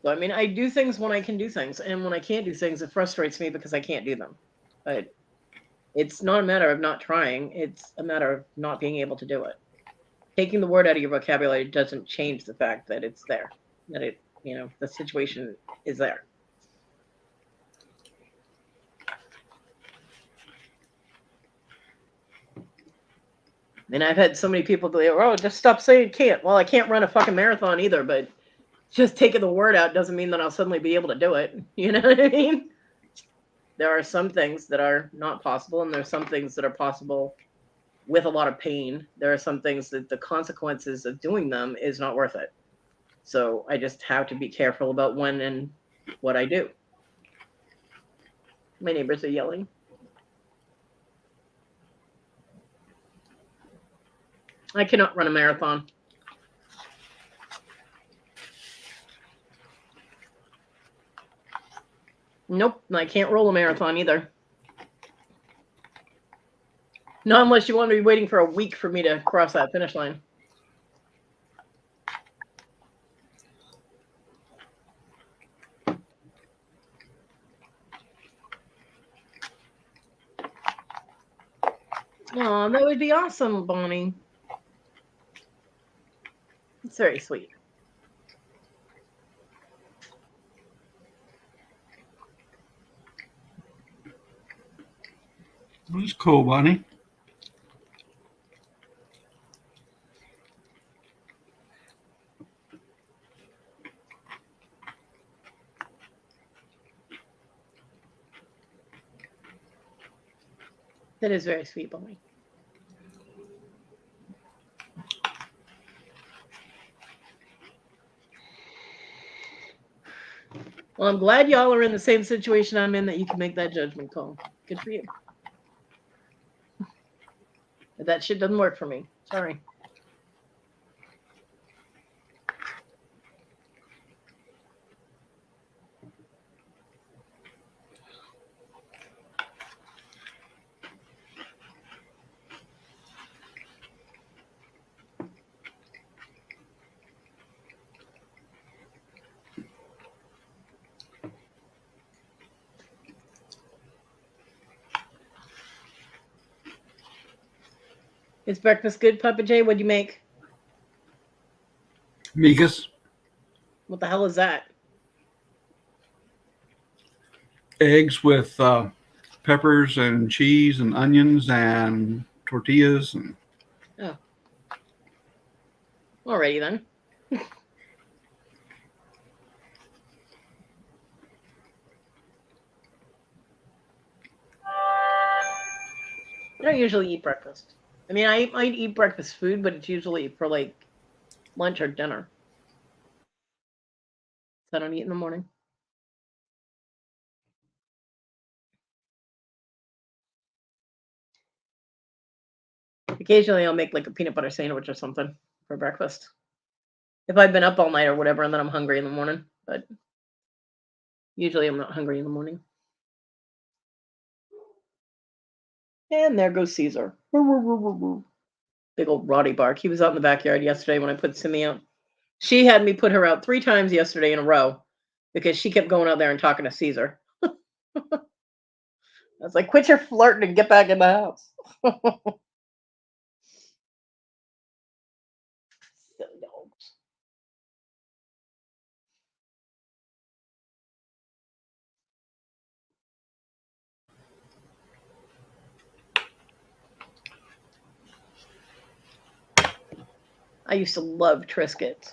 So, I mean, I do things when I can do things. And when I can't do things, it frustrates me because I can't do them. But it's not a matter of not trying. It's a matter of not being able to do it. Taking the word out of your vocabulary doesn't change the fact that it's there, that it, the situation is there. And I've had so many people go, oh, just stop saying can't. Well, I can't run a fucking marathon either, but Just taking the word out doesn't mean that I'll suddenly be able to do it. You know what I mean? There are some things that are not possible, and there's some things that are possible with a lot of pain. There are some things that the consequences of doing them is not worth it. So I just have to be careful about when and what I do. My neighbors are yelling. I cannot run a marathon. Nope, I can't roll a marathon either. Not unless you want to be waiting for a week for me to cross that finish line. Oh, that would be awesome, Bonnie. It's very sweet. It was cool, Bonnie. That is very sweet, Bonnie. Well, I'm glad y'all are in the same situation I'm in that you can make that judgment call. Good for you. But that shit doesn't work for me. Sorry. Is breakfast good, Papa J? What'd you make? Migas, What the hell is that? eggs with peppers and cheese and onions and tortillas. And Oh. Alrighty then. I don't usually eat breakfast. I mean, I might eat breakfast food, but it's usually for like lunch or dinner. So I don't eat in the morning. Occasionally, I'll make like a peanut butter sandwich or something for breakfast. If I've been up all night or whatever, and then I'm hungry in the morning. But usually, I'm not hungry in the morning. And there goes Caesar. Big old Roddy bark. He was out in the backyard yesterday when I put Simi out. She had me put her out 3 times yesterday in a row because she kept going out there and talking to Caesar. I was like, quit your flirting and get back in the house. Silly dogs. I used to love Triscuits.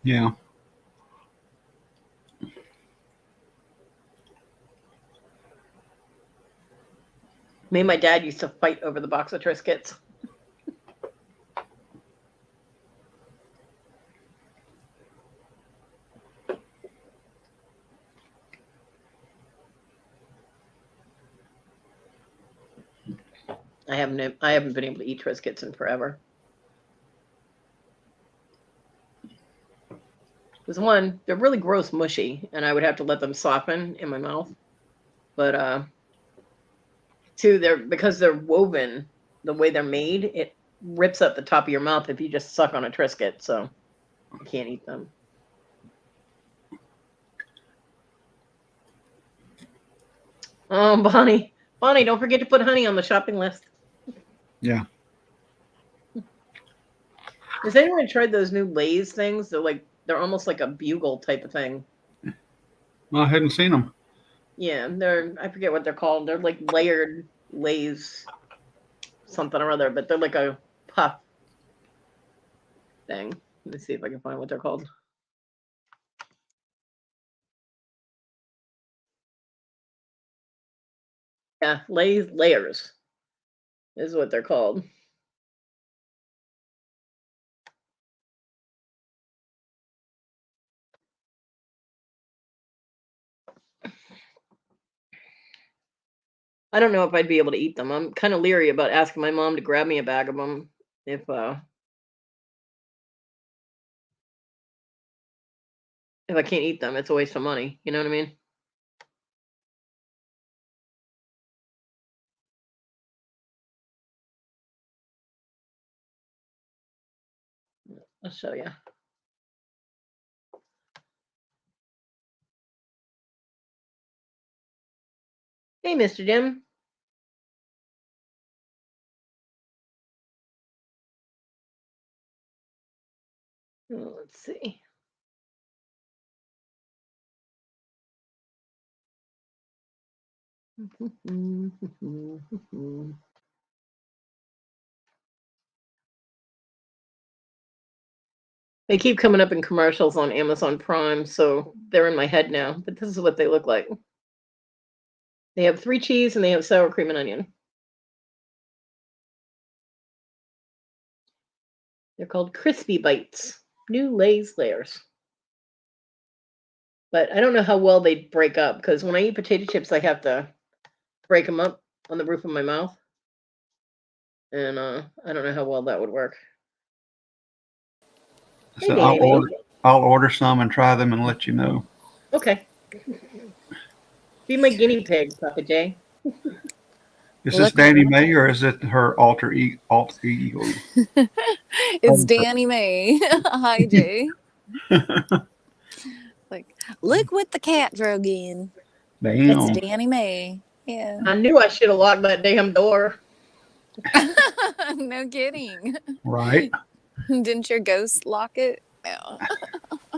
yeah, Me and my dad used to fight over the box of Triscuits. I haven't been able to eat Triscuits in forever. Because one, they're really gross mushy, and I would have to let them soften in my mouth. But two, because they're woven the way they're made, it rips up the top of your mouth if you just suck on a Triscuit, so I can't eat them. Oh, Bonnie, don't forget to put honey on the shopping list. yeah. Has anyone tried those new Lay's things? They're almost like a bugle type of thing. Well, I hadn't seen them. Yeah, I forget what they're called. They're like layered Lay's something or other, but they're like a puff thing. Let me see if I can find what they're called. Yeah, layers is what they're called. I don't know if I'd be able to eat them. I'm kind of leery about asking my mom to grab me a bag of them if I can't eat them. It's a waste of money. You know what I mean? I'll show you. Hey, Mr. Jim. Let's see. They keep coming up in commercials on Amazon Prime, so they're in my head now. But this is what they look like. They have 3 cheese and they have sour cream and onion. They're called crispy bites. New Lay's layers. But I don't know how well they break up because when I eat potato chips, I have to break them up on the roof of my mouth. And I don't know how well that would work. Hey, So Davey. I'll order some and try them and let you know. Okay. Be my guinea pig, Papa J. Is this Danny May or is it her alter ego? It's Danny May. Hi, Jay. Like, look what the cat drug in. Damn. It's Danny May. Yeah. I knew I should have locked that damn door. No kidding. Right. Didn't your ghost lock it? No.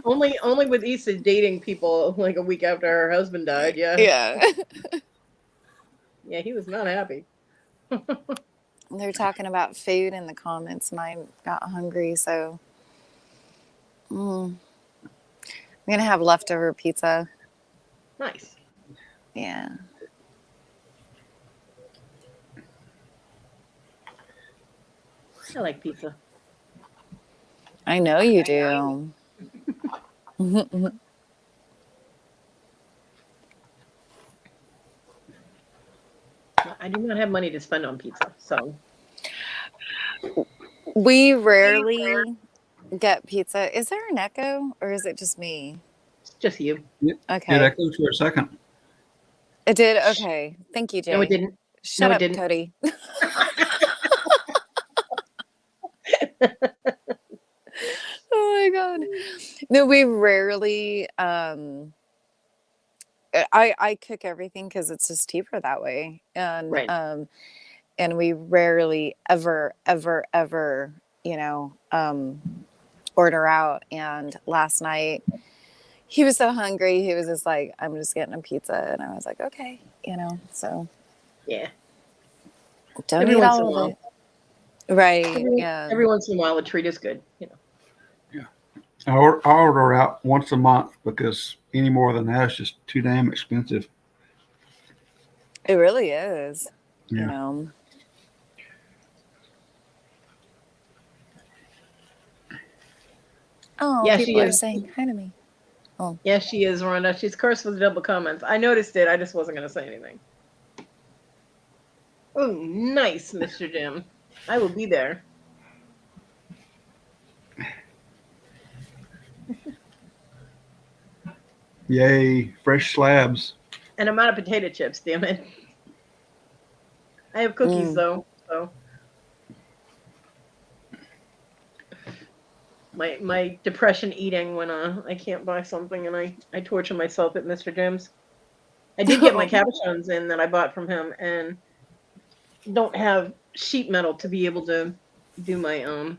Only with Issa dating people like a week after her husband died. Yeah. Yeah. Yeah, he was not happy. They're talking about food in the comments, and I got hungry, so I'm gonna have leftover pizza. Nice. Yeah. I like pizza. I know you do. I do not have money to spend on pizza, so We rarely get pizza. Is there an echo, or is it just me? it's just you. Okay. Did I go for a second? It did? Okay. Thank you, Jay. No, it didn't. Shut No, it up, didn't. Kodi. Oh my God. No, we rarely I cook everything because it's just cheaper that way. And Right. And we rarely ever, order out. And last night he was so hungry, he was just like, I'm just getting a pizza. And I was like, okay, so Yeah. don't Every eat once in a all of while. it. Right. Yeah. Every once in a while, a treat is good. I order out once a month because any more than that is just too damn expensive. It really is. Yeah. Oh, Yeah, people are saying hi to me. Oh. Yeah, she is, Rhonda. She's cursed with double comments. I noticed it. I just wasn't going to say anything. Oh, nice, Mr. Jim. I will be there. Yay, fresh slabs. And I'm out of potato chips, damn it. I have cookies, though, so. My depression eating when I can't buy something and I torture myself at Mr. Jim's. I did get my cabochons in that I bought from him and don't have sheet metal to be able to do my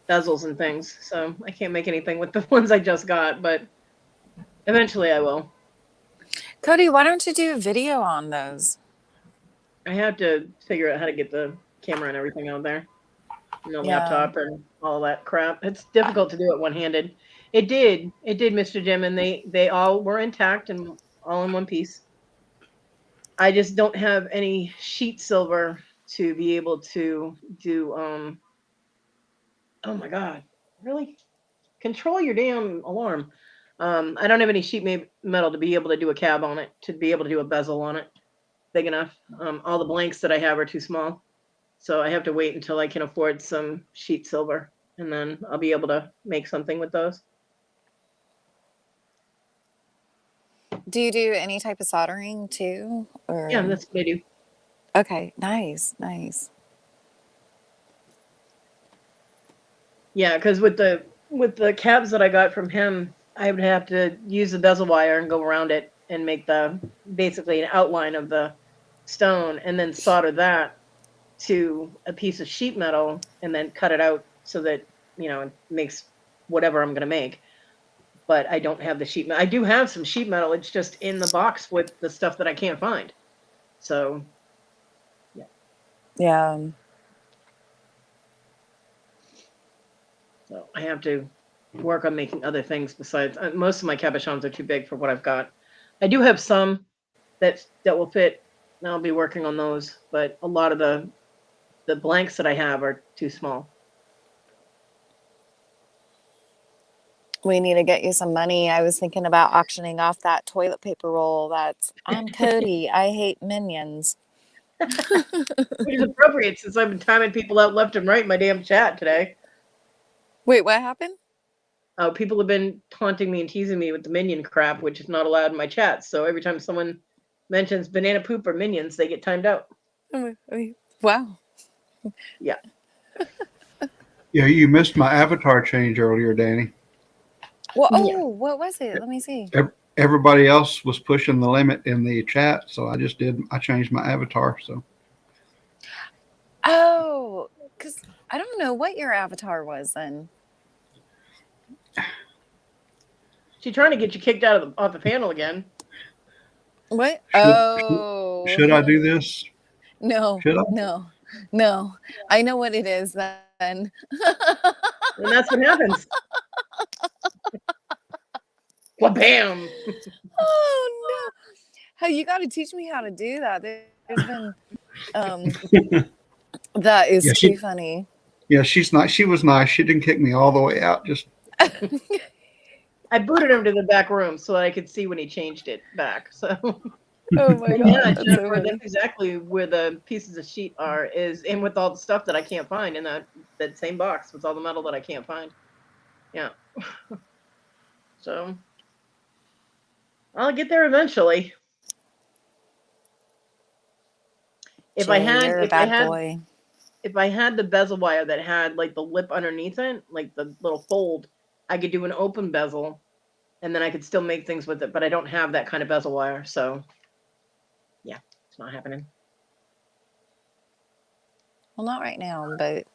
bezels and things, so I can't make anything with the ones I just got, but eventually I will. Kodi, why don't you do a video on those? I have to figure out how to get the camera and everything out there. And the laptop and all that crap. It's difficult to do it one-handed. It did, Mr. Jim, and they all were intact and all in one piece. I just don't have any sheet silver to be able to do. Oh my god, really? Control your damn alarm. I don't have any metal to be able to do a cab on it, to be able to do a bezel on it big enough. All the blanks that I have are too small. So I have to wait until I can afford some sheet silver, and then I'll be able to make something with those. Do you do any type of soldering too? Yeah, Or that's what I do. okay, nice, nice. Yeah, because with the cabs that I got from him, I would have to use the bezel wire and go around it and make the basically an outline of the stone, and then solder that to a piece of sheet metal, and then cut it out so that it makes whatever I'm going to make. But I don't have the sheet metal. I do have some sheet metal. It's just in the box with the stuff that I can't find. So, yeah. Yeah. So I have to work on making other things besides. Most of my cabochons are too big for what I've got. I do have some that will fit, and I'll be working on those. But a lot of the blanks that I have are too small. We need to get you some money. I was thinking about auctioning off that toilet paper roll. That's I'm Kodi. I hate minions. Which is appropriate since I've been timing people out left and right in my damn chat today. Wait, what happened? Oh, people have been taunting me and teasing me with the minion crap, which is not allowed in my chat. So every time someone mentions banana poop or minions, they get timed out. Wow. Yeah. Yeah, you missed my avatar change earlier, Danny. Well, Yeah. what was it? Let me see. Everybody else was pushing the limit in the chat, so I changed my avatar. So Oh, because I don't know what your avatar was then. She's trying to get you kicked out of off the panel again. What? should I do this? No. Should I? No. I know what it is then. And that's what happens. Well, bam. Oh no. Hey, you got to teach me how to do that. There's been that is Yeah, too funny. Yeah, she's nice. She was nice. She didn't kick me all the way out. Just I booted him to the back room so I could see when he changed it back. So Oh my god. yeah, That's Jennifer, so that's exactly where the pieces of sheet are, is in with all the stuff that I can't find in that same box with all the metal that I can't find. Yeah. So I'll get there eventually. If I had the bezel wire that had like the lip underneath it, like the little fold, I could do an open bezel and then I could still make things with it, but I don't have that kind of bezel wire, so yeah, it's not happening. Well, not right now, but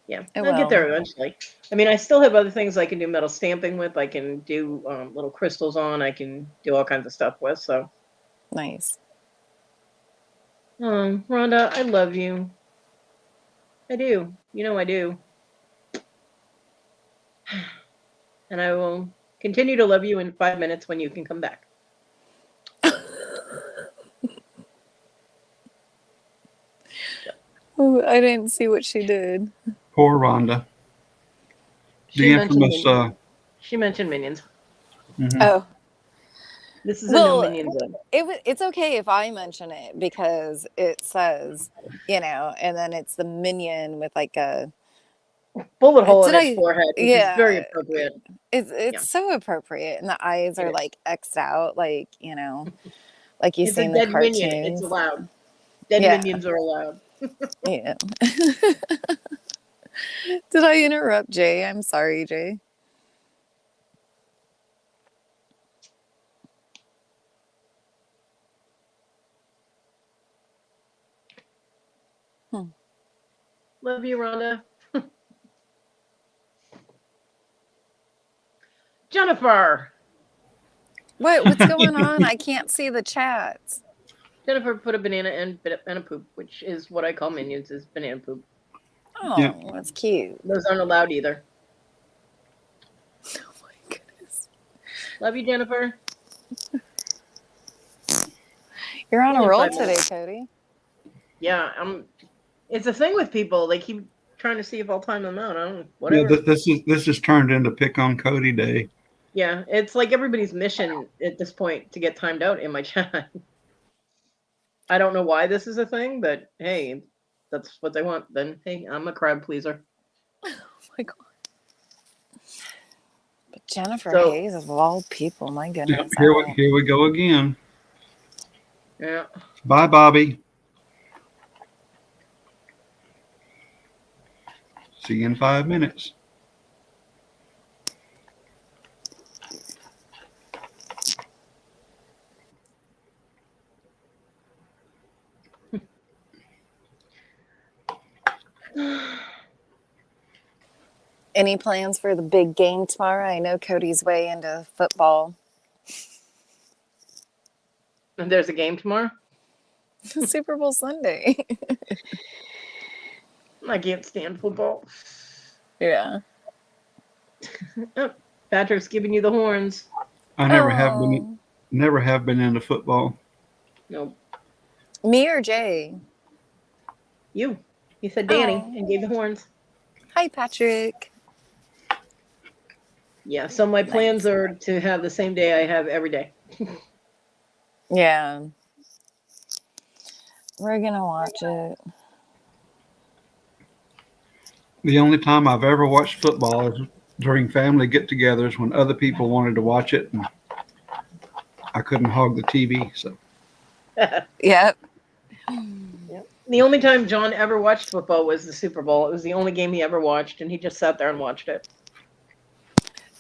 yeah, I'll get there eventually. I mean, I still have other things I can do metal stamping with. I can do little crystals on. I can do all kinds of stuff with. So nice. Rhonda, I love you. I do. You know I do. And I will continue to love you in 5 minutes when you can come back. Oh, I didn't see what she did. poor Rhonda. She mentioned minions. Mm-hmm. Oh. This is a no minions zone. It's okay if I mention it because it says, and then it's the minion with like a bullet hole in its forehead, which is very appropriate. It's so appropriate, and the eyes are like X'd out, like like you see in the cartoons. Minion. It's allowed. Dead minions are allowed. Yeah. Did I interrupt Jay? I'm sorry, Jay. Love you, Rhonda. Jennifer. What's going on? I can't see the chats. Jennifer put a banana and a poop, which is what I call minions, is banana poop. Oh, that's cute. Those aren't allowed either. Oh my goodness. Love you, Jennifer. You're on a Only roll 5 today, minutes. Cody. Yeah, it's a thing with people. They keep trying to see if I'll time them out. I don't know. Yeah, Whatever. this is turned into pick on Cody day. Yeah, it's like everybody's mission at this point to get timed out in my chat. I don't know why this is a thing, but hey, that's what they want. Then hey, I'm a crowd pleaser. Oh my god. But Jennifer So Hayes of all people, my Yep, goodness. here we go again. yeah. Bye, Bobby. See you in 5 minutes. Any plans for the big game tomorrow? I know Cody's way into football. And there's a game tomorrow. Super Bowl Sunday. I can't stand football. Yeah. Oh, Patrick's giving you the horns. I never have been into football. Nope. Me or Jay? You. He said Danny Oh. and gave the horns. Hi, Patrick. Yeah, so my plans are to have the same day I have every day. Yeah. We're going to watch it. The only time I've ever watched football is during family get-togethers when other people wanted to watch it, and I couldn't hog the TV. So Yep. The only time John ever watched football was the Super Bowl. It was the only game he ever watched, and he just sat there and watched it.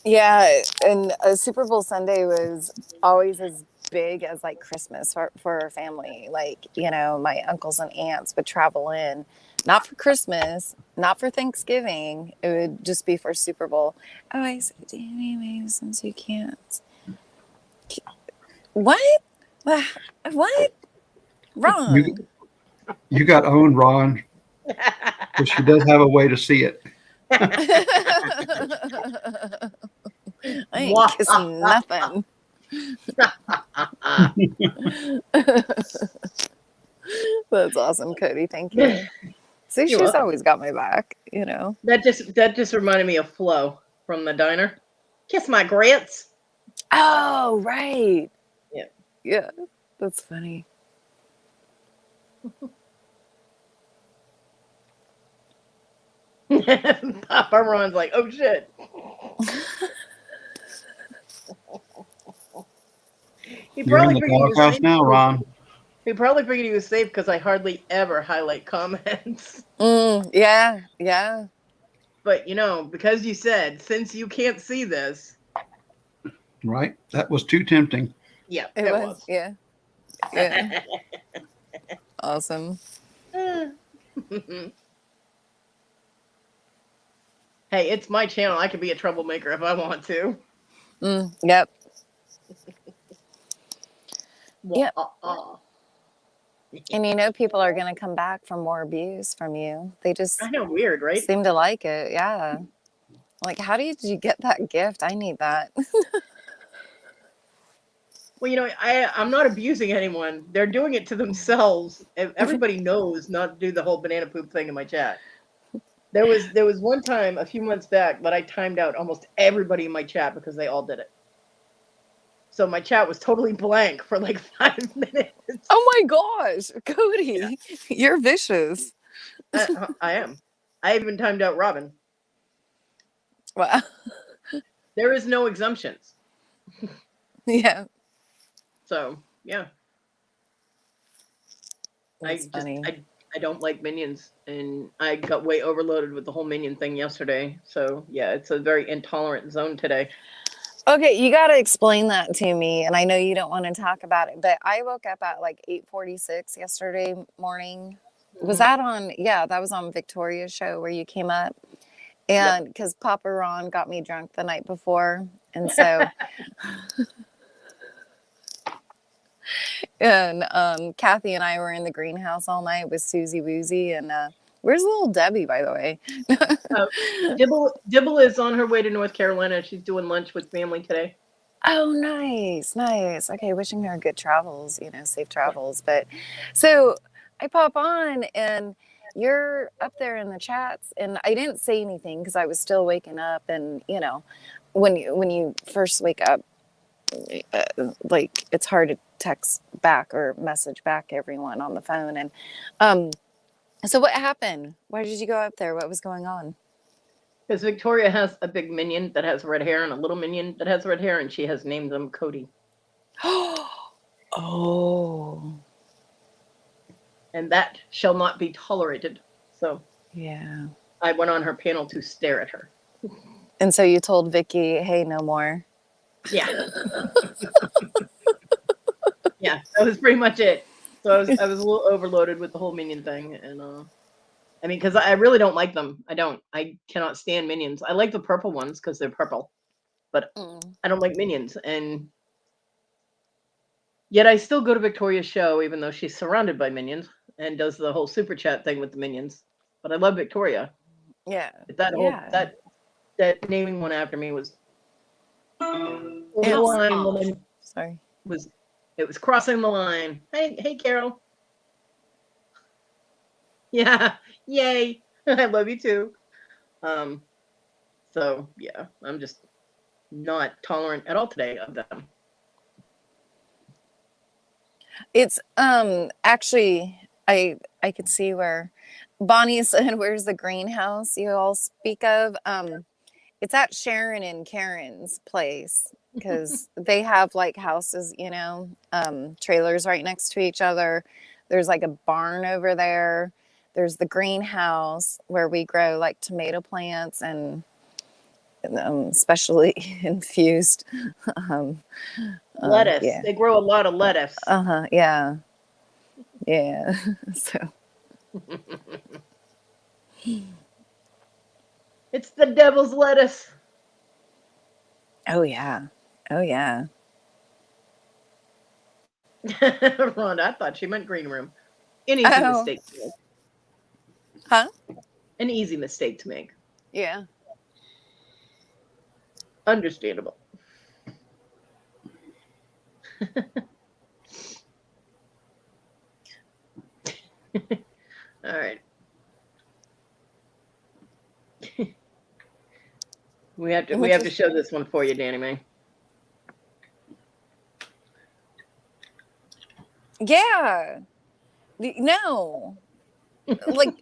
Yeah, and a Super Bowl Sunday was always as big as like Christmas for our family. Like, you know, my uncles and aunts would travel in, not for Christmas, not for Thanksgiving. It would just be for Super Bowl. Oh, I said, anyway, since you can't. What? What? Wrong. you got owned, Ron, but she does have a way to see it. I ain't kissing nothing. That's awesome, Cody. Thank you. See, You're she's welcome. always got my back, you know. That just reminded me of Flo from the diner. Kiss my grits. Oh, right. Yeah. Yeah. That's funny. Papa Ron's like, oh shit. He You're in probably the figured he was doghouse safe. now, Ron. He probably figured he was safe because I hardly ever highlight comments. Yeah, yeah. But you know, because you said since you can't see this, Right? That was too tempting. yeah, It was. Yeah. Yeah. Awesome. Hey, it's my channel. I could be a troublemaker if I want to. Yep. Yep. And you know, people are going to come back for more abuse from you. They just I know, weird, right? seem to like it. Yeah. Like, how did you get that gift? I need that. Well, you know, I'm not abusing anyone. They're doing it to themselves. Everybody knows not to do the whole banana poop thing in my chat. There was one time a few months back that I timed out almost everybody in my chat because they all did it. So my chat was totally blank for like 5 minutes. Oh my gosh, Cody, you're vicious. I am. I even timed out Robin. Wow. There is no exemptions. Yeah. So yeah. That's funny. I don't like minions, and I got way overloaded with the whole minion thing yesterday. So yeah, it's a very intolerant zone today. Okay, you got to explain that to me. And I know you don't want to talk about it, but I woke up at like 8:46 yesterday morning. Was that on? Yeah, that was on Victoria's show where you came up. And because Papa Ron got me drunk the night before. And so, and Kathy and I were in the greenhouse all night with Susie Woozy. And where's little Debbie, by the way? Dibble is on her way to North Carolina. She's doing lunch with family today. Oh, nice, nice. Okay, wishing her good travels, safe travels. But so I pop on and you're up there in the chats, and I didn't say anything because I was still waking up. And when you first wake up, like it's hard to text back or message back everyone on the phone. And so what happened? Why did you go up there? What was going on? Because Victoria has a big minion that has red hair and a little minion that has red hair, and she has named them Kodi. Oh. And that shall not be tolerated. So Yeah. I went on her panel to stare at her. And so you told Vicky, hey, no more. Yeah. Yeah, that was pretty much it. So I was a little overloaded with the whole minion thing, and I mean, because I really don't like them. I cannot stand minions. I like the purple ones because they're purple, but I don't like minions. And yet I still go to Victoria's show, even though she's surrounded by minions and does the whole super chat thing with the minions. But I love Victoria. Yeah. But that whole that naming one after me was the line woman. Sorry. It was crossing the line. Hey, Carol. Yeah, yay. I love you too. So yeah, I'm just not tolerant at all today of them. It's actually I could see where Bonnie said, where's the greenhouse you all speak of? It's at Sharon and Karen's place because they have like houses, trailers right next to each other. There's like a barn over there. There's the greenhouse where we grow like tomato plants and specially infused Lettuce. Yeah. They grow a lot of lettuce. Yeah. Yeah. So it's the devil's lettuce. Oh yeah. Rhonda, I thought she meant green room. An easy mistake to make. Huh? An easy mistake to make. Yeah. Understandable. All right. we have to show this one for you, Danny Mae. Yeah. No. Like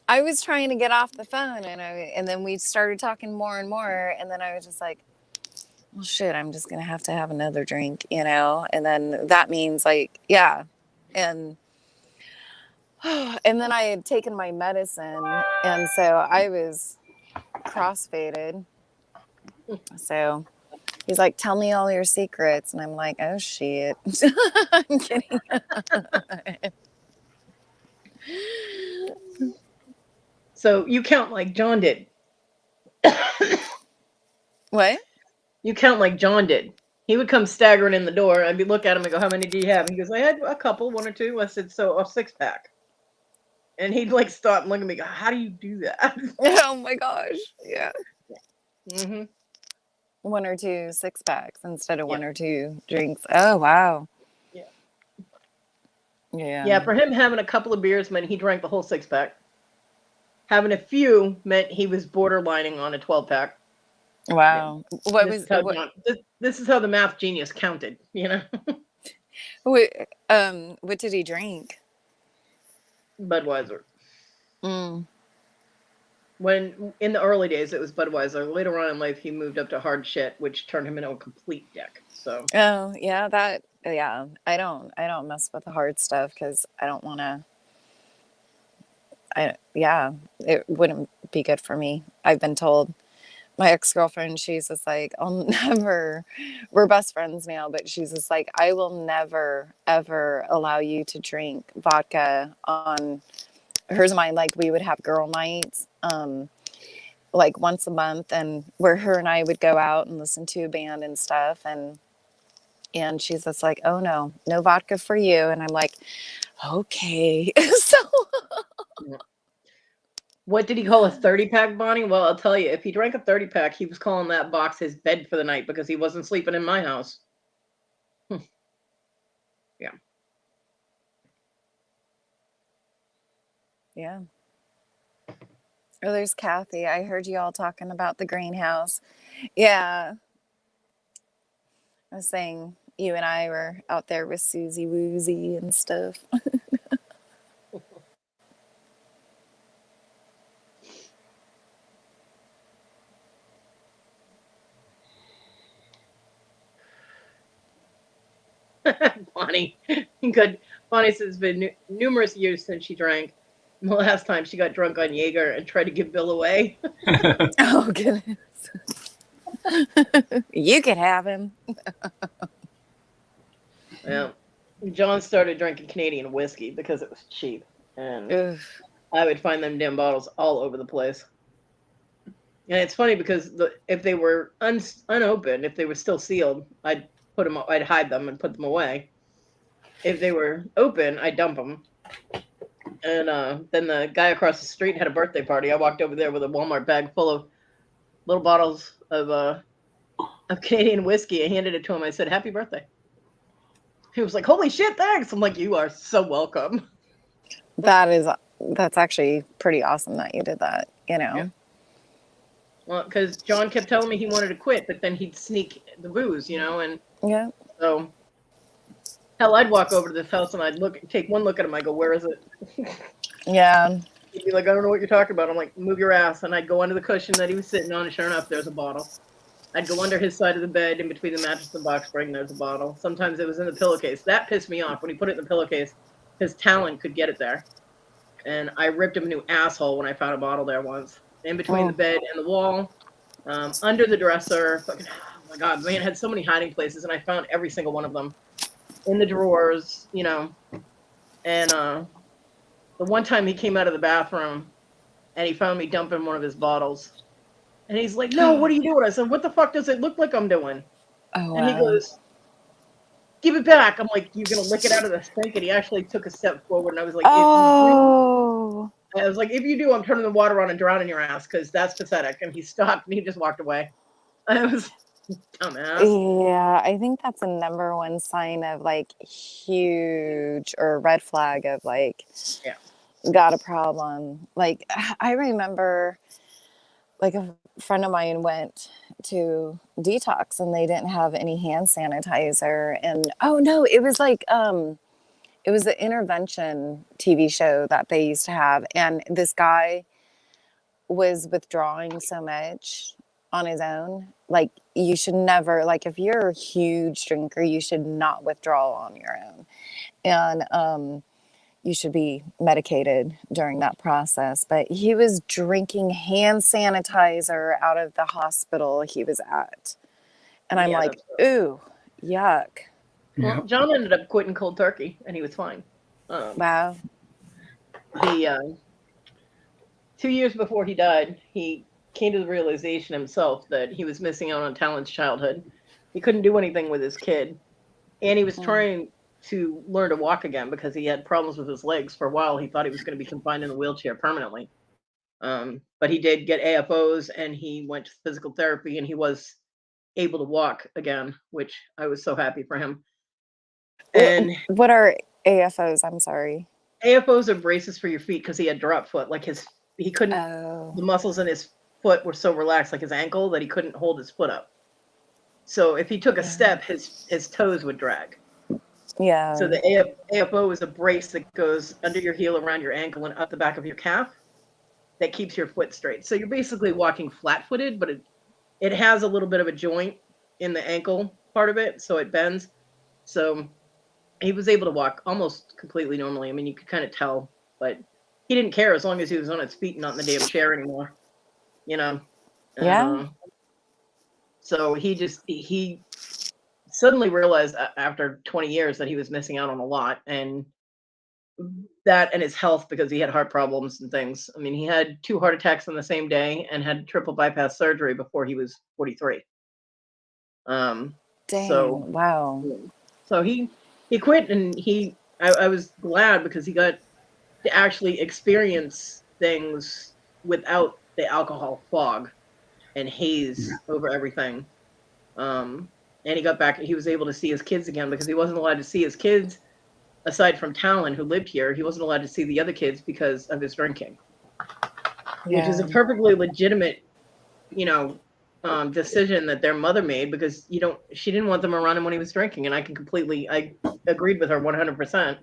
I was trying to get off the phone and then we started talking more and more, and then I was just like, well shit, I'm just gonna have to have another drink, and then that means like, yeah. And then I had taken my medicine, and so I was crossfaded. So he's like, tell me all your secrets, and I'm like, oh shit. I'm kidding. So you count like John did. What? You count like John did. He would come staggering in the door. I'd look at him and go, how many do you have? He goes, I had a couple, 1 or 2. I said, so a 6-pack. And he'd like stop and look at me and go, how do you do that? Oh my gosh. Yeah. Mm-hmm. 1 or 2 6-packs instead of 1 or 2 drinks. Oh, wow. Yeah. Yeah. Yeah, for him, having a couple of beers meant he drank the whole 6-pack. Having a few meant he was borderlining on a 12-pack. Wow. Yeah. This is how the math genius counted, What did he drink? Budweiser. When in the early days it was Budweiser. Later on in life he moved up to hard shit, which turned him into a complete dick. So I don't mess with the hard stuff because I don't want to. It wouldn't be good for me. I've been told. My ex-girlfriend, she's just like, we're best friends now, but she's just like, I will never ever allow you to drink vodka on hers and mine. Like we would have girl nights like once a month, and where her and I would go out and listen to a band and stuff, and she's just like, oh no vodka for you. And I'm like, okay. So What did he call a 30-pack, Bonnie? Well, I'll tell you, if he drank a 30-pack, he was calling that box his bed for the night because he wasn't sleeping in my house. Yeah. Yeah. Oh, there's Kathy. I heard you all talking about the greenhouse. Yeah. I was saying you and I were out there with Susie Woozy and stuff. Bonnie. Good. Bonnie says it's been numerous years since she drank. The last time she got drunk on Jaeger and tried to give Bill away. Oh, goodness. You could have him. Yeah. John started drinking Canadian whiskey because it was cheap. And Ugh. I would find them damn bottles all over the place. And it's funny because if they were unopened, if they were still sealed, I'd hide them and put them away. If they were open, I'd dump them. And then the guy across the street had a birthday party. I walked over there with a Walmart bag full of little bottles of Canadian whiskey. I handed it to him. I said, "Happy birthday." He was like, "Holy shit, thanks." I'm like, "You are so welcome." That's actually pretty awesome that you did that, you know. Yeah. Well, because John kept telling me he wanted to quit, but then he'd sneak the booze, and Yeah. so hell, I'd walk over to this house and I'd take one look at him. I go, "Where is it?" Yeah. He'd be like, "I don't know what you're talking about." I'm like, "Move your ass." And I'd go under the cushion that he was sitting on, and sure enough, there's a bottle. I'd go under his side of the bed, in between the mattress and box spring, there's a bottle. Sometimes it was in the pillowcase. That pissed me off. When he put it in the pillowcase, his talon could get it there. And I ripped him a new asshole when I found a bottle there once. In between the bed and the wall, under the dresser. Fucking, oh my God, man had so many hiding places, and I found every single one of them. In the drawers, And the one time he came out of the bathroom, and he found me dumping one of his bottles. And he's like, "No, what are you doing?" I said, "What the fuck does it look like I'm doing?" Oh, And he goes, "Give it back." I'm like, "You're going to lick it out of the sink?" And he actually took a step forward, and I was like, if you do, I'm turning the water on and drowning your ass, because that's pathetic. And he stopped, and he just walked away. I was dumbass. Yeah, I think that's a number one sign of like huge or red flag of like, Yeah. got a problem. Like, I remember like a friend of mine went to detox and they didn't have any hand sanitizer. And oh no, it was like, it was the intervention TV show that they used to have. And this guy was withdrawing so much on his own. Like, you should never, like, if you're a huge drinker, you should not withdraw on your own. And you should be medicated during that process. But he was drinking hand sanitizer out of the hospital he was at. And I'm like, ooh, yuck. Well, John ended up quitting cold turkey, and he was fine. Wow. He 2 years before he died, he came to the realization himself that he was missing out on Talon's childhood. He couldn't do anything with his kid, and he was trying to learn to walk again because he had problems with his legs. For a while, he thought he was going to be confined in a wheelchair permanently. But he did get AFOs, and he went to physical therapy, and he was able to walk again, which I was so happy for him. And what are AFOs? I'm sorry. AFOs are braces for your feet because he had drop foot. Like he couldn't. The muscles in his foot were so relaxed, like his ankle, that he couldn't hold his foot up. So if he took a step, his toes would drag. Yeah. So the AFO is a brace that goes under your heel, around your ankle, and up the back of your calf that keeps your foot straight. So you're basically walking flat-footed, but it has a little bit of a joint in the ankle part of it, so it bends. So he was able to walk almost completely normally. I mean, you could kind of tell, but he didn't care as long as he was on his feet and not in the damn chair anymore. Yeah. So he suddenly realized after 20 years that he was missing out on a lot, and that and his health, because he had heart problems and things. I mean, he had 2 heart attacks on the same day and had triple bypass surgery before he was 43. Dang. Wow. So he quit, and I was glad because he got to actually experience things without the alcohol fog and haze over everything. And he got back, he was able to see his kids again because he wasn't allowed to see his kids aside from Talon, who lived here. He wasn't allowed to see the other kids because of his drinking, which is a perfectly legitimate, decision that their mother made because she didn't want them around him when he was drinking. And I agreed with her 100%.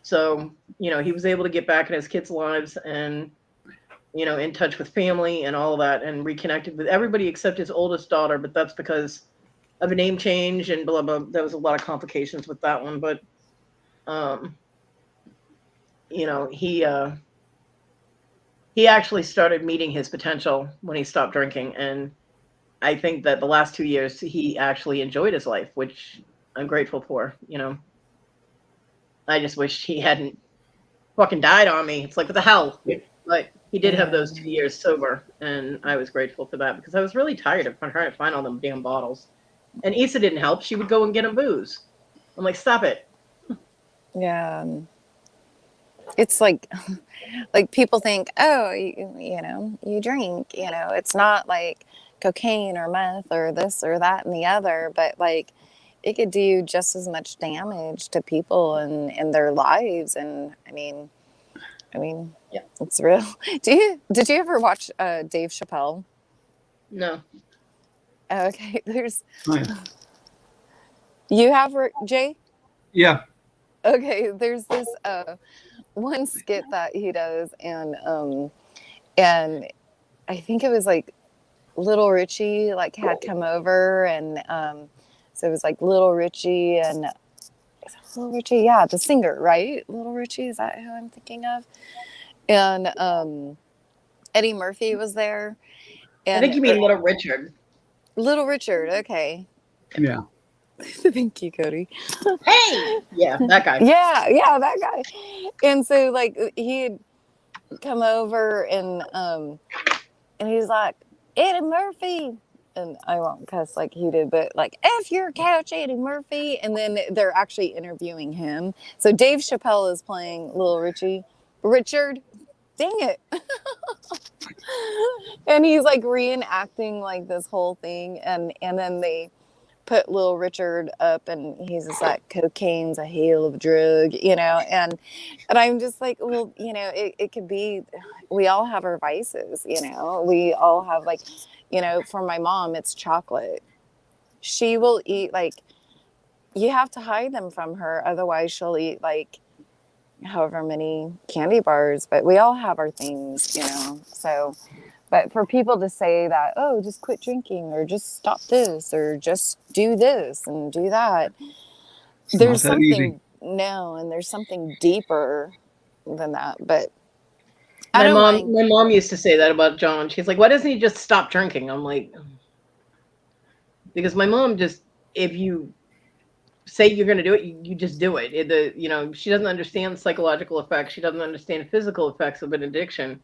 So, he was able to get back in his kids' lives and, in touch with family and all of that and reconnected with everybody except his oldest daughter. But that's because of a name change and blah, blah. There was a lot of complications with that one. But, he actually started meeting his potential when he stopped drinking. And I think that the last 2 years, he actually enjoyed his life, which I'm grateful for, I just wish he hadn't fucking died on me. It's like, what the hell? But he did have those 2 years sober, and I was grateful for that because I was really tired of trying to find all them damn bottles. And Issa didn't help. She would go and get him booze. I'm like, stop it. Yeah. It's like people think, oh, you drink, it's not like cocaine or meth or this or that and the other, but like it could do just as much damage to people and in their lives. And I mean, yeah, it's real. Did you ever watch Dave Chappelle? No. Okay, you have, Jay? Yeah. Okay, there's this one skit that he does, and I think it was like Little Richie had come over, and so it was like Little Richie and Little Richie, yeah, the singer, right? Little Richie, is that who I'm thinking of? And Eddie Murphy was there. And I think you mean Little Richard. Little Richard, okay. Yeah. Thank you, Kodi. Hey! Yeah, that guy. Yeah, that guy. And so he had come over and he's like, Eddie Murphy. And I won't cuss like he did, but like, F your couch, Eddie Murphy. And then they're actually interviewing him. So Dave Chappelle is playing Little Richard. Dang it. And he's like reenacting like this whole thing. And then they put Little Richard up and he's just like, cocaine's a hell of a drug, and I'm just like, well, it could be, we all have our vices, we all have for my mom, it's chocolate. She will eat, you have to hide them from her. Otherwise she'll eat however many candy bars, but we all have our things, so. But for people to say that, oh, just quit drinking or just stop this or just do this and do that, there's something, and there's something deeper than that. But my mom used to say that about John. She's like, why doesn't he just stop drinking? I'm like, because my mom just, if you say you're going to do it, you just do it. She doesn't understand psychological effects. She doesn't understand physical effects of an addiction.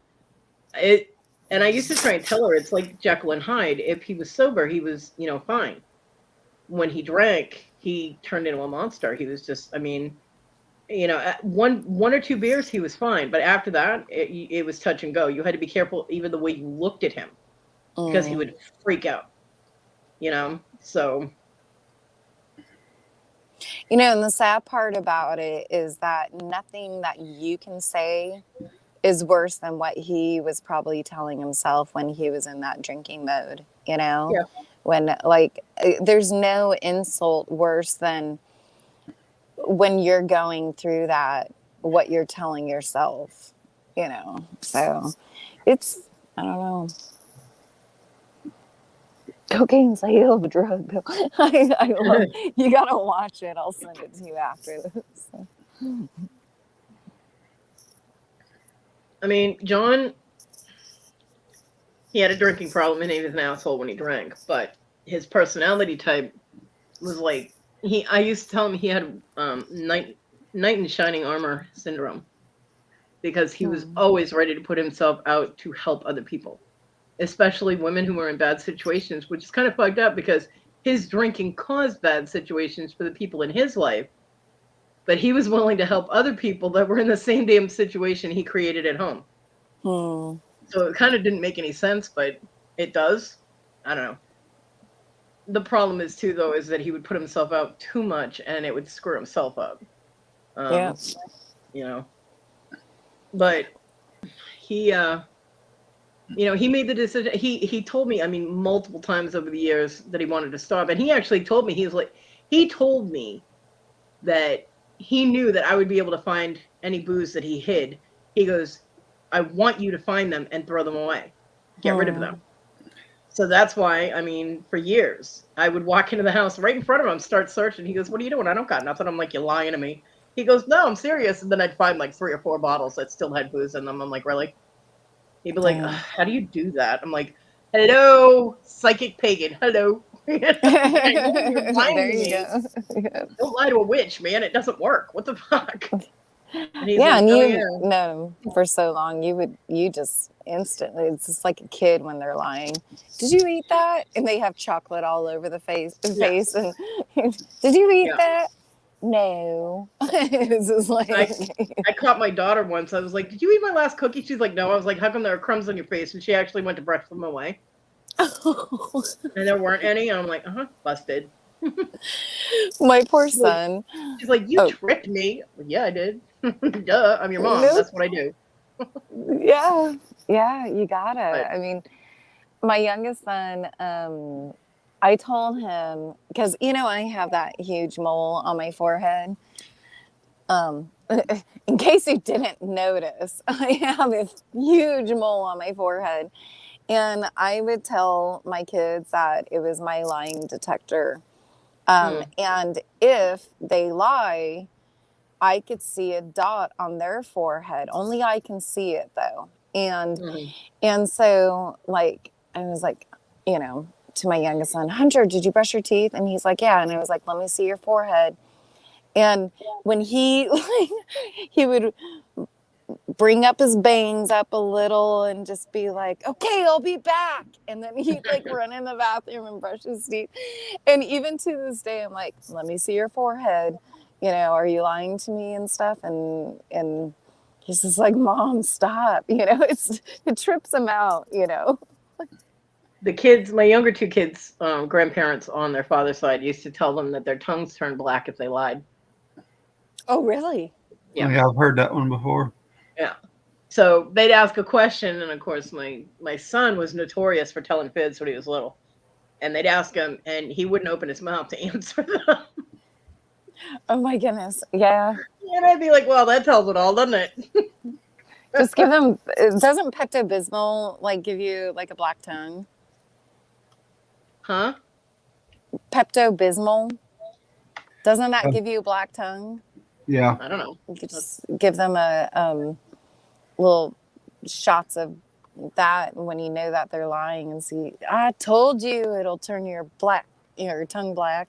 And I used to try and tell her, it's like Jekyll and Hyde. If he was sober, he was, fine. When he drank, he turned into a monster. He was just, one or two beers, he was fine. But after that, it was touch and go. You had to be careful even the way you looked at him because he would freak out, so. And the sad part about it is that nothing that you can say is worse than what he was probably telling himself when he was in that drinking mode, Yeah. When there's no insult worse than when you're going through that, what you're telling yourself, so it's, I don't know. Cocaine's a hell of a drug, Bill. I love it. You gotta watch it. I'll send it to you after this. John, he had a drinking problem and he was an asshole when he drank, but his personality type was like, I used to tell him he had knight in shining armor syndrome because he was always ready to put himself out to help other people, especially women who were in bad situations, which is kind of fucked up because his drinking caused bad situations for the people in his life. But he was willing to help other people that were in the same damn situation he created at home. So it kind of didn't make any sense, but it does. I don't know. The problem is too, though, is that he would put himself out too much, and it would screw himself up. Yeah. You know, but he, he made the decision. He told me, I mean, multiple times over the years that he wanted to stop, and he actually told me, he told me that he knew that I would be able to find any booze that he hid. He goes, I want you to find them and throw them away. Get rid of them. So that's why, I mean, for years, I would walk into the house right in front of him, start searching. He goes, what are you doing? I don't got nothing. I'm like, you're lying to me. He goes, no, I'm serious. And then I'd find like 3 or 4 bottles that still had booze in them. I'm like, really? He'd be like, how do you do that? I'm like, hello, psychic pagan. Hello. You're lying There to you me. go. Yeah. Don't lie to a witch, man. It doesn't work. What the fuck? And he's Yeah, like, and oh, you yeah. know for so long you just instantly, it's just like a kid when they're lying. Did you eat that? And they have chocolate all over the face and did you eat Yeah. that? No. It's just like I caught my daughter once. I was like, did you eat my last cookie? She's like, no. I was like, how come there are crumbs on your face? And she actually went to brush them away. And there weren't any. And I'm like, busted. My poor son. She's like, you tricked me. Like, yeah, I did. Duh, I'm your mom. Nope. That's what I do. Yeah, you gotta. But- I mean, my youngest son, I told him, because I have that huge mole on my forehead. In case you didn't notice, I have this huge mole on my forehead, and I would tell my kids that it was my lying detector. And if they lie, I could see a dot on their forehead. Only I can see it though. And so like, I was like, to my youngest son, Hunter, did you brush your teeth? And he's like, yeah. And I was like, let me see your forehead. And when he would bring up his bangs up a little and just be like, okay, I'll be back. And then he'd like run in the bathroom and brush his teeth. And even to this day, I'm like, let me see your forehead. Are you lying to me and stuff? And he's just like, Mom, stop. It trips him out, The kids, my younger 2 kids, grandparents on their father's side used to tell them that their tongues turned black if they lied. Oh, really? Yeah. Yeah, I've heard that one before. Yeah. So they'd ask a question, and of course my son was notorious for telling fibs when he was little. And they'd ask him, and he wouldn't open his mouth to answer them. Oh my goodness. Yeah. And I'd be like, well, that tells it all, doesn't it? Just give them, doesn't Pepto-Bismol like give you like a black tongue? Huh? Pepto-Bismol? Doesn't that give you a black tongue? Yeah. I don't know. You could just give them a little shots of that when you know that they're lying and see, I told you it'll turn your tongue black,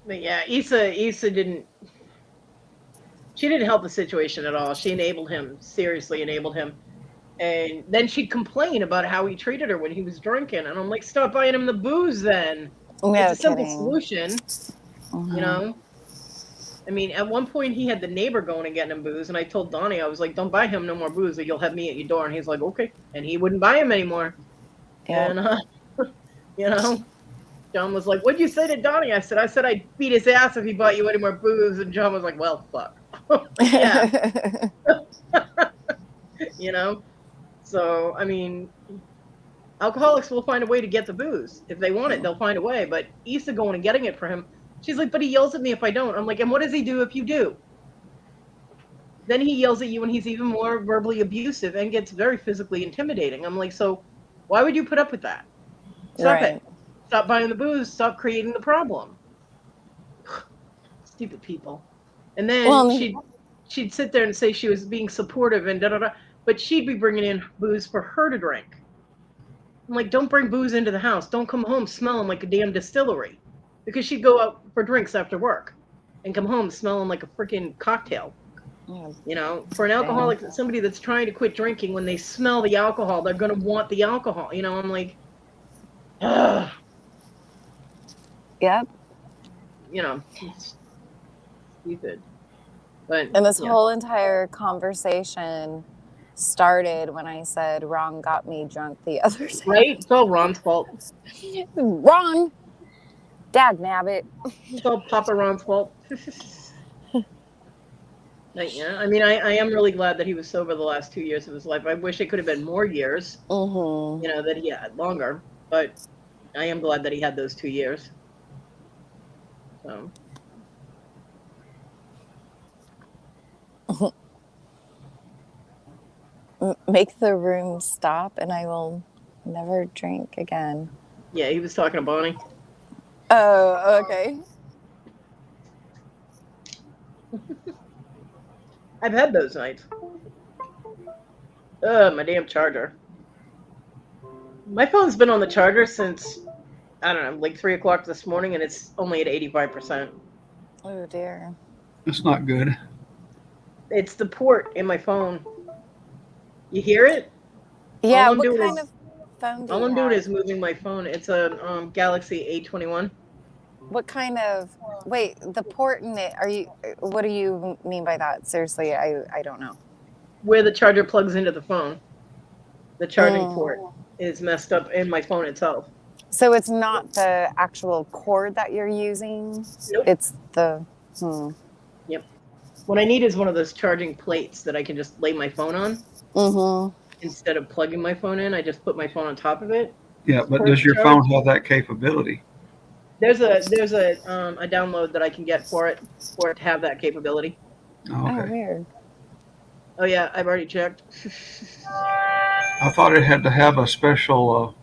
But yeah, Issa didn't help the situation at all. She seriously enabled him. And then she'd complain about how he treated her when he was drinking. And I'm like, stop buying him the booze then. No it's a simple kidding. solution, I mean, at one point he had the neighbor going and getting him booze. And I told Donnie, I was like, don't buy him no more booze or you'll have me at your door. And he's like, okay. And he wouldn't buy him anymore. Yeah. And, John was like, what'd you say to Donnie? I said I'd beat his ass if he bought you any more booze. And John was like, well, fuck. Yeah. So, I mean, alcoholics will find a way to get the booze. If they want it, they'll find a way. But Issa going and getting it for him, she's like, but he yells at me if I don't. I'm like, and what does he do if you do? Then he yells at you and he's even more verbally abusive and gets very physically intimidating. I'm like, so why would you put up with that? Stop it. Stop buying the booze. Stop creating the problem. Stupid people. And then she'd sit there and say she was being supportive and da-da-da. But she'd be bringing in booze for her to drink. I'm like, don't bring booze into the house. Don't come home smelling like a damn distillery. Because she'd go out for drinks after work and come home smelling like a freaking cocktail. Yeah. For an alcoholic, somebody that's trying to quit drinking, when they smell the alcohol, they're going to want the alcohol. I'm like, ugh. Yep. It's stupid. But And this yeah. whole entire conversation started when I said Ron got me drunk the other day. Right? It's all Ron's fault. Ron, dag nabbit. It's all Papa Ron's fault. But yeah, I mean, I am really glad that he was sober the last 2 years of his life. I wish it could have been more years, Mm-hmm. that he had longer. But I am glad that he had those 2 years. So. Make the room stop and I will never drink again. Yeah, he was talking to Bonnie. Oh, okay. I've had those nights. Ugh, my damn charger. My phone's been on the charger since, I don't know, like 3 o'clock this morning, and it's only at 85%. Oh, dear. It's not good. It's the port in my phone. You hear it? Yeah, All I'm what doing kind is- of phone do All you I'm doing have? is moving my phone. It's a Galaxy A21. What kind of, wait, the port in it, what do you mean by that? Seriously, I don't know. Where the charger plugs into the phone. The charging Mm. port is messed up in my phone itself. So it's not the actual cord that you're using? Nope. It's the, Yep. What I need is one of those charging plates that I can just lay my phone on. Mm-hmm. Instead of plugging my phone in, I just put my phone on top of it. Yeah, but Port does your charge. phone have that capability? There's a download that I can get for it to have that capability. Oh, Oh, okay. weird. Oh yeah, I've already checked. I thought it had to have a special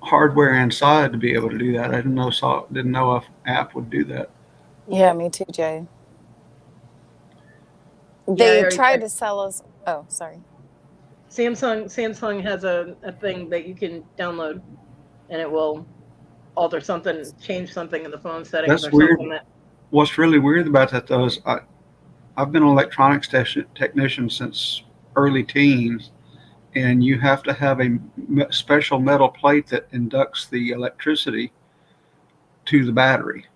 hardware inside to be able to do that. I didn't know if app would do that. Yeah, me too, Jay. I They already tried checked. to sell us. Oh, sorry. Samsung has a thing that you can download, and it will alter something, change something in the phone settings That's or weird. something. What's really weird about that though is I've been an electronics technician since early teens, and you have to have a special metal plate that inducts the electricity to the battery.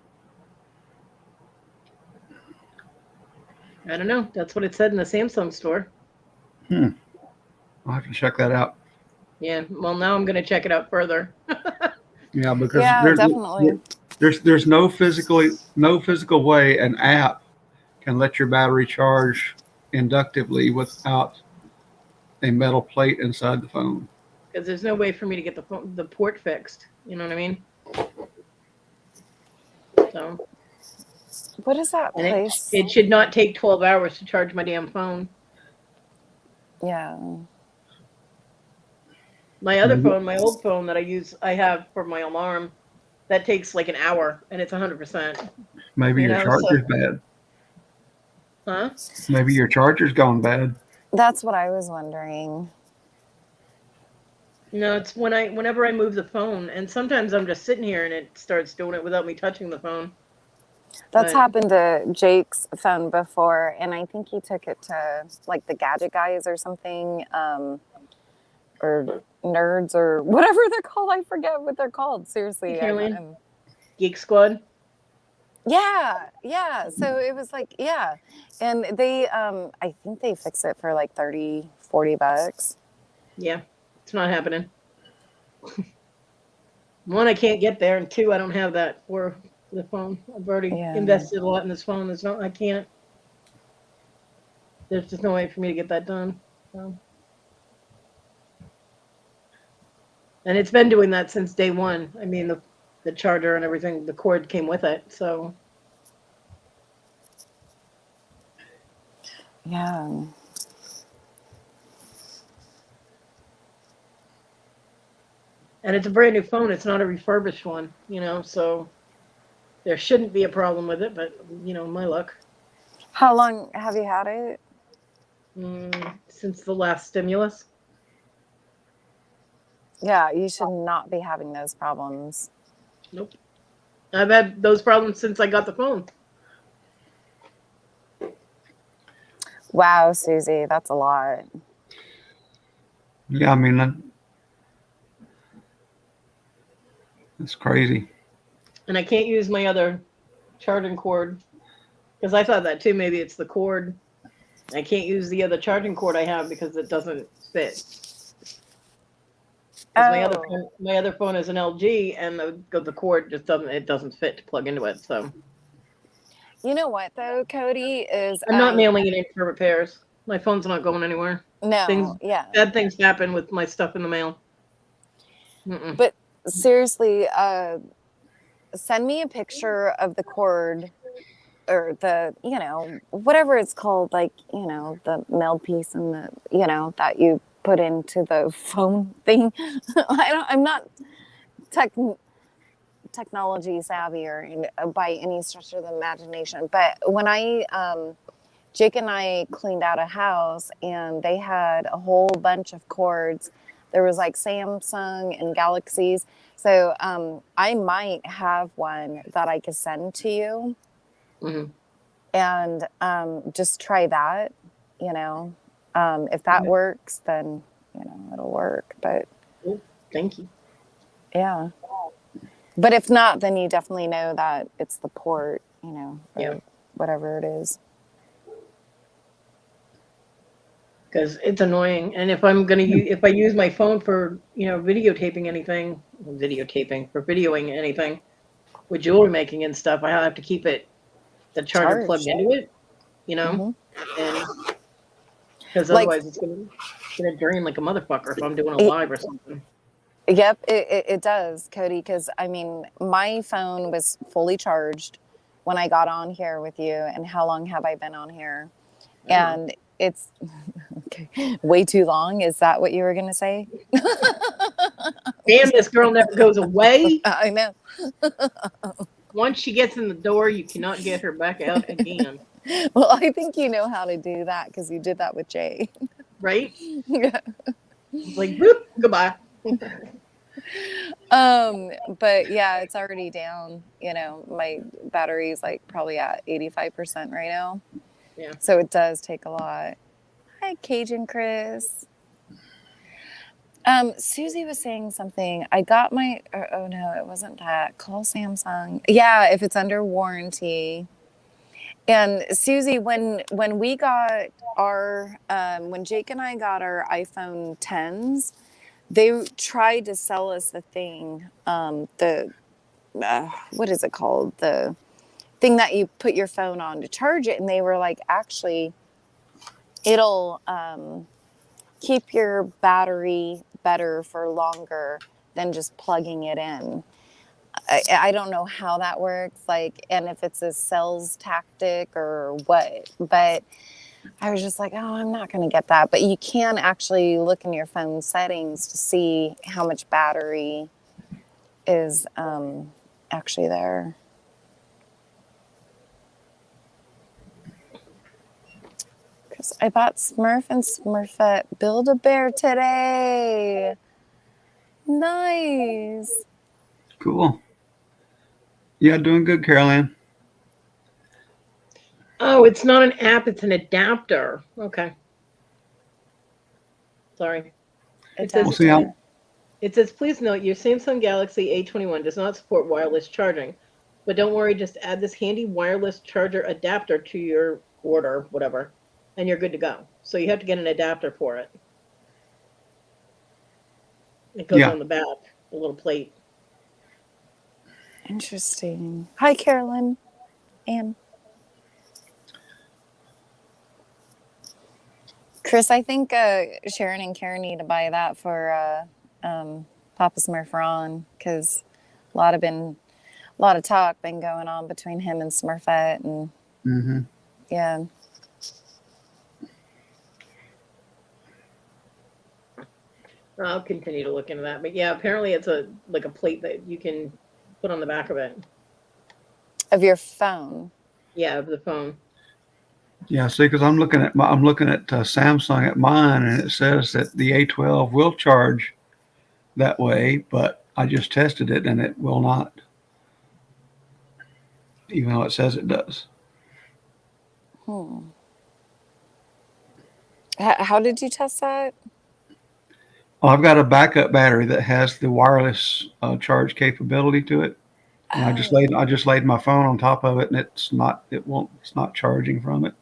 I don't know. That's what it said in the Samsung store. I'll have to check that out. Yeah. Well, now I'm going to check it out further. Yeah, because Yeah, definitely. there's no physical way an app can let your battery charge inductively without a metal plate inside the phone. Because there's no way for me to get the port fixed. You know what I mean? So. What is that And place? it should not take 12 hours to charge my damn phone. Yeah. My other phone, my old phone that I have for my alarm, that takes like an hour, and it's 100%. Maybe your charger's bad. Huh? Maybe your charger's gone bad. That's what I was wondering. No, it's whenever I move the phone, and sometimes I'm just sitting here and it starts doing it without me touching the phone. That's But- happened to Jake's phone before, and I think he took it to like the gadget guys or something, or nerds or whatever they're called. I forget what they're called. Seriously. Caroline? Geek Squad. Yeah. So it was like, yeah. And they, I think they fixed it for like $30-$40. Yeah, it's not happening. One, I can't get there, and two, I don't have that for the phone. I've already invested a lot in this phone. I can't. There's just no way for me to get that done. So. And it's been doing that since day one. I mean, the charger and everything, the cord came with it. So. Yeah. And it's a brand new phone. It's not a refurbished one, so there shouldn't be a problem with it, but, my luck. How long have you had it? Since the last stimulus. Yeah, you should not be having those problems. Nope. I've had those problems since I got the phone. Wow, Susie, that's a lot. Yeah, I mean, that's crazy. And I can't use my other charging cord Because I thought that too. Maybe it's the cord. I can't use the other charging cord I have because it doesn't fit. Because my other phone is an LG, and the cord just doesn't fit to plug into it. So You know what though, Kodi is I'm not mailing it in for repairs. My phone's not going anywhere. no, Bad things happen with my stuff in the mail. Mm-mm. But seriously, send me a picture of the cord or the, whatever it's called, like, the mail piece and the, that you put into the phone thing. I'm not technology savvy or by any stretch of the imagination. But when Jake and I cleaned out a house and they had a whole bunch of cords. There was like Samsung and Galaxies. So I might have one that I could send to you. Mm-hmm. And just try that, if that works, then, it'll work. But thank you. Yeah. But if not, then you definitely know that it's the port, or whatever it is. Because it's annoying, and if I'm gonna if I use my phone for videotaping anything, for videoing anything with jewelry making and stuff, I have to keep the charger plugged into it, and because otherwise it's gonna drain like a motherfucker if I'm doing a live or something. Yep, it does, Kodi. Because my phone was fully charged when I got on here with you, and how long have I been on here? And it's okay, way too long. Is that what you were going to say? Damn, this girl never goes away. I know. Once she gets in the door, you cannot get her back out again. Well, I think you know how to do that because you did that with Jay. Right? Yeah. It's like, boop, goodbye. But yeah, it's already down. My battery's like probably at 85% right now. Yeah. So it does take a lot. Hi, Cajun Chris. Susie was saying something. I got my. Oh no, it wasn't that. Call Samsung. Yeah, if it's under warranty. And Susie, when we got our, when Jake and I got our iPhone 10s, they tried to sell us the thing. What is it called? The thing that you put your phone on to charge it, and they were like, actually, it'll keep your battery better for longer than just plugging it in. I don't know how that works, and if it's a sales tactic or what, but I was just like, oh, I'm not going to get that. But you can actually look in your phone settings to see how much battery is actually there. Because I bought Smurf and Smurfette Build-A-Bear today. Nice. Cool. Yeah, doing good, Caroline. Oh, it's not an app, it's an adapter. Okay. Sorry. It says, please note, your Samsung Galaxy A21 does not support wireless charging. But don't worry, just add this handy wireless charger adapter to your order, whatever, and you're good to go. So you have to get an adapter for it. It goes on the back, a little plate. Interesting. Hi, Carolyn. Anne. Chris, I think Sharon and Karen need to buy that for Papa Smurf Ron, because a lot of talk been going on between him and Smurfette, and yeah. I'll continue to look into that, but yeah, apparently it's a plate that you can put on the back of it. Of your phone. Yeah, of the phone. Yeah, see, because I'm looking at Samsung at mine, and it says that the A12 will charge that way, but I just tested it and it will not, even though it says it does. How did you test that? Well, I've got a backup battery that has the wireless charge capability to it. And I just laid my phone on top of it, and it's not charging from it.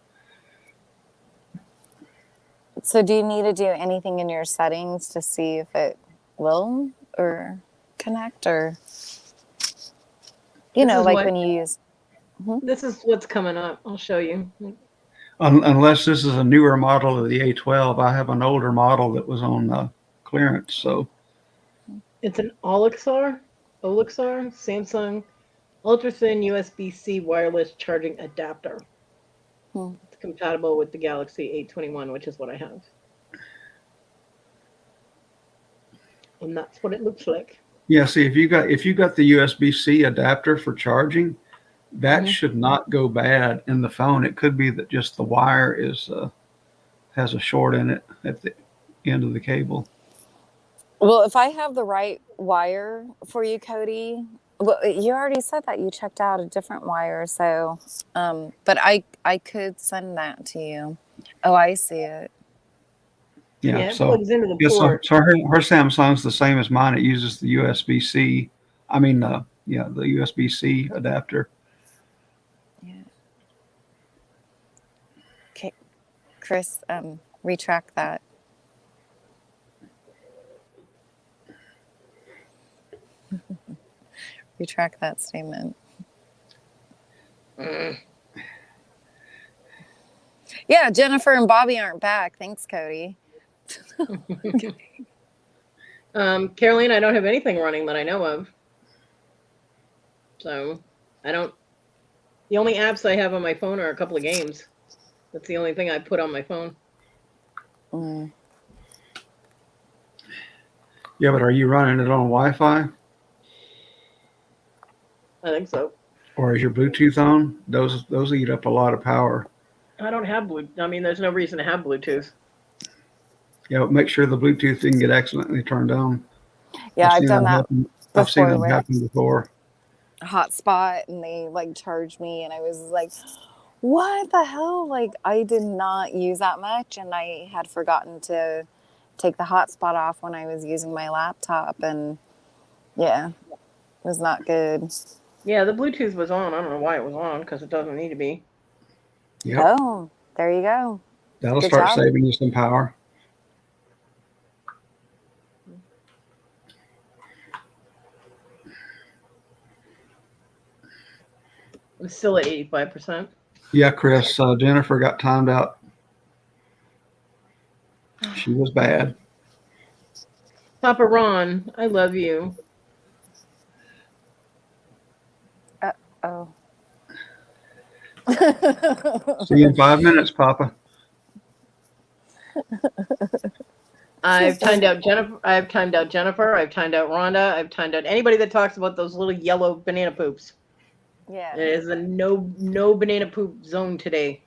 So do you need to do anything in your settings to see if it will or connect, or like when you use? This is what's coming up. I'll show you. Unless this is a newer model of the A12, I have an older model that was on clearance. So It's an Olexar Samsung ultra thin USB-C wireless charging adapter. It's compatible with the Galaxy A21, which is what I have. And that's what it looks like. yeah, see if you got the USB-C adapter for charging, that should not go bad in the phone. It could be that just the wire has a short in it at the end of the cable. Well, if I have the right wire for you, Kodi, well, you already said that you checked out a different wire, so, but I could send that to you. Oh, I see it. Yeah, it so plugs into the port. so her Samsung's the same as mine. It uses the USB-C. I mean, the USB-C adapter. Yeah. Okay, Chris, retract that. Retract that statement. Yeah, Jennifer and Bobby aren't back. Thanks, Kodi. Caroline, I don't have anything running that I know of. So I don't. The only apps I have on my phone are a couple of games. That's the only thing I put on my phone. Yeah, but are you running it on Wi-Fi? I think so. Or is your Bluetooth on? Those eat up a lot of power. I don't have Bluetooth. I mean, there's no reason to have Bluetooth. Yeah, but make sure the Bluetooth didn't get accidentally turned on. Yeah, I've done that. I've seen them happen before. Hotspot, and they charged me, and I was like, what the hell? Like, I did not use that much, and I had forgotten to take the hotspot off when I was using my laptop, and yeah, it was not good. Yeah, the Bluetooth was on. I don't know why it was on, because it doesn't need to be. Yep. Oh, there you go. That'll start saving you some power. I'm still at 85%. Yeah, Chris, Jennifer got timed out. She was bad. Papa Ron, I love you. Oh. See you in 5 minutes, Papa. I've timed out Jennifer. I've timed out Rhonda. I've timed out anybody that talks about those little yellow banana poops. Yeah. It is a no banana poop zone today.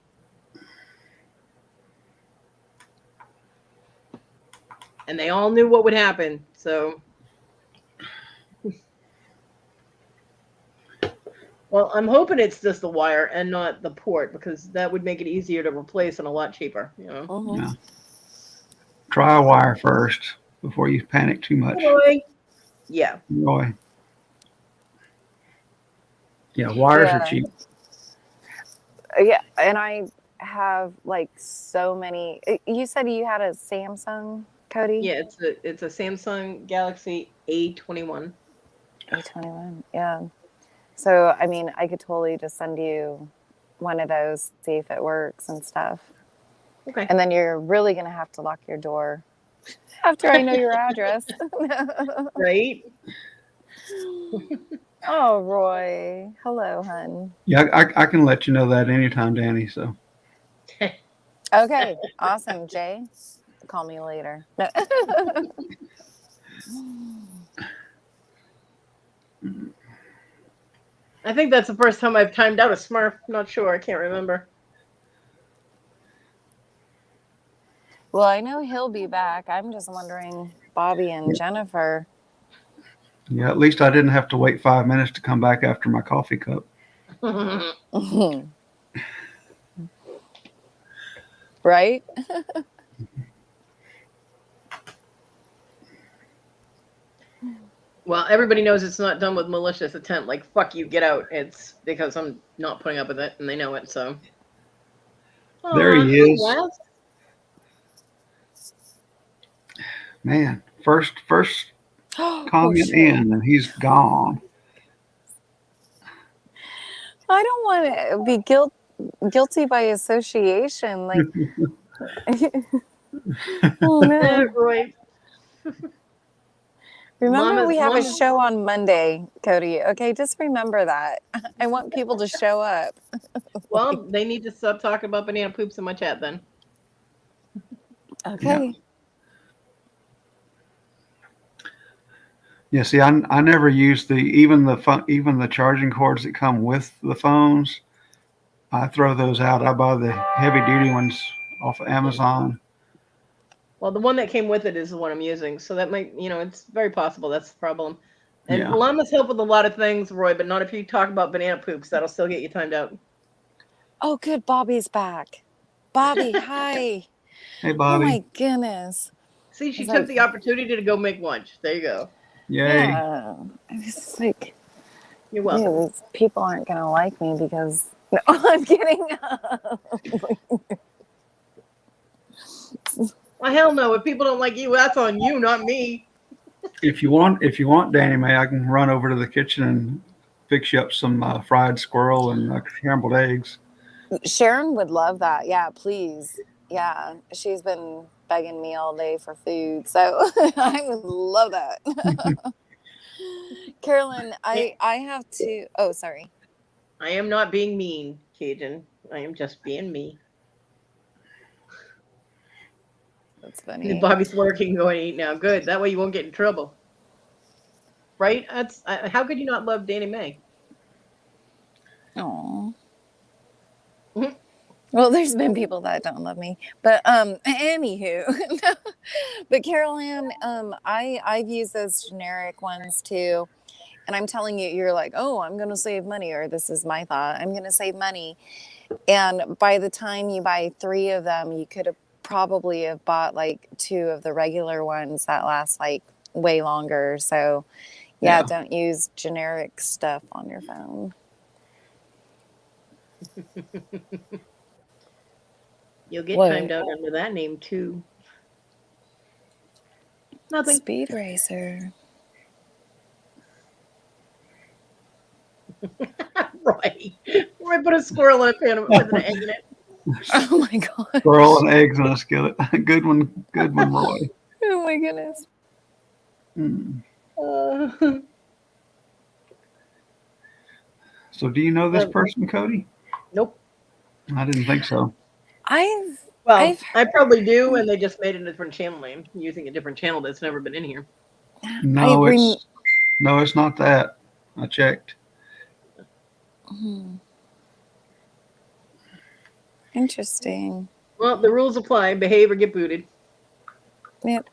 And they all knew what would happen, so. Well, I'm hoping it's just the wire and not the port, because that would make it easier to replace and a lot cheaper, Yeah. Try a wire first before you panic too much. Roy. Yeah. Roy. Yeah, wires are cheap. Yeah, and I have so many. You said you had a Samsung, Kodi? Yeah, it's a Samsung Galaxy A21. A21, yeah. So, I mean, I could totally just send you one of those, see if it works and stuff. Okay. And then you're really going to have to lock your door after I know your address. Right? Oh, Roy. Hello, hun. Yeah, I can let you know that anytime, Danny. So. Okay. Awesome, Jay. Call me later. I think that's the first time I've timed out a Smurf. Not sure. I can't remember. Well, I know he'll be back. I'm just wondering, Bobby and Jennifer. Yeah, at least I didn't have to wait 5 minutes to come back after my coffee cup. Right? Well, everybody knows it's not done with malicious intent. Like, fuck you, get out. It's because I'm not putting up with it, and they know it, so. There Aw, he hi, is. Wes. Man, first Oh, comment shit. in, and he's gone. I don't want to be guilty by association. Like, oh no. Roy. Remember, we have a Mama's- show on Monday, Kodi. Okay, just remember that. I want people to show up. Well, they need to stop talking about banana poops in my chat then. Okay. Yeah, see, I never use even the charging cords that come with the phones. I throw those out. I buy the heavy duty ones off of Amazon. Well, the one that came with it is the one I'm using, so that might, it's very possible that's the problem. And Yeah. llamas help with a lot of things, Roy, but not if you talk about banana poops. That'll still get you timed out. Oh, good. Bobby's back. Bobby, hi. Hey, Oh Bobby. my goodness. See, she It's took like- the opportunity to go make lunch. There you go. Yay. Yeah. It's like, You're welcome. these people aren't gonna like me because no, I'm kidding. Well, hell no. If people don't like you, that's on you, not me. If you want, Danny Mae, I can run over to the kitchen and fix you up some fried squirrel and scrambled eggs. Sharon would love that. Yeah, please. Yeah, she's been begging me all day for food, so I would love that. Carolyn, I have to. Oh, sorry. I am not being mean, Cajun. I am just being me. That's funny. Bobby's working, going to eat now. Good. That way you won't get in trouble. Right? That's how could you not love Danny Mae? Aww. Mhm. Well, there's been people that don't love me, but anywho, but Carolyn, I've used those generic ones too, and I'm telling you, you're like, oh, I'm gonna save money, or this is my thought, I'm gonna save money, and by the time you buy 3 of them, you could have probably have bought like 2 of the regular ones that last like way longer. So yeah. Don't use generic stuff on your phone. You'll get What? timed out under that name too. Nothing. Speed Racer. Roy put a squirrel in a pan with an egg in it. Oh my god. Squirrel and eggs in a skillet. Good one, Roy. Oh my goodness. So do you know this person, Kodi? Nope. I didn't think so. I probably do, and they just made a different channel name using a different channel that's never been in here. No, it's not that. I checked. Interesting. Well, the rules apply. Behave or get booted. Yep.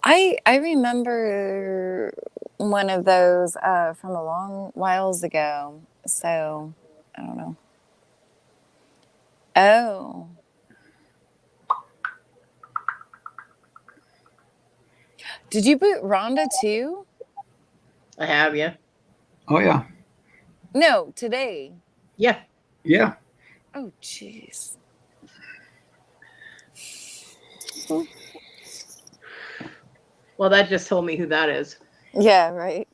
I remember one of those from a long whiles ago. So I don't know. Oh. Did you boot Rhonda too? I have, yeah. Oh yeah. No, today. Yeah. Yeah. Oh jeez. Well, that just told me who that is. Yeah, right.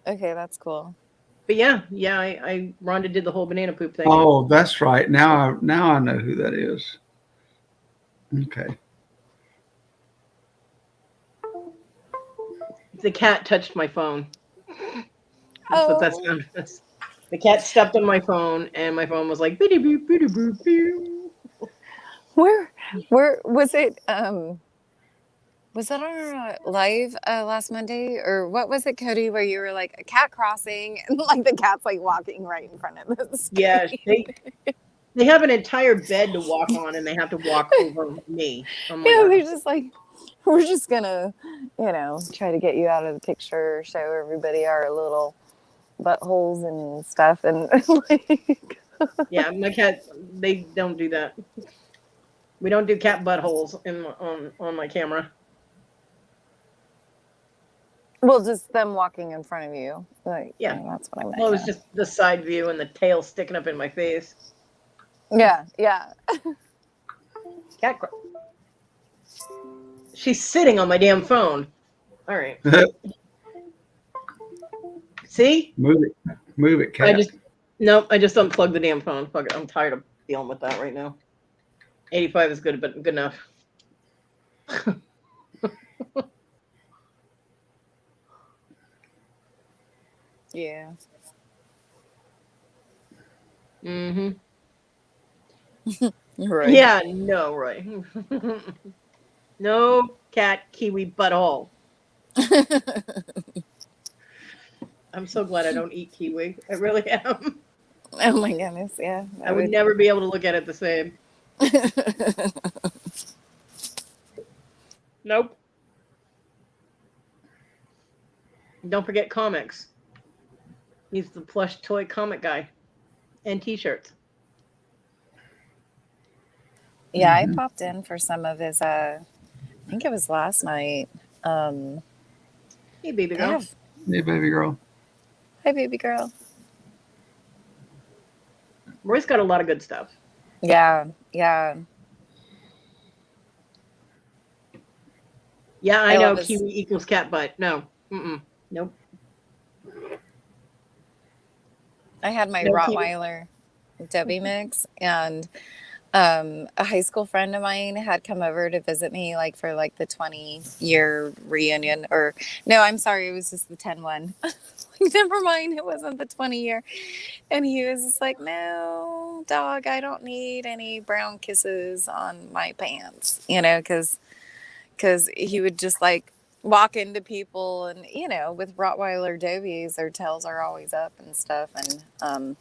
Okay, that's cool. But yeah, I Rhonda did the whole banana poop thing. Oh, that's right. Now I know who that is. Okay. The cat touched my phone. That's what that sound was. The cat stepped on my phone, and my phone was like, bitty boop, bitty boop, boop. Where was it? Was that our live last Monday, or what was it, Kodi? Where you were like a cat crossing, and like the cat's like walking right in front of the screen. Yeah, they have an entire bed to walk on, and they have to walk over me. Oh my Yeah, God. they're just like, we're just gonna, try to get you out of the picture, show everybody our little buttholes and stuff, and like. Yeah, my cat. They don't do that. We don't do cat buttholes on my camera. Well, just them walking in front of you. Like, Yeah. that's what I meant. Well, it was just the side view and the tail sticking up in my face. Yeah. Cat. She's sitting on my damn phone. All right. See? Move it, cat. I just unplugged the damn phone. Fuck it. I'm tired of dealing with that right now. 85 is good, but good enough. Yeah. Mm-hmm. Right. Yeah, no, right. No cat kiwi butthole. I'm so glad I don't eat kiwi. I really am. Oh my goodness, yeah. I would never be able to look at it the same. Nope. Don't forget comics. He's the plush toy comic guy. And t-shirts. Yeah, I popped in for some of his I think it was last night. Hey, baby girl. Hey, baby girl. Hi, baby girl. Roy's got a lot of good stuff. Yeah. Yeah, I know kiwi equals cat butt. No. Nope. I had my Rottweiler Debbie mix, and a high school friend of mine had come over to visit me like for like the 20-year reunion, or no, I'm sorry, it was just the 10 one. Never mind, it wasn't the 20-year. And he was just like, no, dog, I don't need any brown kisses on my pants, because he would just like walk into people, and with Rottweiler Dobies, their tails are always up and stuff, and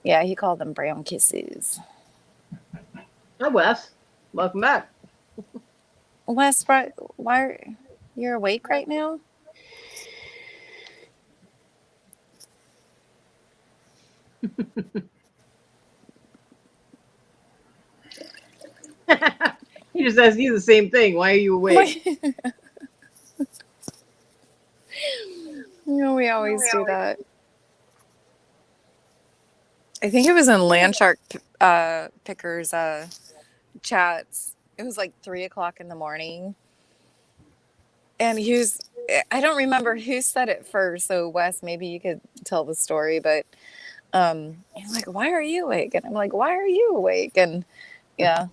yeah, he called them brown kisses. Hi, Wes. Welcome back. Wes, why you're awake right now? He just asked you the same thing. Why are you awake? We always do that. I think it was in Landshark Pickers chats. It was like 3:00 in the morning. And I don't remember who said it first. So Wes, maybe you could tell the story, but he's like, why are you awake? And I'm like, why are you awake? And yeah.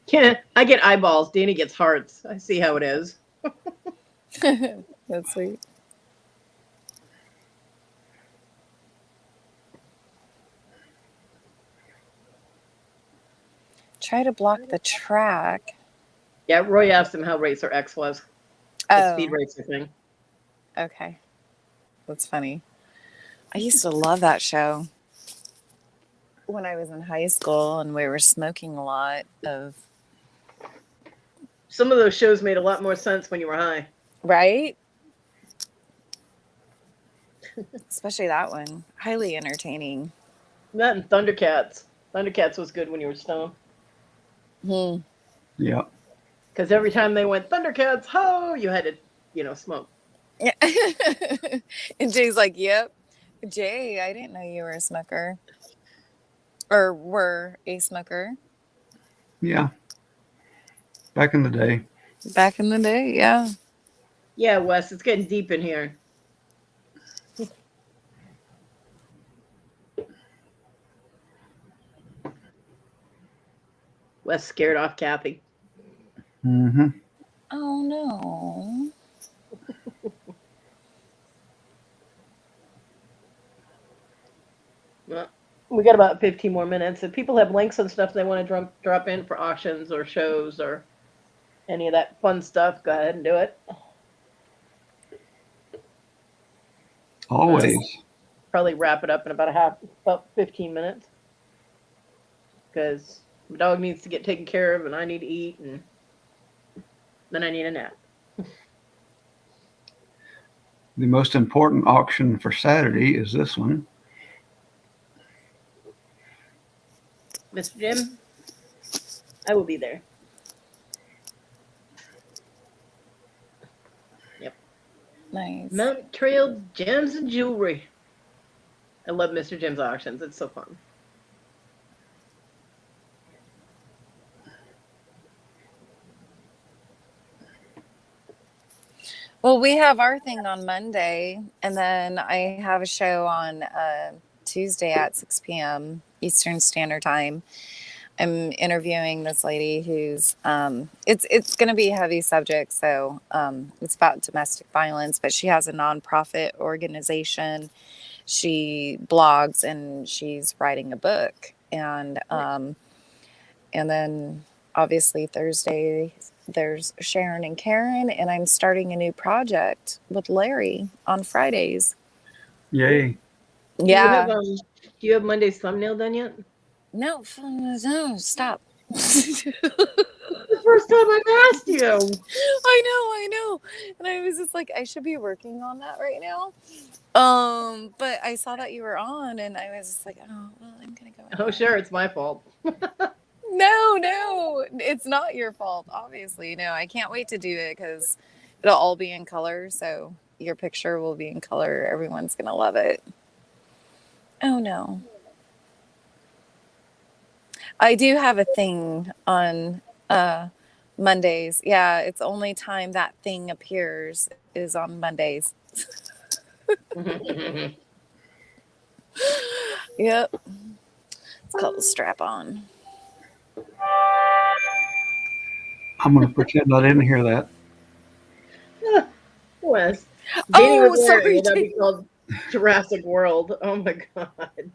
Yeah, I get eyeballs. Danny gets hearts. I see how it is. That's sweet. Try to block the track. Yeah, Roy asked him how Racer X was. The speed racer thing. Okay. That's funny. I used to love that show when I was in high school, and we were smoking a lot of. Some of those shows made a lot more sense when you were high. Right? Especially that one. Highly entertaining. That and Thundercats. Thundercats was good when you were stoned. Yeah. Because every time they went Thundercats, ho, you had to, smoke. Yeah. And Jay's like, yep. Jay, I didn't know you were a smoker. Or were a smoker. Yeah. Back in the day. Back in the day, yeah. Yeah, Wes, it's getting deep in here. Wes scared off Kathy. Mm-hmm. Oh, no. Well, we got about 15 more minutes. If people have links and stuff they want to drop in for auctions or shows or any of that fun stuff, go ahead and do it. Always. Probably wrap it up in about 15 minutes. Because my dog needs to get taken care of and I need to eat and then I need a nap. The most important auction for Saturday is this one. Mr. Jim, I will be there. Yep. Nice. Mount Trail Gems and Jewelry. I love Mr. Jim's auctions. It's so fun. Well, we have our thing on Monday, and then I have a show on Tuesday at 6 p.m. Eastern Standard Time. I'm interviewing this lady who's it's going to be a heavy subject, so it's about domestic violence, but she has a nonprofit organization. She blogs and she's writing a book, and then obviously Thursday there's Sharon and Karen, and I'm starting a new project with Larry on Fridays. Yay. Yeah. Do you have Monday's thumbnail done yet? No, stop. The first time I've asked you. I know. And I was just like, I should be working on that right now. But I saw that you were on, and I was just like, oh, well, I'm gonna go. Oh, sure, it's my fault. No, it's not your fault. Obviously, no. I can't wait to do it because it'll all be in color. So your picture will be in color. Everyone's gonna love it. Oh no. I do have a thing on Mondays. Yeah, it's only time that thing appears is on Mondays. Yep. It's called the strap on. I'm going to pretend I didn't hear that. Wes. Oh, sorry. That'd be called Jurassic World. Oh my god.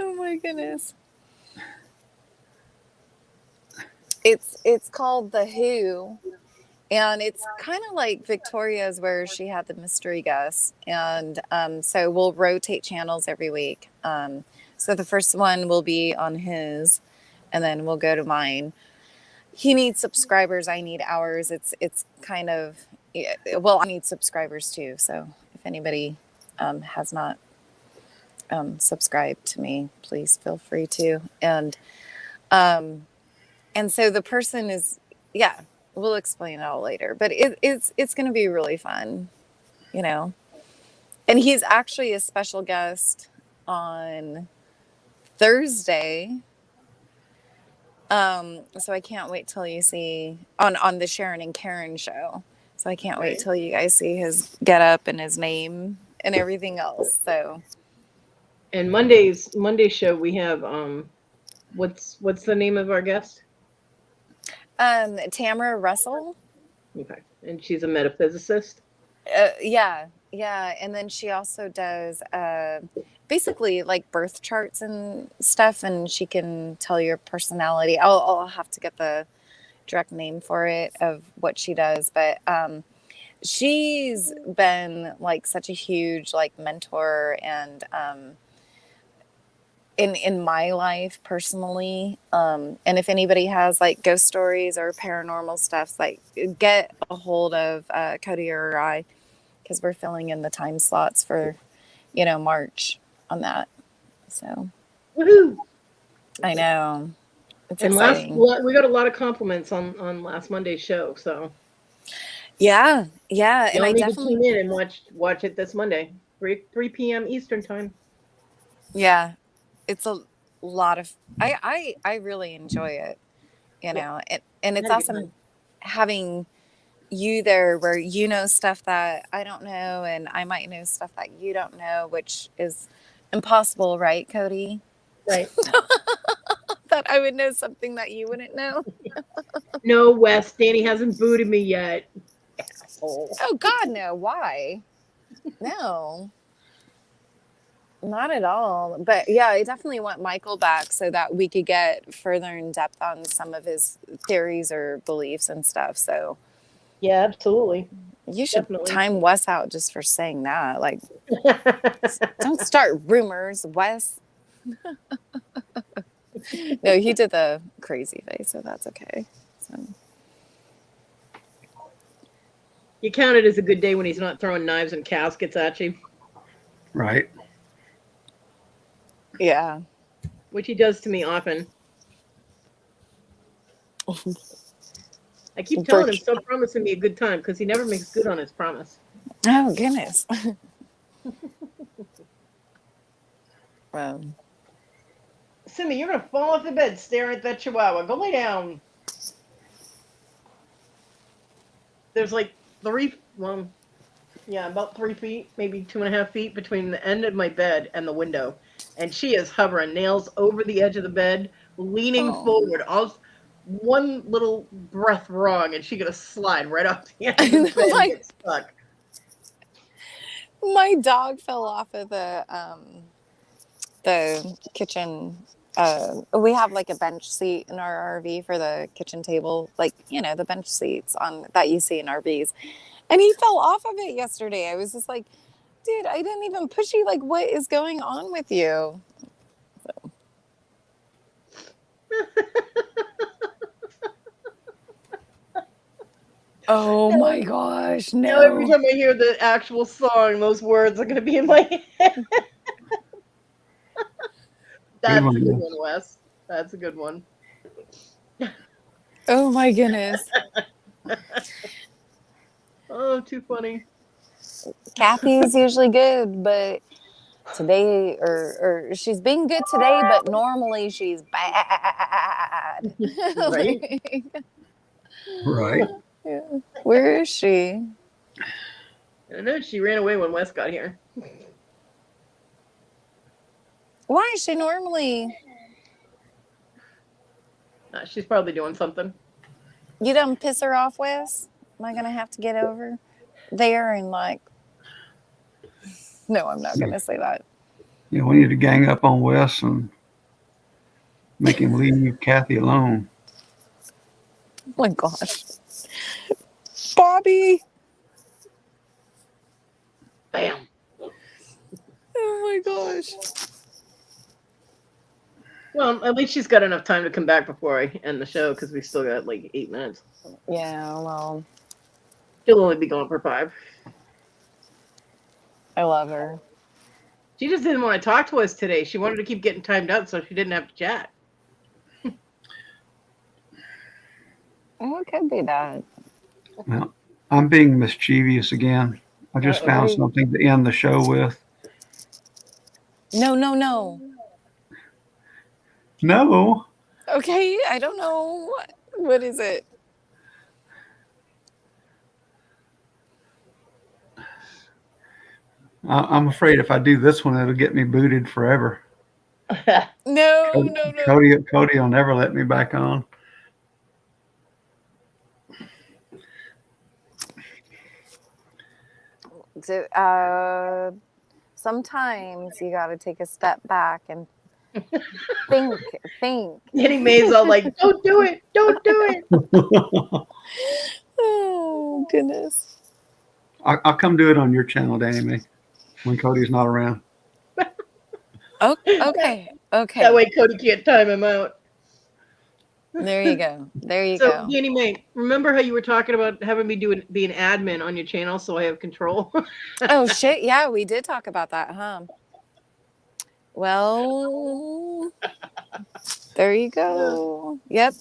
Oh my goodness. It's called The Who, and it's kind of like Victoria's, where she had the mystery guest, and so we'll rotate channels every week. So the first one will be on his, and then we'll go to mine. He needs subscribers. I need hours. It's kind of, well, I need subscribers too. So if anybody has not subscribed to me, please feel free to. And so the person is, yeah, we'll explain it all later. But it's going to be really fun, you know. And he's actually a special guest on Thursday. So I can't wait till you see on the Sharon and Karen show. So I can't wait till you guys see his getup and his name and everything else. So. And Monday's show we have what's the name of our guest? Tamara Russell. Okay, and she's a metaphysicist. Yeah, and then she also does basically like birth charts and stuff, and she can tell your personality. I'll have to get the direct name for it of what she does, but she's been like such a huge like mentor and in my life personally, and if anybody has like ghost stories or paranormal stuff, like get a hold of Kodi or I, because we're filling in the time slots for March on that. So Woohoo! I know it's and exciting. We got a lot of compliments on last Monday's show, so yeah and I need definitely to tune in and watch it this Monday, 3 p.m. Eastern time. Yeah, it's a lot of I really enjoy it, and it's awesome having you there where you know stuff that I don't know, and I might know stuff that you don't know, which is impossible, right, Kodi? Right. That I would know something that you wouldn't know. No, Wes, Danny hasn't booted me yet. Asshole. Oh God, no. Why? No. Not at all. But yeah, I definitely want Michael back so that we could get further in depth on some of his theories or beliefs and stuff. So yeah, absolutely. You should time Wes out just for saying that. Like, don't start rumors, Wes. No, he did the crazy face, so that's okay. So you count it as a good day when he's not throwing knives and caskets at you. Right. Yeah. which he does to me often. I keep telling him, stop promising me a good time, because he never makes good on his promise. Oh, goodness. Simmy, you're going to fall off the bed staring at that chihuahua. Go lay down. There's like about 3 feet, maybe 2.5 feet between the end of my bed and the window. And she is hovering, nails over the edge of the bed, leaning forward. One little breath wrong, and she's going to slide right off the end of the bed and get stuck. My dog fell off of the kitchen. We have like a bench seat in our RV for the kitchen table, like, the bench seats that you see in RVs. And he fell off of it yesterday. I was just like, dude, I didn't even push you. Like, what is going on with you? So. Oh my gosh, no. Now every time I hear the actual song, those words are going to be in my head. That's a good one, Wes. That's a good one. Oh my goodness. Oh, too funny. Kathy's usually good, but today, or she's being good today, but normally she's bad. Right? Right. Yeah. Where is she? I know she ran away when Wes got here. Why is she normally? She's probably doing something. You don't piss her off, Wes? Am I going to have to get over there and No, I'm not going to say that. Yeah, we need to gang up on Wes and make him leave Kathy alone. Oh my gosh. Bobby. Bam. Oh my gosh. Well, at least she's got enough time to come back before I end the show, because we still got like 8 minutes. Yeah, well. She'll only be gone for 5. I love her. She just didn't want to talk to us today. She wanted to keep getting timed out so she didn't have to chat. Oh, it could be that. Well, I'm being mischievous again. I just found something to end the show with. No. No. Okay, I don't know. What is it? I'm afraid if I do this one, it'll get me booted forever. No. Kodi will never let me back on. Sometimes you got to take a step back and think. Annie Mae's all like, don't do it. Oh, goodness. I'll come do it on your channel, Danny Mae, when Kodi's not around. Oh, okay. That way Kodi can't time him out. There you go. So, Danny Mae, remember how you were talking about having me be an admin on your channel so I have control? Oh, shit. Yeah, we did talk about that, huh? Well, there you go. Yep.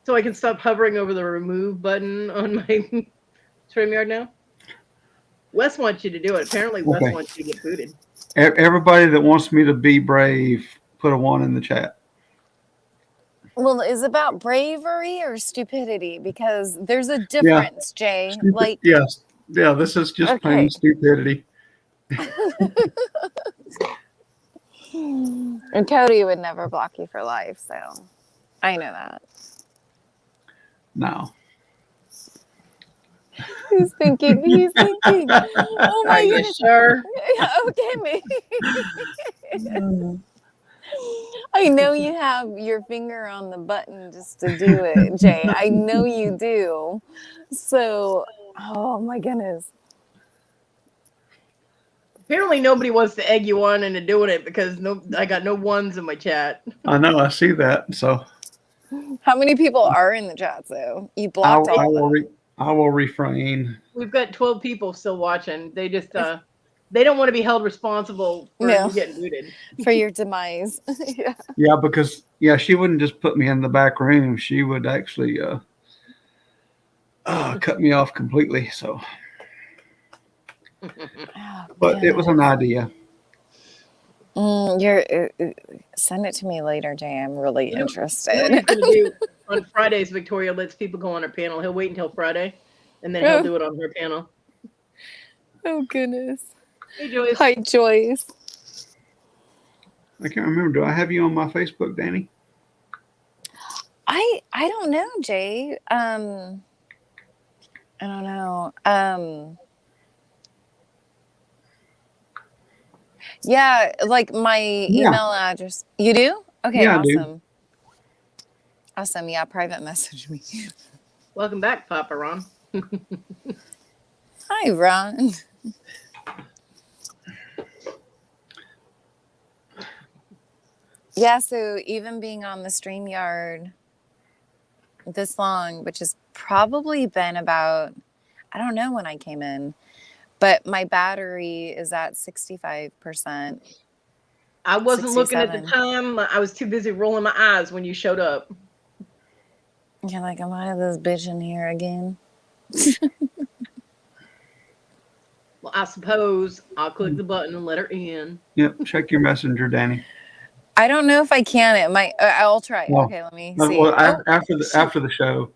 So I can stop hovering over the remove button on my StreamYard now? Wes wants you to do it. Apparently, Wes wants you to get booted. Everybody that wants me to be brave, put a 1 in the chat. Well, is it about bravery or stupidity? Because there's a difference, Jay. Yes. Yeah, this is just plain stupidity. And Kodi would never block you for life, so I know that. No. He's thinking. Oh my goodness. Sure. Okay, maybe. I know you have your finger on the button just to do it, Jay. I know you do. So, oh my goodness. Apparently nobody wants to egg you on into doing it because I got no 1s in my chat. I know, I see that. So how many people are in the chat though? You blocked all of them. I will refrain. We've got 12 people still watching. They just They don't want to be held responsible for No. you getting booted. For your demise. Yeah. Yeah, because she wouldn't just put me in the back room. She would actually cut me off completely. So, Oh, but it was an goodness. idea. Send it to me later, Jay. I'm really You know what interested. he's going to do on Fridays? Victoria lets people go on her panel. He'll wait until Friday, and then he'll do it on her panel. Oh, goodness. Hey, Joyce. Hi, Joyce. I can't remember. Do I have you on my Facebook, Danny? I don't know, Jay. I don't know. Yeah, like my email address. You do? Okay, Yeah, I awesome. do. Awesome. Yeah, private message me. Welcome back, Papa Ron. Hi, Ron. Yeah, so even being on the StreamYard this long, which has probably been about, I don't know when I came in, but my battery is at 65%. I wasn't looking at the 67. time. I was too busy rolling my eyes when you showed up. You're like, am I this bitch in here again? Well, I suppose I'll click the button and let her in. Yep. Check your messenger, Danny. I don't know if I can. It might. I'll try. Well, Okay, let me Well, see. after the show.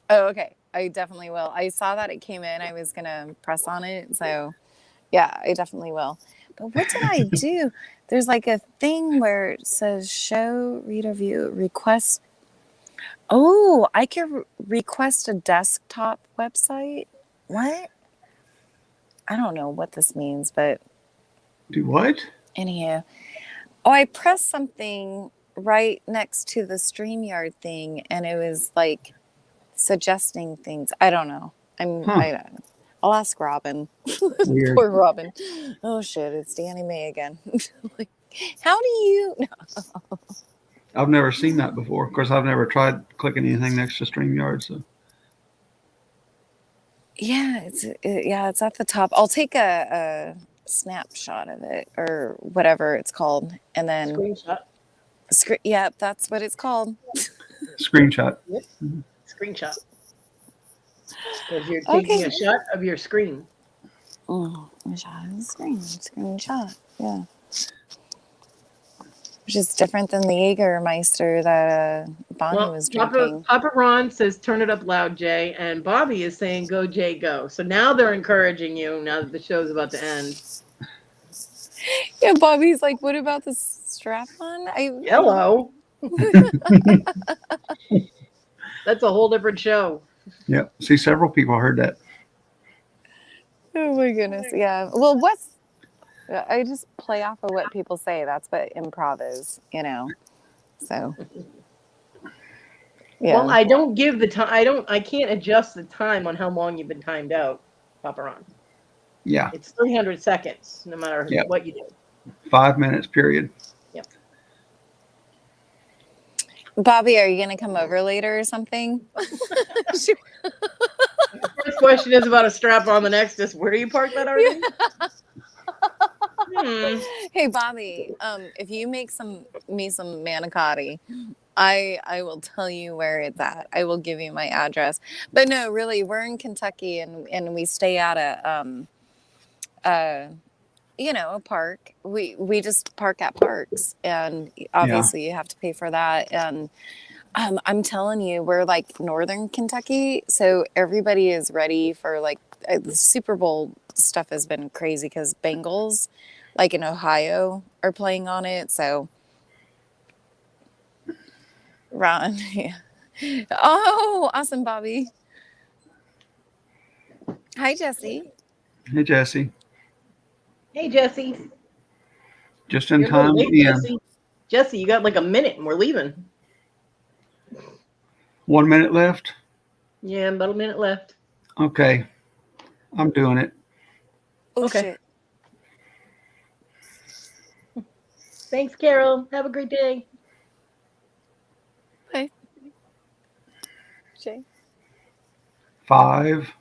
Oh, okay. I definitely will. I saw that it came in. I was gonna press on it, so yeah, I definitely will. But what did I do? There's like a thing where it says show, reader view, request. Oh, I can request a desktop website. What? I don't know what this means, but Do what? anyhow. Oh, I pressed something right next to the StreamYard thing, and it was like suggesting things. I don't know. I'll ask Robin. Weird. Poor Robin. Oh shit, it's Danny May again. Like, how do you? I've never seen that before. Of course, I've never tried clicking anything next to StreamYard. So Yeah, it's at the top. I'll take a snapshot of it or whatever it's called, and then Screenshot. Yeah, that's what it's called. screenshot. Yep. Screenshot. Because you're taking a shot of your screen. Oh, a shot of the screen. Screenshot. Yeah. Which is different than the Jägermeister that Bonnie was drinking. Papa Ron says, turn it up loud, Jay. And Bobby is saying, go, Jay, go. So now they're encouraging you now that the show's about to end. Yeah, Bobby's like, what about the strap on? Hello. That's a whole different show. Yep. See, several people heard that. Oh my goodness. Yeah. Well, I just play off of what people say. That's what improv is, So yeah. Well, I don't give the time. I can't adjust the time on how long you've been timed out, Papa Ron. Yeah. It's 300 seconds, no matter what you do. 5 minutes, period. Yep. Bobby, are you going to come over later or something? The first question is about a strap on. The next is, where do you park that RV? Hey, Bobby, if you make me some manicotti, I will tell you where it's at. I will give you my address. But no, really, we're in Kentucky and we stay at a park. We just park at parks, and obviously you have to pay for that. And I'm telling you, we're like northern Kentucky, so everybody is ready for like the Super Bowl stuff has been crazy because Bengals, like in Ohio, are playing on it. So, Ron, yeah. Oh, awesome, Bobby. Hi, Jesse. Hey, Jesse. Hey, Jesse. Just in You're time. Jesse, you got like a minute and we're leaving. 1 minute left. Yeah, about a minute left. Okay. I'm doing it. Oh, okay. Shit. Thanks, Carol. Have a great day. Bye. Jay. 5,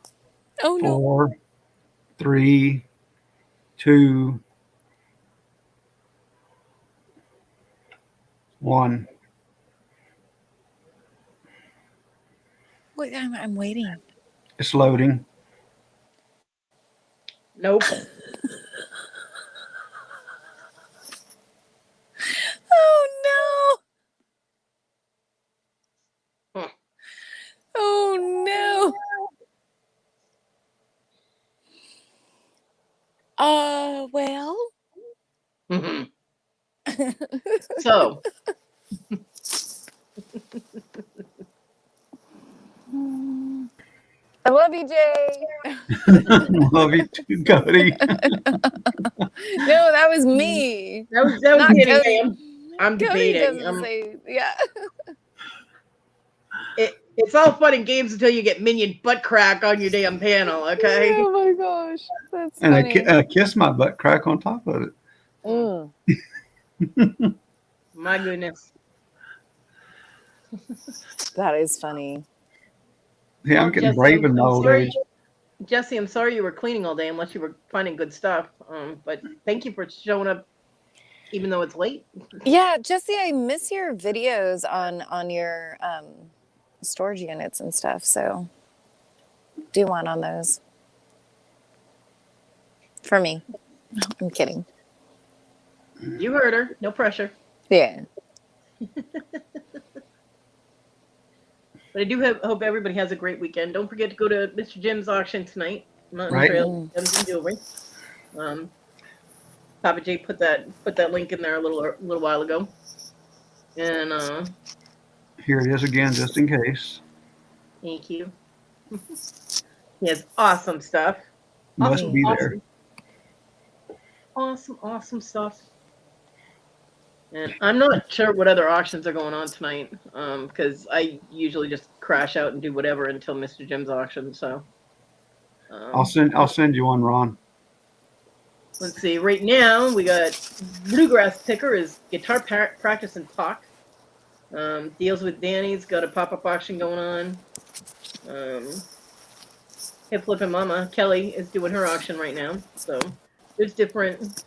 Oh, 4, 3, 2, 1. Wait, I'm waiting. It's loading. Nope. Oh no! Huh. Oh no! Well. Mhm. So, I love you, Jay. Love you too, Cody. No, that was me. that was Not kidding. Cody. Hey, I'm Cody debating. doesn't say, yeah. It's all fun and games until you get minion butt crack on your damn panel, okay? Oh my gosh, that's And funny. a kiss my butt crack on top of it. Mm. My goodness. That is funny. Yeah, I'm Well, getting Jesse, brave in my old sorry. age. Jesse, I'm sorry you were cleaning all day unless you were finding good stuff. But thank you for showing up even though it's late. Yeah, Jesse, I miss your videos on your storage units and stuff. So do one on those for me. I'm kidding. You heard her. No pressure. Yeah. But I do hope everybody has a great weekend. Don't forget to go to Mr. Jim's auction tonight. Mountain Right. Trail Gems and Jewelry. Papa J put that link in there a little while ago. And Here it is again, just in case. thank you. He has awesome stuff. Must be there. Awesome stuff. And I'm not sure what other auctions are going on tonight, because I usually just crash out and do whatever until Mr. Jim's auction. So I'll send you one, Ron. let's see. Right now we got Bluegrass Picker is guitar practice and talk. Deals with Danny's got a pop-up auction going on. Hip Flippin' Mama Kelly is doing her auction right now. So there's different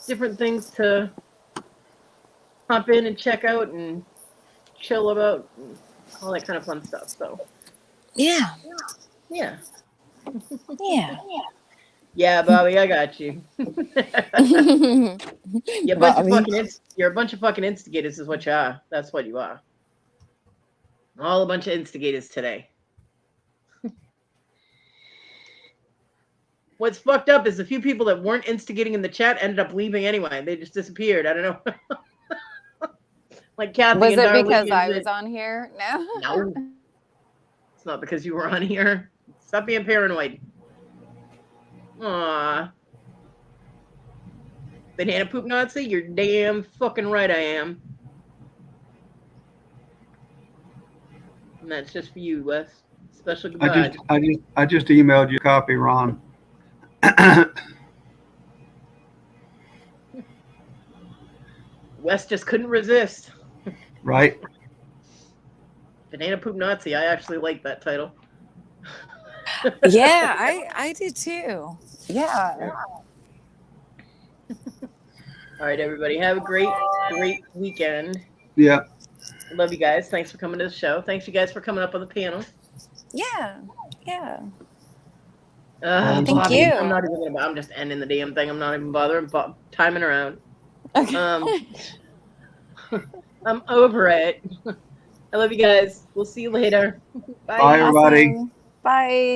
things to hop in and check out and chill about and all that kind of fun stuff. So Yeah. yeah. Yeah, Bobby, I got you. You're a bunch of fucking instigators is what you are. That's what you are. All a bunch of instigators today. What's fucked up is the few people that weren't instigating in the chat ended up leaving anyway. They just disappeared. I don't know. Like Kathy was and it Darlene because I was on here? No. It's not because you were on here. Stop being paranoid. Aw. Banana poop Nazi? You're damn fucking right I am. And that's just for you, Wes. Special goodbye. I just emailed you a copy, Ron. Wes just couldn't resist. Right? Banana poop Nazi. I actually like that title. Yeah, I do too. Yeah. All right, everybody. Have a great weekend. Yeah. Love you guys. Thanks for coming to the show. Thanks you guys for coming up on the panel. Yeah. Thank Bobby, you. I'm just ending the damn thing. I'm not even bothering timing around. Okay. I'm over it. I love you guys. We'll see you later. Bye. Bye, everybody. Awesome. Bye.